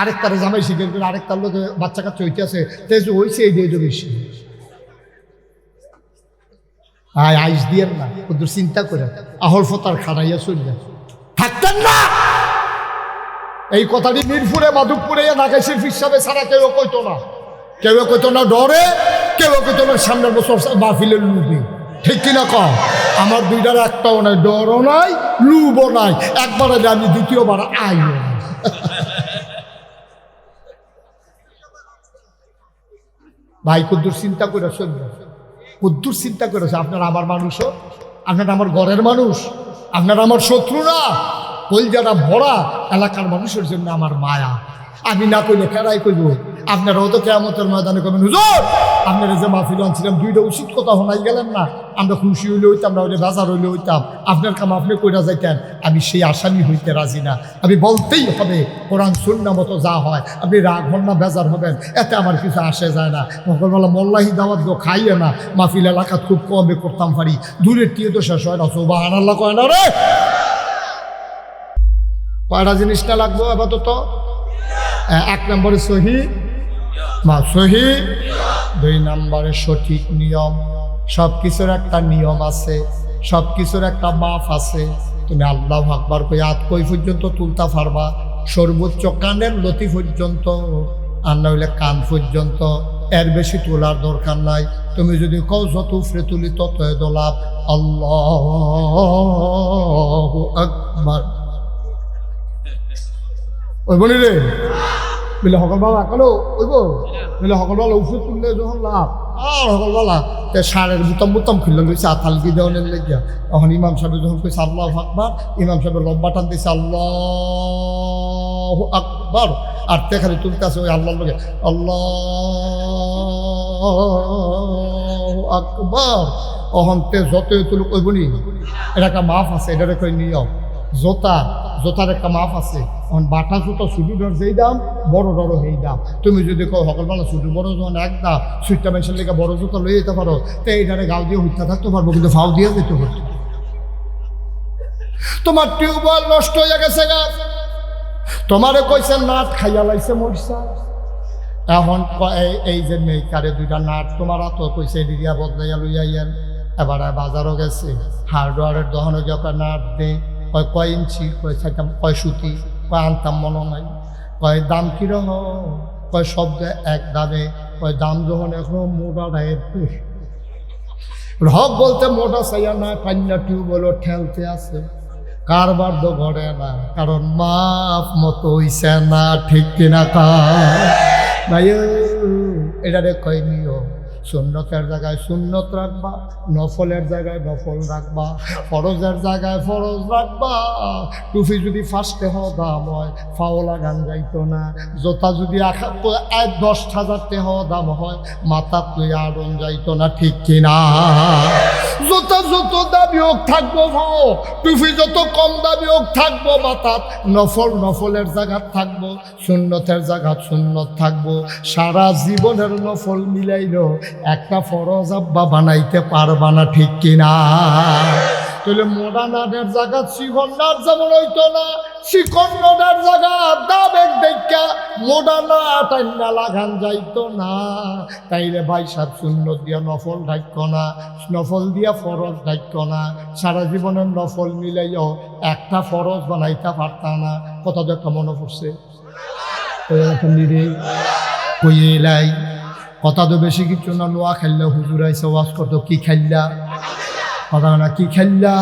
আরেক তারে জামাই শিকার করে আরেক তার লোকে বাচ্চা কাচ্চা হইতে আছে, তেজ হয়েছে এই দিয়ে বেশি আইস দিয়ে না, ওদের চিন্তা করে আহল ফতার খানাইয়া চলে থাকতেন না। এই কথাটি মিরপুরে, মাধবপুরে, নাগাইশের হিসাবে ছাড়া কেউ কইতো না, কেউ কইতো না ডরে, কেউ কইতো না সামনের বছর মাহফিলের লুবি, ঠিক কিনা কম? আমার দুইটার একটাও নাই, ডরও নাই, লুবও নাই। একবার আমি দ্বিতীয়বার আইও না। ভাই কুদ্দুর চিন্তা করে চলবে, কুদ্দুর চিন্তা করেছে আপনার আমার মানুষও, আপনার আমার ঘরের মানুষ, আপনার আমার শত্রু না, কলজাটা ভরা এলাকার মানুষের জন্য আমার মায়া। আমি না কইলে কেরাই কইব? আপনারাও তো কেয়ামতের ময়দানে কবেন হুজুর আপনারা যে মাহফিল আনছিলাম 2টা উচিত কথা শোনাই গেলেন না, আমরা খুশি হইলে হইতাম না, হইলে বাজার হইলে হইতাম, আপনার কাম আপনি কইরা যাইতেন, আমি সেই আসামি হইতে রাজি না। আমি বলতেই হবে কোরআন সুন্নাহ মতো যা হয়, আপনি রাগ হন না বেজার হবেন, এতে আমার কিছু আসে যায় না। সকালবেলা মোল্লাহি দাওয়াত গো খাইয়ে না, মাহফিল এলাকাত খুব কমে করতাম পারি, দূরের টিয়ে তো শেষ হয় না। সুবহানাল্লাহ কয় না রে। কয়টা জিনিসটা লাগবো আপাতত? 1 নম্বরে সহি মা সহি, 2 নম্বরে সঠিক নিয়ম। সব কিছুর একটা নিয়ম আছে, সব কিছুর একটা মাপ আছে। তুমি আল্লাহু আকবার কই হাত কই পর্যন্ত তুলতা পারবা? সর্বোচ্চ কানের লতি পর্যন্ত, আর না হইলে কান পর্যন্ত, এর বেশি তোলার দরকার নাই। তুমি যদি কও যত উফরে তুলি তত দোলাপ। আল্লাহু আকবার ওই বলি রে বলে সকালবেলা কালো ওইব বলে সকালবেলা উফরে তুললে যখন লাভ আর সকালবেলা সারের বুতাম খুললে লইছে আতালকি দেওয়ানের লেগিয়া। তখন ইমাম সাহেব যখন কইছে আল্লাহু আকবার, ইমাম সাহেবের লম্বা টান দিয়েছে আল্লাহু আকবার, আর তে খালি তুলতেছে ওই আল্লাহর লগে আল্লাহু আকবার। অহন তে যতই তুলুক ওই বলি এটা একটা মাফ আছে, এটার একটা নিয়ম। জোতার একটা মাপ আছে। এখন বাটা জুতো ছুটি ডর যেই দাম, বড় ডরও সেই দাম। তুমি যদি কো সকালবেলা ছুটি বড় যখন এক দাম, সুইটটা মেশিন লেগে বড় জুতো লই যেতে পারো, তো এইটারে গাও দিয়ে হত্যা থাকতে পারবো, কিন্তু ফাও দিয়ে যেতে পারতো। তোমার টিউবওয়েল নষ্ট হয়ে গেছে গা, তোমারে কইছে নাট খাইয়া লাইছে মরিসা। এখন এই যে মেকারে 2টা নাট তোমার হাত কইছে এদিয়া বদলাইয়া লইয়া ইয়েন। এবারে বাজারও গেছে, হার্ডওয়ারের দোকানে গিয়ে নাট দে, কয় ইঞ্চি, কয় চাইতাম, কয় সুতি, কয় আনতাম মনে নাই, কয় দাম কিরকম, কয় শব্দ এক দামে, কয় দাম যখন এখন মোটা ডায়ের হক বলতে মোটা চাইয়া না, কান্না টিউবওয়েলও ঠেলতে আছে, কারবার তো ঘরে না, কারণ মাফ মতো হইছে না। ঠিক কিনা ভাই? এটারে কয় নিয়ম। সুন্নতের জায়গায় সুন্নত রাখবা, নফলের জায়গায় নফল রাখবা, ফরজের জায়গায় ফরজ রাখবা। টুপি যদি ফার্স্টে হওয়া দাম হয়, ফাওলা গান যাইতো না। জোতা যদি 10,000 টাকা দাম হয়, মাথার তুই আড়ন যাইতো না। ঠিক কিনা? জোতা যত দামি হোক থাকবো ভাও, টুপি যত কম দামি হোক থাকবো মাথাত। নফলের জায়গা থাকবো, সুন্নতের জায়গা সুন্নত থাকবো। সারা জীবনের নফল মিলাইলো একটা ফরজ আব্বা বানাইতে পারবা না। ঠিক কিনা? তাহলে মোডানাদের জায়গা শিকন্ডার যেমন হইতো না, শিকন্ডার জায়গা দাবের দেখা মোডানা টাইনা লাগান যাইতো না। তাইলে ভাই সাহেব সুন্নত দিয়া নফল ঢাক্য না, নফল দিয়া ফরজ ঢাক্য না। সারা জীবনের নফল মিলাইও একটা ফরজ বানাইতে পারতা না। কথা তো একটা মনে পড়ছে কইলাই, কথা তো বেশি কিছু না। নোয়া খেললে হুজুর আইসে ওয়াজ করতো, কি খেললা কথা না, কি খেললা?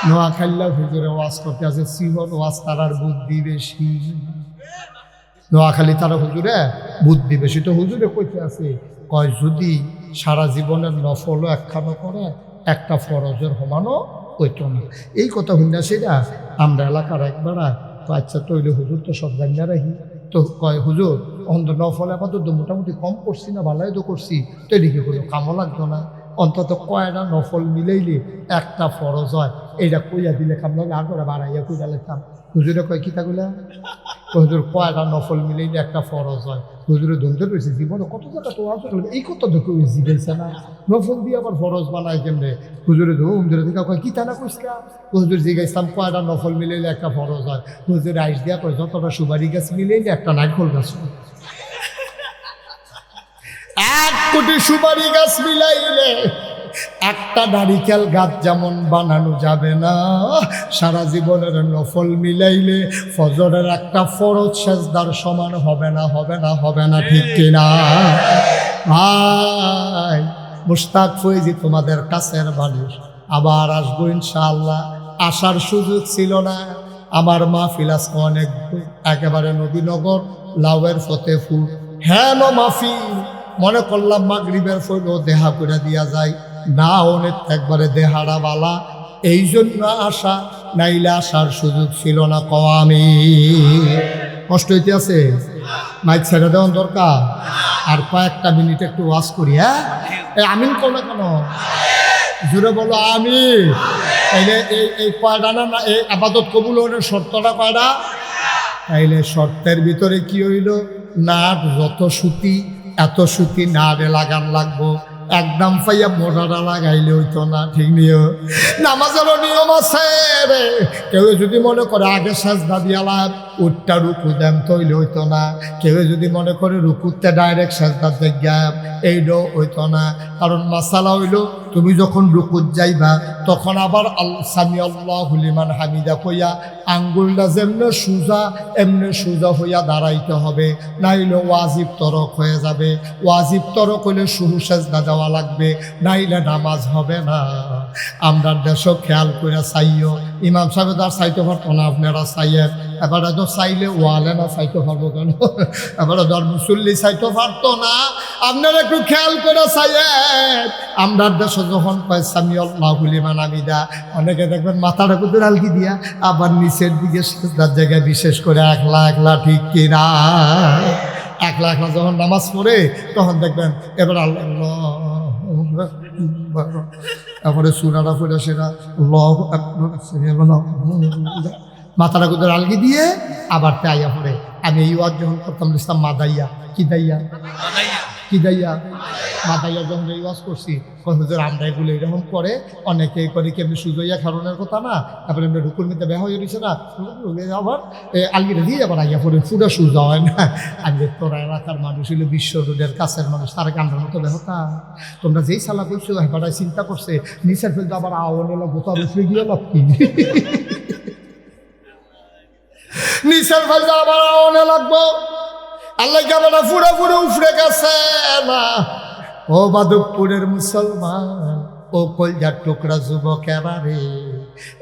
নোয়া খেললা হুজুরে ওয়াজ করতে আছে। সিহন ওয়াজ তারার বুদ্ধি বেশি, নোয়াখালী তারা হুজুরে বুদ্ধি বেশি। তো হুজুরে কইতে আছে, কয় যদি সারা জীবনের নফলও একখানো করে, একটা ফরজের সমানও কইতো না। এই কথা শুনে সেটা আমরা এলাকার একবার তো আচ্ছা তৈলে হুজুর তো সব জানিয়ে রাখি। তো কয় হুজুর অন্ত নফল আপাতত মোটামুটি কম করছি না, ভালাই তো করছি, তো এদিকে কোনো কামও লাগতো না। অন্তত কয়টা নফল মিলাইলে একটা ফরজ হয়, এইটা কইয়া দিলে কাম লাগে, আর করে বাড়াইয়া কইয়া লেখতাম। হুজুরে কয় কিতাগুলা? হুজুর কয়টা নফল মিলাইলে একটা ফরজ হয়। হুজুরে ধুমতে রয়েছে জীবনে কত জায়গা তো আসলে এই কথা দেখে জিজ্ঞাসা না, নফল দিয়ে আবার ফরজ বানায় কেমনে? হুজুরে ধুম ধরে দেখা কয় কিতা না কইসকা? হুজুর জিজ্ঞাসলাম কয়টা নফল মিলাইলে একটা ফরজ হয়। হুজুরে আইস দিয়া কয় যতটা সুপারি গাছ মিলাইলে একটা নারকেল গাছ হয়। 1 কোটি সুপারি গাছ মিলাইলে একটা নারিকেল গাছ যেমন বানানো যাবে না, সারা জীবনের নফল মিলাইলে ফজরের একটা ফরজ সেজদার সমান হবে না, হবে না, হবে না। ঠিক কিনা ভাই? মুশতাক ফৈজি তোমাদের কাছের মানুষ, আবার আসবো ইনশাআল্লাহ। আসার সুযোগ ছিল না। আমার মাহফিল আজকে অনেক একেবারে নবীনগর লাউয়ের ফতেপুর। হ্যাঁ মাহফিল মনে করলাম মাগরিবের ফইল দেহা করে দিয়া যায় না, অনেক একবারে দেহারা বালা, এই জন্য আসা, নাইলে আসার সুযোগ ছিল না। আমি কষ্ট হইতে আছে, মাইক ছেড়ে দেওয়ার দরকার। আর কয়েকটা মিনিট একটু ওয়াজ করি। হ্যাঁ আমিন কো না কেন? জোরে বলো আমি। তাইলে এই কয়টা না এই আবাদত কবুল হওয়ার শর্তটা কয়টা? তাইলে শর্তের ভিতরে কি হইল? নাট যত সুতি এত সুতি নাড়ে লাগান লাগবো, একদম পাইয়া মোটাটা লাগাইলে হইতো না। ঠিক নিয়ম, নামাজেরও নিয়ম আছে রে। কেউ যদি মনে করে আগে সাজদা দিয়ালাম উঠটা রুকু দেন তৈলে হইতো না। কেউ যদি মনে করে রুকুতে ডাইরেক্ট সাজদা দেখাম এইটাও হইতো না। কারণ মাসালা হইল তুমি যখন রুকুত যাইবা তখন আবার সামি আল্লাহু লিমান হামিদা কইয়া আঙ্গুলটা যেমনে সোজা এমনি সোজা হইয়া দাঁড়াইতে হবে, নাইলে ওয়াজিব তরক হয়ে যাবে। ওয়াজিব তরক হইলে শুরু সাজদা দেওয়া লাগবে, নাইলে নামাজ হবে না। আমরা দেশও খেয়াল করে চাইও, ইমাম সাহেব তার চাইতে পারতো না, আপনারা চাইয়েন। এবারে তো চাইলে ওয়ালে না চাইতে পারবো কেন? এবারে ধর মুসল্লি চাইতে পারতো না, আপনারা একটু খেয়াল করে চাইয়েন। আমরা দেশে যখন কয় সামি আল্লাহু লিমান হামিদা, অনেকে দেখবেন মাথাটা কুতুর আলকি দিয়া আবার নিচের দিকে সাজদার জায়গায় বিশেষ করে একলা একলা, ঠিক কিনা? একলা একলা যখন নামাজ পড়ে তখন দেখবেন এবার আল্লাহ তারপরে সুরাটা পড়ে সেটা মাথাটা কুতুর আলগি দিয়ে আবার তাইয়া পড়ে। আমি এই ওয়াজ যখন করতাম ইসলাম মাদাইয়া কি দাইয়া কি দাইয়া মাদাইয়া যখন এই ওয়াজ করছি হুজুর আমরা এগুলো এরকম করে অনেকে করে কেমনি সুজইয়া খারণের কথা না, তারপরে আমরা রুকুর মধ্যে বেহা হয়ে রয়েছে না, আবার আলগিটা দিয়ে আবার আইয়া পড়ে পুরো সুজা হয় না। আমি তোরা এলাকার মানুষ হইলো বিশ্ব রোডের কাছের মানুষ, তারা কান্দার মতো বেহতা। তোমরা যেই সালা করছো হেপাটায় চিন্তা করছে নিচের ফেলতে আবার আওয়ান এলো গোতার উঠে গিয়ে লাভ কি নিচের ফেলতে আবার আওয়ানে লাগবো। আল্লাহ কেমন ফুড়ে ফুড়ে উফরে গেছে না। ও বাদকপুরের মুসলমান, ও কলজার টুকরা যুবকেরা রে,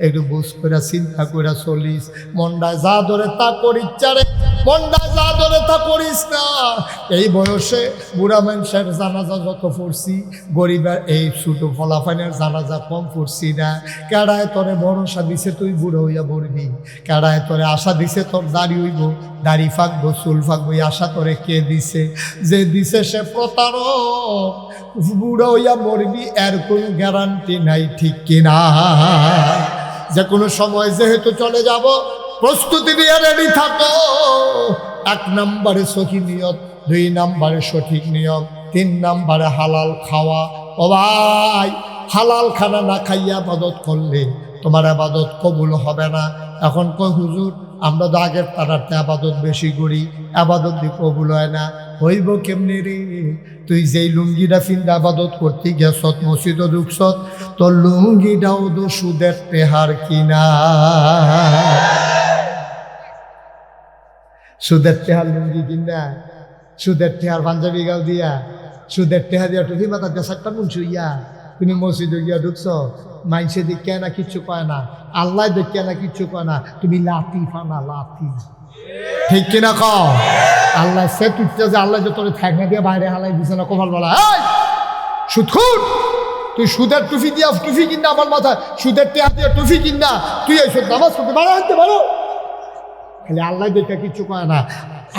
একটু বুঝ করে চিন্তা করে চলিস। মনটা যা ধরে তা করিস রে, মনটা যা ধরে তা করিস না। এই বয়সে বুড়া মানুষের জানাজা যত পড়ছি, গরিবের এই ছোটো ফলাফানের জানাজা কম পড়ছি না। কেডায় তোরে ভরসা দিছে তুই বুড়ো হইয়া মরবি, কেডায় তোরে আশা দিছে তোর দাড়ি হইব, দাড়ি ফাঁকবো চুল ফাঁকবো, আশা তোরে কে দিছে? যে দিছে সে প্রতারক। বুড়ো হইয়া মরবি এর কোনো গ্যারান্টি নাই, ঠিক কিনা? যে কোনো সময় যেহেতু চলে যাব, প্রস্তুতি নিয়ে রেডি থাকো। 1 নম্বরে সঠিক নিয়ত, 2 নম্বরে সঠিক নিয়ম, 3 নম্বরে হালাল খাওয়া। ও ভাই, হালাল খানা না খাইয়া আবাদত করলে তোমার আবাদত কবুল হবে না। এখন কই হুজুর আমরা তো আগের তারাতে আবাদত বেশি করি, আবাদত দিয়ে কবুল হয় না। হইব কেমনি রে? তুই যেই লুঙ্গিটা ফিন্দা আবাদত করতে গেছত, মসজিদও ঢুকছত, তোর লুঙ্গিটাও তো সুদের টেহার কিনা। সুদের টেহার লুঙ্গি কিনা, সুদের টেহার পাঞ্জাবি গাও দিয়া, সুদের টেহা দিয়া টুপি মাথা দিয়া 7টা মুন্সু ইয়া তুমি মসজিদে গিয়া ঢুকছ, মাইনসে দেখে না কিচ্ছু কয় না, আল্লাহ দেখে না কিচ্ছু কয় না, তুমি লাতি ফানা লাতি, ঠিক কিনা কও? আল্লাহ সে তুইতে যে আল্লাহ যে তোর থাকনা দিয়ে বাইরে হালাই দিছে না কপাল বলা, সুদখুর তুই সুদের টুপি দিয়া টুপি কিনা আমার মাথায়, সুদের টেহা দিয়া টুপি কিনা তুই এই সব নামাজ করতে পারো, হাঁটতে পারো? খালি আল্লাহ দেখে কিচ্ছু কয় না।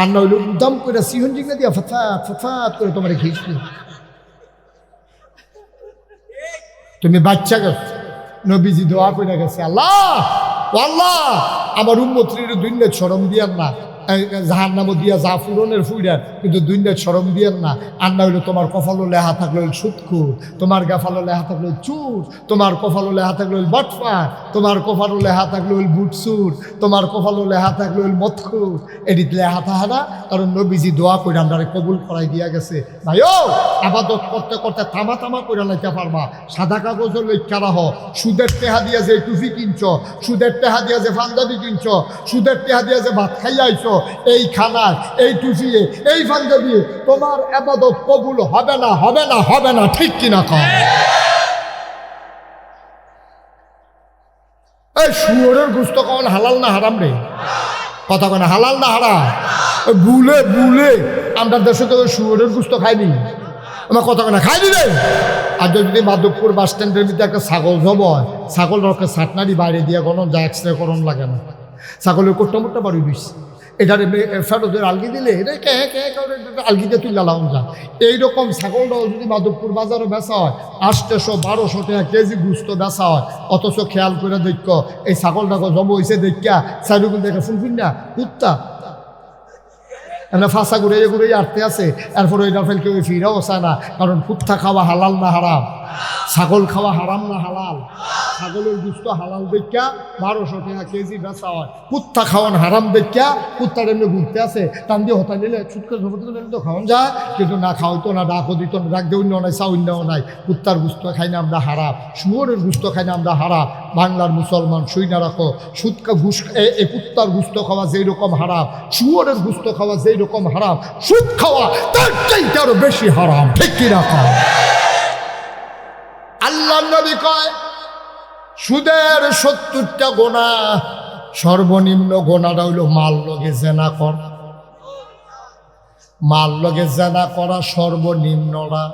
আর নইলে উদ্যম করে সিহন জিঙ্গা দিয়া ফতফাত ফতফাত করে তোমার ঘিরছি। তুমি বাচ্চা গেছ, নবীজি দোয়া করে গেছে, আল্লাহ আল্লাহ আমার উম্মতের দুনিয়া শরম দিয়ান না, জাহার নামও দিয়া যা ফুরনের ফুইরার, কিন্তু দুনিয়া শরম দিয়ান না। আর না হইলে তোমার কপালও লেহা থাকলো সুৎখুর, তোমার গাফালও লেহা থাকলো চুর, তোমার কপালও লেহা থাকলো বটফার, তোমার কপালও লেহা থাকলো বুটসুর, তোমার কপালও লেহা থাকলো মতখুর। এদিক লেহা তাহারা, কারণ নবীজি দোয়া করে আমরা কবুল করাই দিয়া গেছে। ভাই ও আবাদত করতে করতে থামা থামা করে লাইতে পারবা। সাদা কাগজের লইকা রাহ, সুদের টেহা দিয়া যে টুপি কিনছ, সুদের টেহা দিয়া যে পাঞ্জাবি কিনছ, সুদের টেহা দিয়া যে ভাত খাইয়া আইছ, এই খানায় এই টুফিয়ে এই পাঞ্জাবি তোমার আবাদত কবুল হবে না, হবে না, হবে না, ঠিক কিনা কও? এই শুয়োরের গোশত কখন হালাল না হারাম রে? কথা কয় না হালাল না হারাম? বুলে বুলে আমরা দেশে তো শুয়োরের গোশত খাইনি, আমার কথা কয় না খাইনি রে। আর যদি মাধবপুর বাস স্ট্যান্ডের মধ্যে একটা ছাগল জব হয়, ছাগল রক্ষে ছাটনারি বাইরে দিয়ে কোনো যা এক্সরে করণ লাগে না, ছাগলের কোট্টা মোট্টা বাড়ি দিস, এটারে ফেরতের আলগি দিলে এটা কে কে আলগিতে তুলে লাউন যা। এইরকম ছাগলটাও যদি মাধবপুর বাজারে বেচা হয় 800-1200 টাকা কেজি গুস্ত বেচা হয়, অথচ খেয়াল করে দেখ এই ছাগলটাকে জব হয়েছে দেখা চারিগুলো দেখে ফুনফুন না কুত্তা এনে ফাঁসা ঘুরে ঘুরে আটতে আছে। এরপরে ওইটা ফেল কেউ ফিরাও চায় না, কারণ কুত্তা খাওয়া হালাল না হারাম, ছাগল খাওয়া হারাম না হালাল। ছাগলের গুস্ত হালাল দেখা 1200 টাকা কেজি বেচা হয়, কুত্তা খাওয়ান হারাম দেখা কুত্তার এমনি ঘুরতে আছে টান দিয়ে হতা নিলে ছুটকে নিলে তো খাওয়ান যায়, কিন্তু না খাওয়াইতো না, ডাকও দিত না, ডাক দিয়ে অন্য নাই, চা অন্যও নাই। কুত্তার গুস্ত খাই না আমরা হারাম, শুয়োরের গুস্ত খাই না আমরা হারাম। বাংলার মুসলমান শুই না রাখো, সুদকা ঘুষ এই কুত্তার গুস্ত খাওয়া যেই রকম হারাম, শুয়োরের গুস্ত খাওয়া যেই রকম হারাম, সুদ খাওয়া তার চাইতে আরো বেশি হারাম। ঠিক কি রাখা? আল্লাহ নবী কয় সুদের 70টা গোনা, সর্বনিম্ন গোনাটা হইল মাল লগে জেনা কর। মাল লগে জেনা করা সর্বনিম্নরা।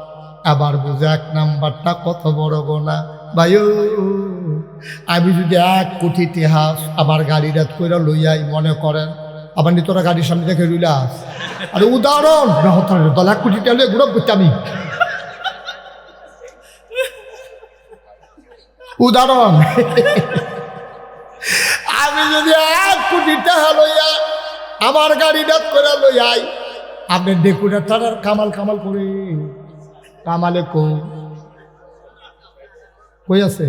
আবার বুঝে 1 নাম্বারটা কত বড় গোনা। ভাইও আমি যদি 1 কোটি টাকা আমার গাড়ি রাত করে লইয়াই, মনে করেন আবার নি তোরা গাড়ির সামনে দেখে রইলাস, আরে উদাহরণ 1 কোটি টাকা লইয়া গুড়া করতে আমি উদাহরণ আমি যদি 1 কোটি টাকা লইয়া আমার গাড়ি ডাক করে লইয়াই, আপনি ডেকুটা তার কামাল কামাল করে কামালে কই আছে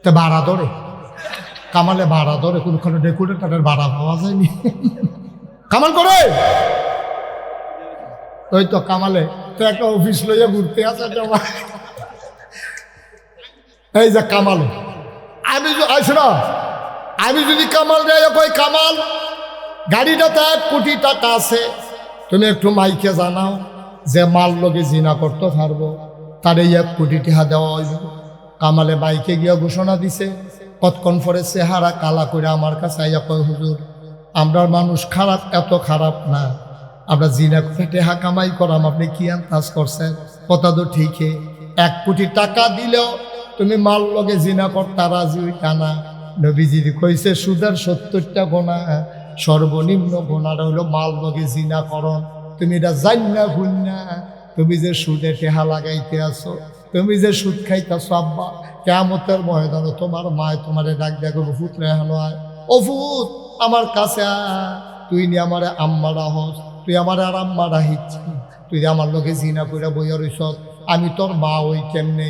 তা ভাড়া ধরে, কামালে ভাড়া ধরে, কোনখানে ডেকুটা তাদের ভাড়া পাওয়া যায়নি, কামাল করে ওই তো কামালে তো একটা অফিস লইয়া ঘুরতে আছে। এই যে কামাল, আমি যদি কামাল যাই কই কামাল গাড়িটাতে 1 কোটি টাকা আছে, তুমি একটু মাইকে জানাও যে মাল লগে জিনা করতে পারবো, তার এই 1 কোটি টাকা দেওয়া হইব। কামালে বাইকে গিয়া ঘোষণা দিছে, কতক্ষণ পরে চেহারা কালা করে আমার কাছে আইয়া কয় হুজুর আমরা মানুষ খারাপ, এত খারাপ না, আমরা জিনা করে টাকা কামাই করাম, আপনি কি আন্দাজ করছেন? কথা তো ঠিকই, 1 কোটি টাকা দিলেও তুমি মাল লগে জিনা করতে রাজি হইতা না। নবীজি কইছে সুদের 70টা গোনা, সর্বনিম্ন গোনাটা হলো মাল লগে জিনা করন। তুমি এটা জান না ভুল না, তুমি যে সুদে টেহা লাগাইতে আসো, তুমি যে সুদ খাইতেছো, আব্বা কিয়ামতের ময়দানে তোমার মায় তোমারে ডাক দেখো, ফুত রেহানো আয়, ও ফুত আমার কাছে তুই নি আমার আম্মারা হস, তুই আমার আর আম্মারা হিচ্ছি, তুই আমার লগে জিনা করে বইয়া রইস, আমি তোর মা ওই কেমনে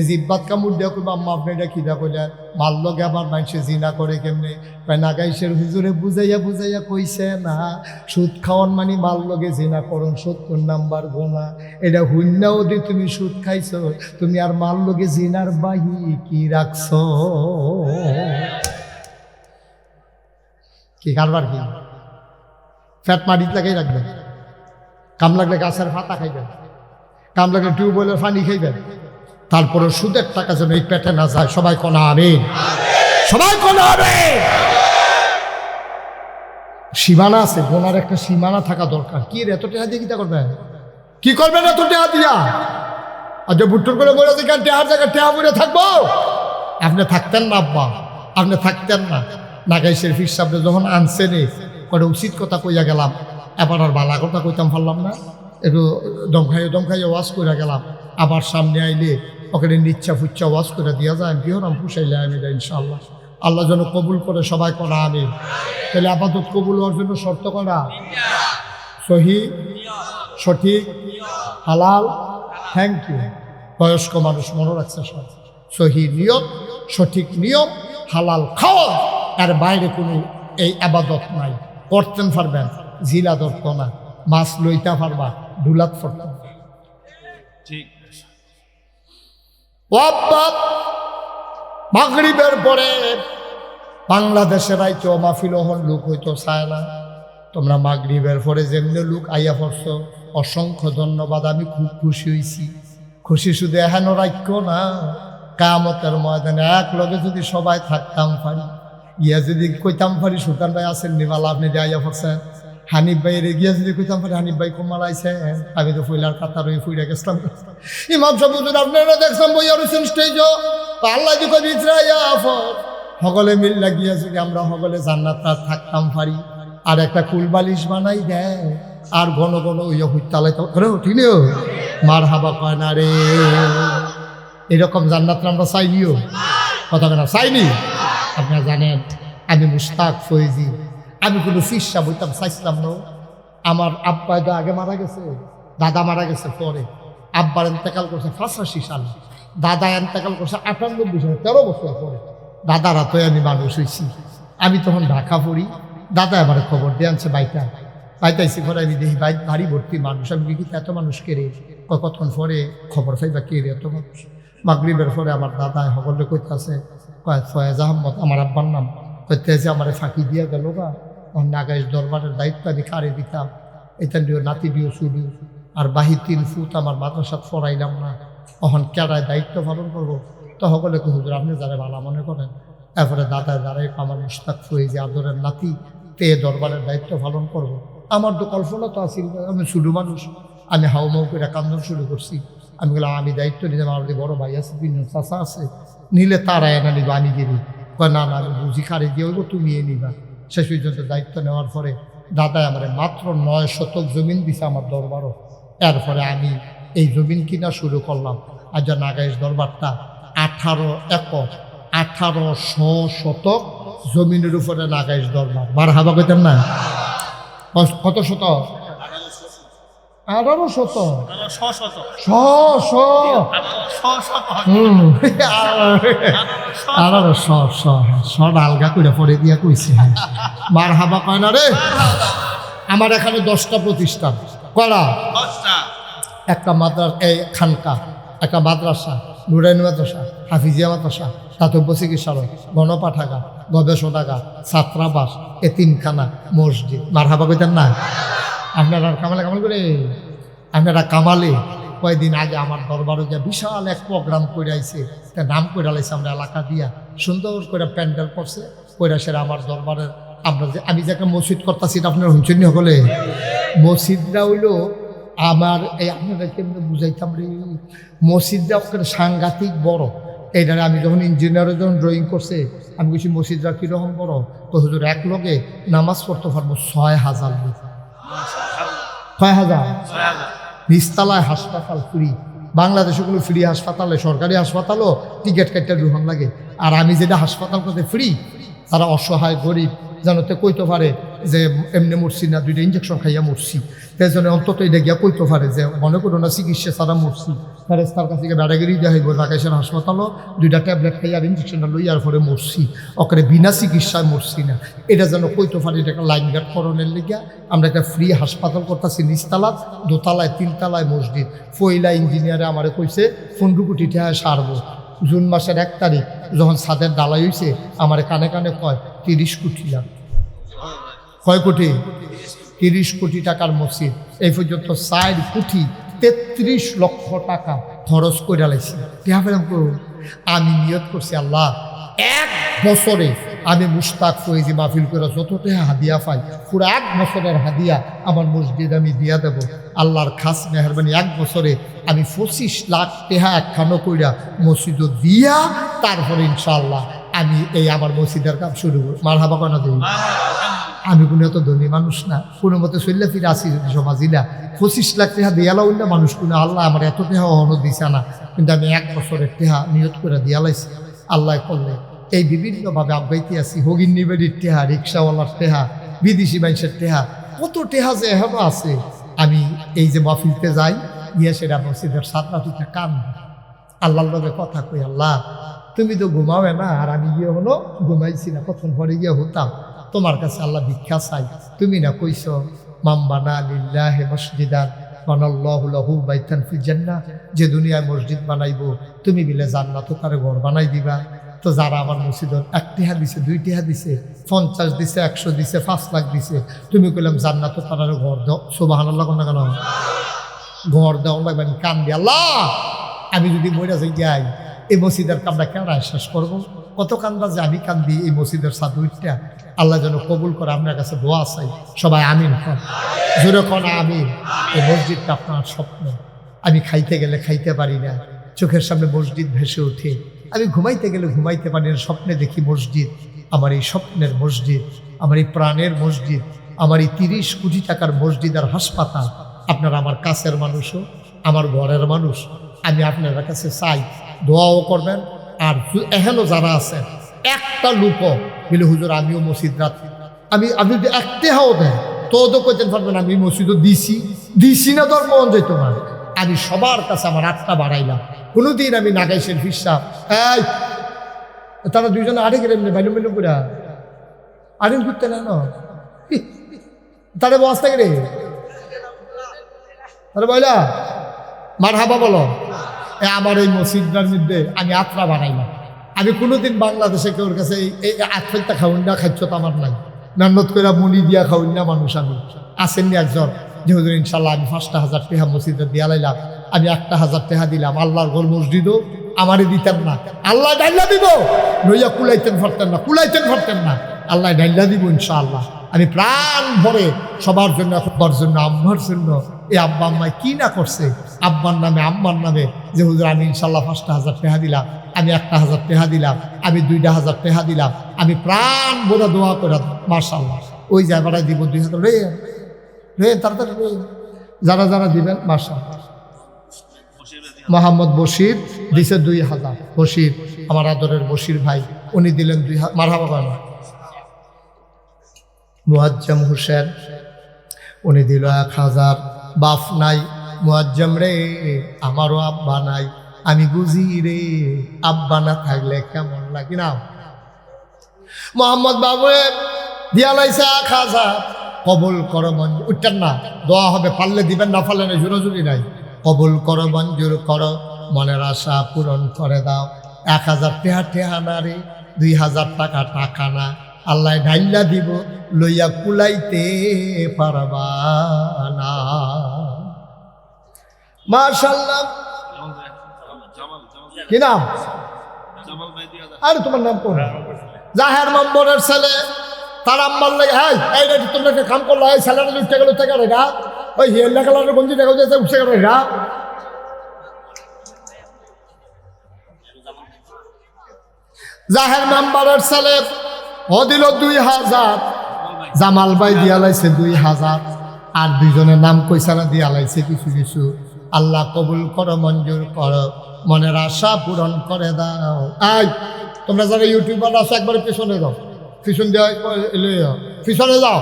জিব্বাত কামড় দিয়া করবো, আম্মা আপনি এটা খিদা করলেন, মাল লগে আবার মানুষে জিনা করে কেমনে? নাগাইশের হুজুরে বুঝাইয়া বুঝাইয়া কইছে না, সুদ খাওয়ান মানে মাল লগে জিনা করুন 70 নাম্বার গোনা। এটা হুন্নাও দি তুমি সুদ খাইছ, তুমি আর মাল লগে জিনার বাহি কি রাখছ? কি কারবার কি? ফ্যাট মাটিতে লাগাই রাখবেন, কাম লাগলে গাছের পাতা খাইবেন, কাম লাগলে টিউবওয়েলের পানি খাইবেন, তারপরে সুদের টাকা যেন এই পেটে না যায়। সবাই কোনা আমিন, সবাই কোনা আমিন। সীমানা আছে, গোনার একটা সীমানা থাকা দরকার। কি রে এত টাকা দিয়ে কিতা করবেন? কি করবেন এত টাকা দিয়া? আর যে বুট্টুর করে বলে দেখেন টেহার জায়গায় টেহা বলে থাকবো, আপনি থাকতেন না আব্বা, আপনি থাকতেন না। নাগাইশের ফির সাহেব যখন আনছেন কটা উচিত কথা কইয়া গেলাম, এবার আর বালা কথা কইতাম পারলাম না, একটু দমখাইয়ে ওয়াশ করে গেলাম, আবার সামনে আইলে ওখানে নিচ্ছা ফুচ্ছা ওয়াশ করে দিয়া যায়, বিহরাম পুষাইলে আমি ইনশাআল্লাহ। আল্লাহ যেন কবুল করে, সবাই করা আমি। তাহলে আপাতত কবুল হওয়ার জন্য শর্ত করা সহি, সঠিক, হালাল। Thank you. বয়স্ক মানুষ মনে রাখছে সব, সহি নিয়ম, সঠিক নিয়ম, হালাল খাওয়া, আর বাইরে কোনো এই আবাদত নাই। করতেন পারবেন, জিলা ধরত না, মাছ লইতে পারবা, ধুলাত ফরত মাগরিবের পরে বাংলাদেশের আইতো মাহফিল হন লোক হইতো চায় না। তোমরা মাগরিবের পরে যেমনি লোক আইয়া পড়ছ, অসংখ্য ধন্যবাদ। আমি খুব খুশি হয়েছি। খুশি শুধু এহেন রাখ্য না, কিয়ামতের ময়দানে এক লগে যদি সবাই থাকতাম পারি, গিয়া যদি কইতাম পারি সুলতান ভাই আছেন নিবালা, আপনি যে আইয়া পড়ছেন, হানিফ ভাই রে গিয়া যদি কইতাম পারি হানিফ ভাই কমাল আইছেন, আমি তো ফুইলার কাতার হয়ে ফুইরা গেছিলাম। ইমাম সাহেব হুজুর আপনারা দেখলাম বইয়া রয়েছেন স্টেজ, আল্লাহ যদি কবি সকলে মিল লাগিয়া যদি আমরা সকলে জান্নাত থাকতাম পারি, আর একটা কুলবালিশ বানাই দেয়, আর ঘন ঘন ওই হুইতালে ঠিক মার হাবা কয় না রে। এরকম জান্নাত আমরা চাইনিও, কথা না চাইনি। আপনারা জানেন আমি মুশতাক ফয়েজি, আমি কোনো ফিসা বইতাম চাইছিলাম না। আমার আব্বা তো আগে মারা গেছে, দাদা মারা গেছে পরে। আব্বার এন্তেকাল করছে 85 সালে, দাদা এন্তেকাল করছে 98 সালে, 13 বছর পরে। দাদারা তো আমি মানুষ হয়েছি। আমি তখন ঢাকা পড়ি, দাদা আমার খবর দিয়ে আনছে বাইতাইছি পরে আমি দেখি বাড়ি ভর্তি মানুষ। আমি দেখি এত মানুষ কেড়ে কতক্ষণ পরে খবর পাইবা কে রে এত মানুষ। মাগরিবের পরে আমার দাদা সকলে কইতেছে, কয় ফয়েজ আহমদ আমার আব্বার নাম, কইতে যে আমার ফাঁকি দিয়া গেল গা। নাগাইশ দরবারের দায়িত্ব আমি কারে দিতাম, এটা দিও নাতি দিও শুধু। আর বাহি 3 ফুট আমার মাদ্রাসাত পড়াইলাম না, তখন কেডায় দায়িত্ব পালন করবো। তো সকলে হুজুর আপনি যারা ভালো মনে করেন। এরপরে দাদা যারাই আমার মুশতাক ফয়েজি আদরের নাতি, তে দরবারের দায়িত্ব পালন করব। আমার তো কল্পনা তো আসিল, আমি শুধু মানুষ। আমি হাউমাউ করে কান্দন শুরু করছি। আমি বললাম আমি দায়িত্ব নিলাম, আমার বড় ভাই আছে, 3 চাচা আছে, নিলে তারা এনে নিবা, আমি গেলি। না না আমি বুঝি কারে দিয়ে হইব, তুমি এ নিবা। শেষ পর্যন্ত দায়িত্ব নেওয়ার পরে দাদা আমার মাত্র 9 শতক জমিন দিছে আমার দরবারও। এরপরে আমি এই জমিন কিনা শুরু করলাম। আর যা নাগাইশ দরবারটা 18 একর 1800 শতক জমিনের উপরে নাগাইশ দরবার। বার হাবা কইতেন না, কত শতক? 18 শতক, 1800 আলগা করে পরে দিয়া কইছে। বার হাবা কয় না রে। আমার এখানে 10টা প্রতিষ্ঠান করা, একটা মাদ্রাসা, এই খানকা, একটা মাদ্রাসা, নুরাইনি মাদ্রাসা, হাফিজিয়া মাদ্রাসা, দাতব্য চিকিৎসালয়, গণপাঠাগার, গবেষণাগার, ছাত্রাবাস, এতিমখানা, মসজিদ। মারহাবা কইতেন না? আপনারা কামালে করে আপনারা কামালে কয়েকদিন আগে আমার দরবারে গিয়ে বিশাল এক প্রোগ্রাম করে আইছে। তা নাম করে আলাইছে আমরা এলাকা দিয়া, সুন্দর করে প্যান্ডেল করছে কইরা। সেরা আমার দরবারের আমরা যে আমি যে একটা মসজিদ করতেছি, আপনার হুঁচনি হলে মসজিদটা হইলো আমার এই আপনারা কেমন বুঝাইতাম রে, মসজিদটা ওখানে সাংঘাতিক বড়। এইটারে আমি যখন ইঞ্জিনিয়ারে যখন ড্রয়িং করছে, আমি বলছি মসজিদটা কীরকম বড়। তো হুজুর এক লগে নামাজ পড়তে পারবো 6000 লোক। 6000 নিচতলায় হাসপাতাল ফ্রি। বাংলাদেশে কোনো ফ্রি হাসপাতালে, সরকারি হাসপাতালও টিকিট কাটতে ঢুকান লাগে। আর আমি যেটা হাসপাতাল করতে ফ্রি, তারা অসহায় গরিব জানোতে কইতে পারে যে এমনি মরছি না, 2টা ইঞ্জেকশন খাইয়া মরছি। তাই জন্য অন্তত এটা গিয়া কইতে পারে যে মনে করো না চিকিৎসা ছাড়া মরছি। তার কাছে বেড়াগিরি দেওয়া হইব রাকেশের হাসপাতালও 2টা ট্যাবলেট খাইয়া ইঞ্জেকশনটা লইয়ার পরে মরছি, ওখানে বিনা চিকিৎসায় মরছি না। এটা যেন কইতে পারে এটা একটা লাইন গার্ড করণের লিগিয়া আমরা একটা ফ্রি হাসপাতাল করতেছি। নিচতলায়, 2তলায়, 3তলায় মসজিদ। ফইলা ইঞ্জিনিয়ারে আমারে কইছে 15 কোটি টাকা সারবো। জুন মাসের 1 তারিখ যখন ছাদের ডালাই হয়েছে, আমার কানে কানে কয় 30 কোটি লাখ। কয় কোটি? 30 কোটি টাকার মসজিদ। এই পর্যন্ত 4 কোটি 33 লক্ষ টাকা খরচ করে লাইছি। আমি নিয়ত করছি আল্লাহ 1 বছরে আমি মুশতাক ফয়েজি মাহফিল করে যত টাকা হাদিয়া পাই, পুরো 1 বছরের হাদিয়া আমার মসজিদ আমি দিয়া দেব। আল্লাহর খাস মেহরবানি 1 বছরে আমি 25 লাখ টাকা একখানো কইরা মসজিদ দিয়া, তারপরে ইনশাআল্লাহ আমি এই আমার মসজিদের কাজ শুরু করব। মারহাবা কেন দেই? আমি কোনো এত ধনী মানুষ না, কোনো মতো চললে ফিরে আসি যদি সমাজিলা 25 লাখ টাকা দিয়ালা অন্য মানুষ কোনো। আল্লাহ আমার এত টাকা অহনো দিছে না, কিন্তু আমি 1 বছরের টাকা নিয়ত করে দিয়ালাইছি। আল্লাহ করলে এই বিভিন্নভাবে আব্বাইতে আছি। হগিন্নি বাড়ির টেহা, রিক্সাওয়ালার টেহা, বিদেশি মানুষের টেহা, কত টেহা যে এখনো আছে। আমি এই যে মাহফিলতে যাই, গিয়ে সেটা মসজিদের সাতরাটিতে কান আল্লাহর লগে কথা কই, আল্লাহ তুমি তো ঘুমাবে না, আর আমি গিয়ে হলো ঘুমাইছি না, কখন পরে গিয়ে হতাম। তোমার কাছে আল্লাহ ভিক্ষা চাই। তুমি না কইছ মান বানা লিল্লাহি মসজিদান বানাল্লাহু লাহু বাইতান ফিল জান্নাহ, যে দুনিয়ায় মসজিদ বানাইবো তুমি বিলে জান্নাতও তারে ঘর বানাই দিবা। তো যারা আমার মসজিদের 1 টাকা দিছে, 2 টাকা দিছে, 50 দিছে, 100 দিছে, 5 লাখ দিছে, তুমি কইলাম জান্নাতও তারে ঘর দাও। সুবহানাল্লাহ কোন কেন ঘর দেওয়া লাগবে? আমি কান্দি, আল্লাহ আমি যদি মরে যাই এই মসজিদের কামটা কেন শেষ করবো? কত কান্দা যে আমি কান্দি এই মসজিদের সাদুইটা। আল্লাহ যেন কবুল করে। আপনার কাছে দোয়া চাই, সবাই আমিন কর, জোরে কর আমিন। এই মসজিদটা আপনার স্বপ্ন। আমি খাইতে গেলে খাইতে পারি না, চোখের সামনে মসজিদ ভেসে ওঠে। আমি ঘুমাইতে গেলে ঘুমাইতে পারি না, স্বপ্নে দেখি মসজিদ। আমার এই স্বপ্নের মসজিদ, আমার এই প্রাণের মসজিদ, আমার এই 30 কোটি টাকার মসজিদ আর হাসপাতাল, আপনারা আমার কাছের মানুষও, আমার ঘরের মানুষ, আমি আপনার কাছে চাই দোয়াও করবেন। আর এখনও যারা আছেন একটা লোকও বলে হুজুর আমিও মসজিদ রাত, আমি যদি একটাও দেন তো কইতেন পারবেন আমি মসজিদও দিছি না তোর মন যেত না। আমি সবার কাছে আমার 8টা বাড়াইলাম, কোনোদিন আমি নাগাইছেন ফিরসাব এই তারা দুইজনে আড়ে গেলে এমনি বাইলুম বাইলুম করে আড়িন করতে না তারে বস্তা গেলে তারে বইলা মার হাবা বলো। আমার এই মসজিদটার মধ্যে আমি 8টা বানাইলাম। আমি কোনোদিন বাংলাদেশে কেউর কাছে এই 8টা খাউন না খাচ্ছ তো আমার নাই, মেহনত করে মুনি দিয়া খাউন না মানুষ। আমি আসেননি একজন যে হুজুর ইনশাল্লাহ আমি 5,000 টাকা মসজিদে দিয়া লাইলাম, আমি 1,000 টাকা দিলাম, আল্লাহর ঘর মসজিদও আমারে দিতেন না, আল্লাহ ডাইল্লা দিব, নইয়া কুলাইতেন পারতেন না, আল্লাহ ডাইল্লা দিব ইনশাআল্লাহ। আমি প্রাণ ভরে সবার জন্য, আব্বার জন্য, আম্মার জন্য, এই আব্বা আম্মায় কি না করছে আব্বার নামে আম্মার নামে, যে হুজুর আমি ইনশাল্লাহ 5,000 টাকা দিলাম, আমি 1,000 টাকা দিলাম, আমি 2,000 টাকা দিলাম, আমি প্রাণ ভরে দোয়া করে মাশাআল্লাহ ওই জায়গাটায় দিব 2,000 রে তাড়াতাড়ি যারা যারা দিবেন মাশাআল্লাহ। মোহাম্মদ বশির দিছে 2,000, বশির আমার আদরের বশির ভাই উনি দিলেন 2,000 মারহাবা বাবা। মুয়াজ্জম হোসেন উনি দিল 1,000। বাপ নাই মুয়াজ্জম রে, আমারও আব্বা নাই, আমি বুঝি রে আব্বা না থাকলে কেমন লাগে না। মোহাম্মদ বাবু দিয়া লাইছে 1,000, কবুল করো মঞ্জুর, উঠতেন না দোয়া হবে, পারলে দিবেন না পারলে না, জোরাজুরি নাই। কবুল করো মঞ্জুর করো, মনের আশা পূরণ করে দাও। 1,000 টাকা না রে, 2,000 টাকা না, আল্লাহ ঢাইল্লা দিব, লইয়া কুলাইতে পারবা না। মাশাআল্লাহ। কি নাম? আরে তোমার নাম কোন? জাহের নম্বরের ছেলে, তার আম্মার লাগে হ্যাঁ এইটা তোমরা একটা কাম করলো, এই ছেলেটা উঠতে গেল থেকে রেখা, ওই হেল্লা কালারের গঞ্জি দেখা যাচ্ছে উঠতে গেল রেখা। জাহের মেম্বারের ছেলে ও দিল 2,000, জামাল ভাই দিয়া লাইছে 2,000, আর দুইজনের নাম কইসারা দিয়া লাইছে কিছু কিছু। আল্লাহ কবুল করো মঞ্জুর করো, মনের আশা পূরণ করে দাও। এই তোমরা যারা ইউটিউবার আছো একবারে পিছনে যাও, পিছন দেওয়া পিছনে যাও।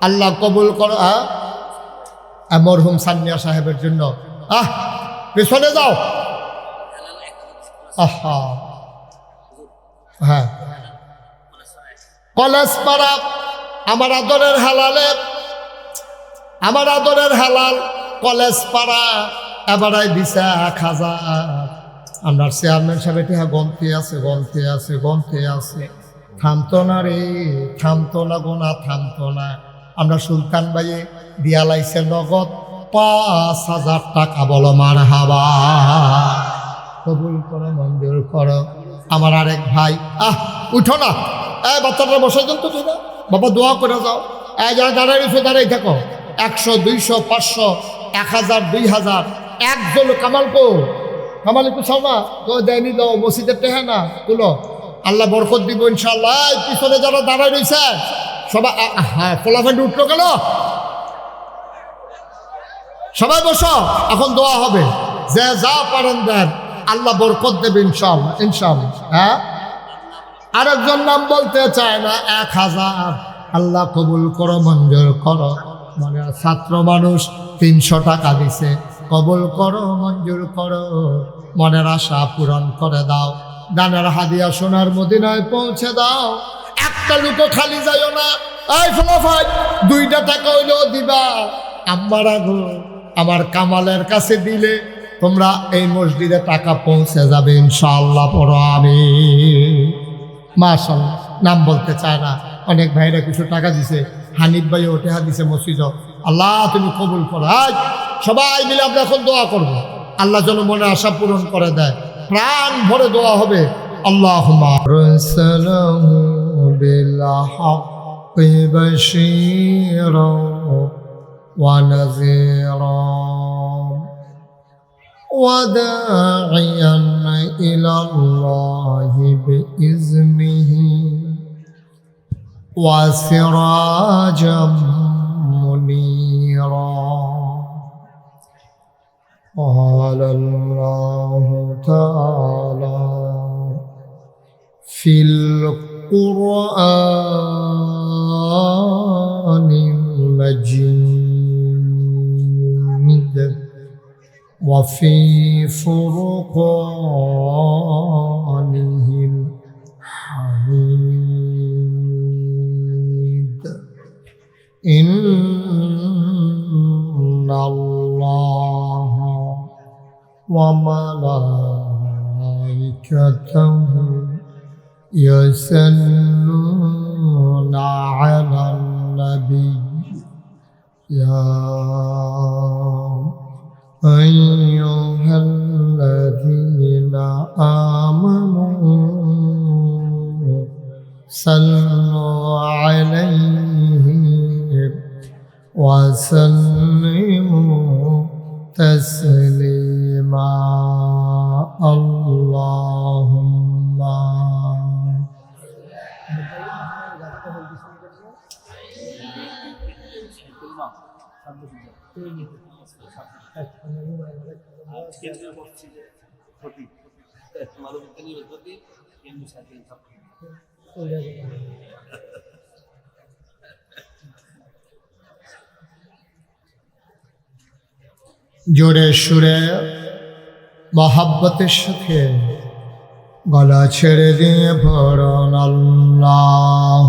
আল্লাহ কবুল করো। মরহুম সান্নিয়া সাহেবের জন্য পিছনে যাও। আহা হ্যাঁ, কলেজ পাড়া আমার আদরের হালাল কলেজ পাড়া এবারে দিছে 1,000। আমরা চেয়ারম্যান সাহেব এটা গন্তে আছে, থামতো না রে, থামতো না গোনা, থামতো না। আমরা সুলতান ভাইয়ে দিয়া লাইছে নগদ 5,000 টাকা, বলো মারহাবা। কবুল করো মঞ্জুর করো। আমার আরেক ভাই উঠো না, বাচ্চাটা বসে যান তো, তুই না বাবা দোয়া করে যাও। যারা দাঁড়াই থাকো, 100, 200, 500, 1,000, 2,000 একজন কামালি কুছাও না তো দেয়নি, দাও মসজিদের টেহা না তুলো, আল্লাহ বরকত দিব ইনশাআল্লাহ। পিছনে যারা দাঁড়ায় রয়েছে সবাই ফলাফল উঠলো গেল, সবাই বসো, এখন দোয়া হবে, যে যা পারেন দেন, আল্লাহ বরকত দেবে ইনশাআল্লাহ। হ্যাঁ, আরেকজন নাম বলতে চায় না, 1,000 আল্লাহ কবুল করো মঞ্জুর করো। মানে ছাত্র মানুষ 300 টাকা দিছে, কবুল করো মঞ্জুর করো, মনের আশা পূরণ করে দাও। দানের হাদিয়া সোনার মদিনায় পৌঁছে দাও। একটা লুকো খালি যাইও না, এই ফলাফল 2টা টাকা হইলেও দিবা। আমার কামালের কাছে দিলে তোমরা এই মসজিদে টাকা পৌঁছে যাবে ইনশাআল্লাহ। পড়ো আমি মাশাআল্লাহ। নাম বলতে চায় না, অনেক ভাইরা কিছু টাকা দিছে, হানিফ ভাই ওঠে দিছে মসজিদ। আল্লাহ তুমি কবুল করো। সবাই মিলে আমরা এখন দোয়া করবো, আল্লাহ যেন মনে আশা পূরণ করে দেয়। প্রাণ ভরে দোয়া হবে। আল্লাহুম্মা আরসালাহু বিল হাক্কি বাশীরা ওয়া নাযীরা وداعيا إلى الله بإذنه وسراجا منيرا. قال الله تعالى في القرآن المجيد وفي فرقانه الحميد. إن الله وملائكته يصلون على النبي يا أيها الذين آمنوا صلوا عليه وسلموا تسليما. اللهم জোরে সুরে মহাব্বতের সাথে গলা ছেড়ে দিয়ে পড়ুন আল্লাহুম্মা।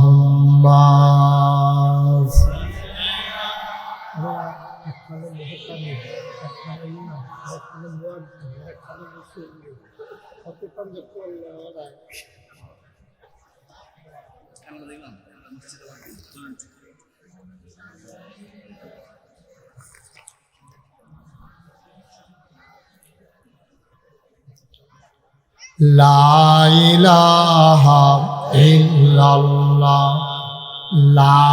লা ইলাহা ইল্লাল্লাহ লা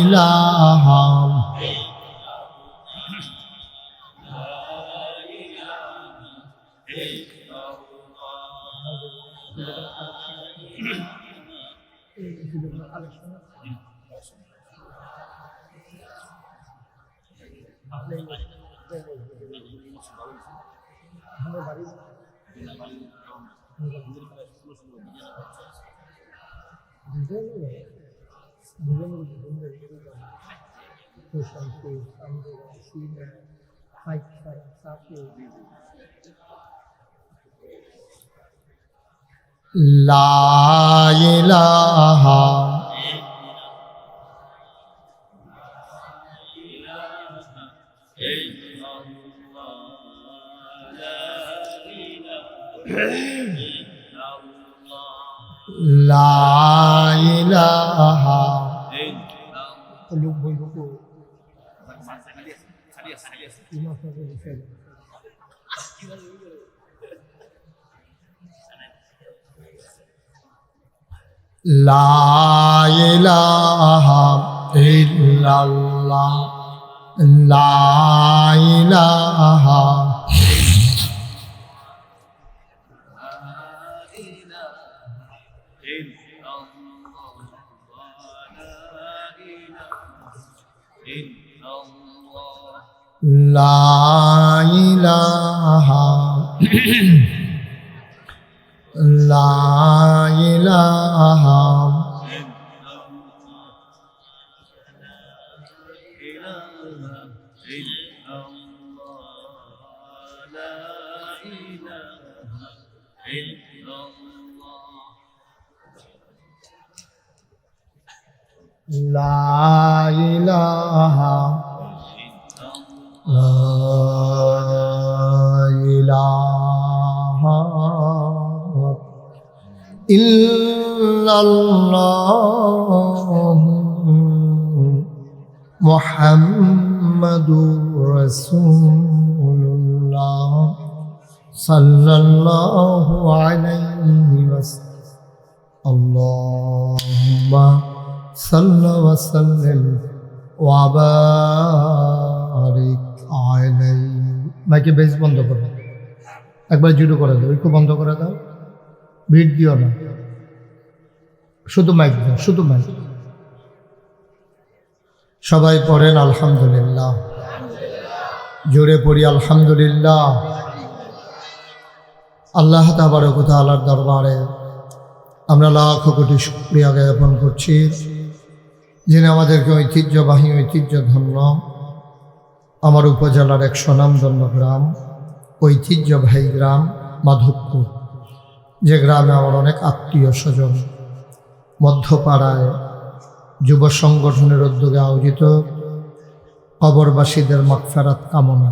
ইলাহা লা ইলাহা লা ইলাহা লোক বলবো তো লা ইলাহা ইল্লাল্লাহ লা ইলাহা লা ইলাহা লা ইলাহা লা ইলাহা ইল্লাল্লাহ মুহাম্মাদুর রাসূলুল্লাহ সাল্লাল্লাহু আলাইহি ওয়াসাল্লাম। আল্লাহুম্মা সাল্লি ওয়া সাল্লিম ওয়া বারিক আলাইহি। মাইকে বেশ বন্ধ করো, একবার জুড়ে করে দাও, একটু বন্ধ করে দাও, ভিড় দিও না, শুধু মাইক দাও, শুধু মাইক। সবাই পড়েন আলহামদুলিল্লাহ। জোরে পড়ি আলহামদুলিল্লাহ। আল্লাহ তাবারক ওয়া তাআলার দরবারে আমরা লাখ কোটি শুকরিয়া জ্ঞাপন করছি, যিনি আমাদেরকে ঐতিহ্যবাহী ঐতিহ্যধন্য আমার উপজেলার এক স্বনামধন্য গ্রাম, ঐতিহ্যবাহী গ্রাম মাধবপুর, যে গ্রামে আমার অনেক আত্মীয় স্বজন, মধ্যপাড়ায় যুব সংগঠনের উদ্যোগে আয়োজিত কবরবাসীদের মাগফিরাত কামনা।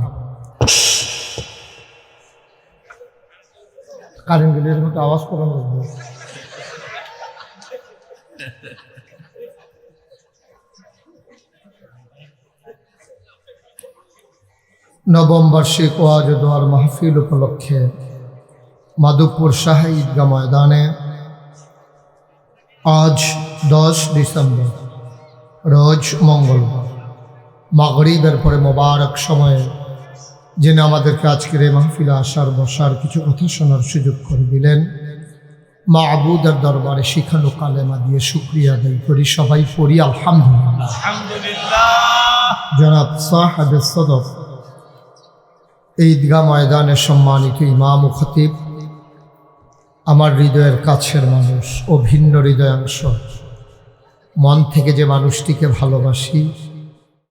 কারেন্ট বিলের মতো আওয়াজ করানো লাগবে। নবম বার্ষিক ওয়াজ ও দোয়ার মাহফিল উপলক্ষে মাধবপুর শাহী ঈদগাহ ময়দানে আজ 10 ডিসেম্বর রোজ মঙ্গলবার মাগরিবের পরে মোবারক সময়ে যিনি আমাদেরকে আজকের এই মাহফিলে আসার বসার কিছু কথা শোনার সুযোগ করে দিলেন, মাবুদের দরবারে শিখানো কালেমা দিয়ে শুকরিয়া আদায় করি। সবাই পড়ি আলহামদুলিল্লাহ। জনাব সাহেবে সদর এই ঈদগাহ ময়দানের সম্মানিত ইমাম ও খতিব, আমার হৃদয়ের কাছের মানুষ ও ভিন্ন হৃদয়াংশ, মন থেকে যে মানুষটিকে ভালোবাসি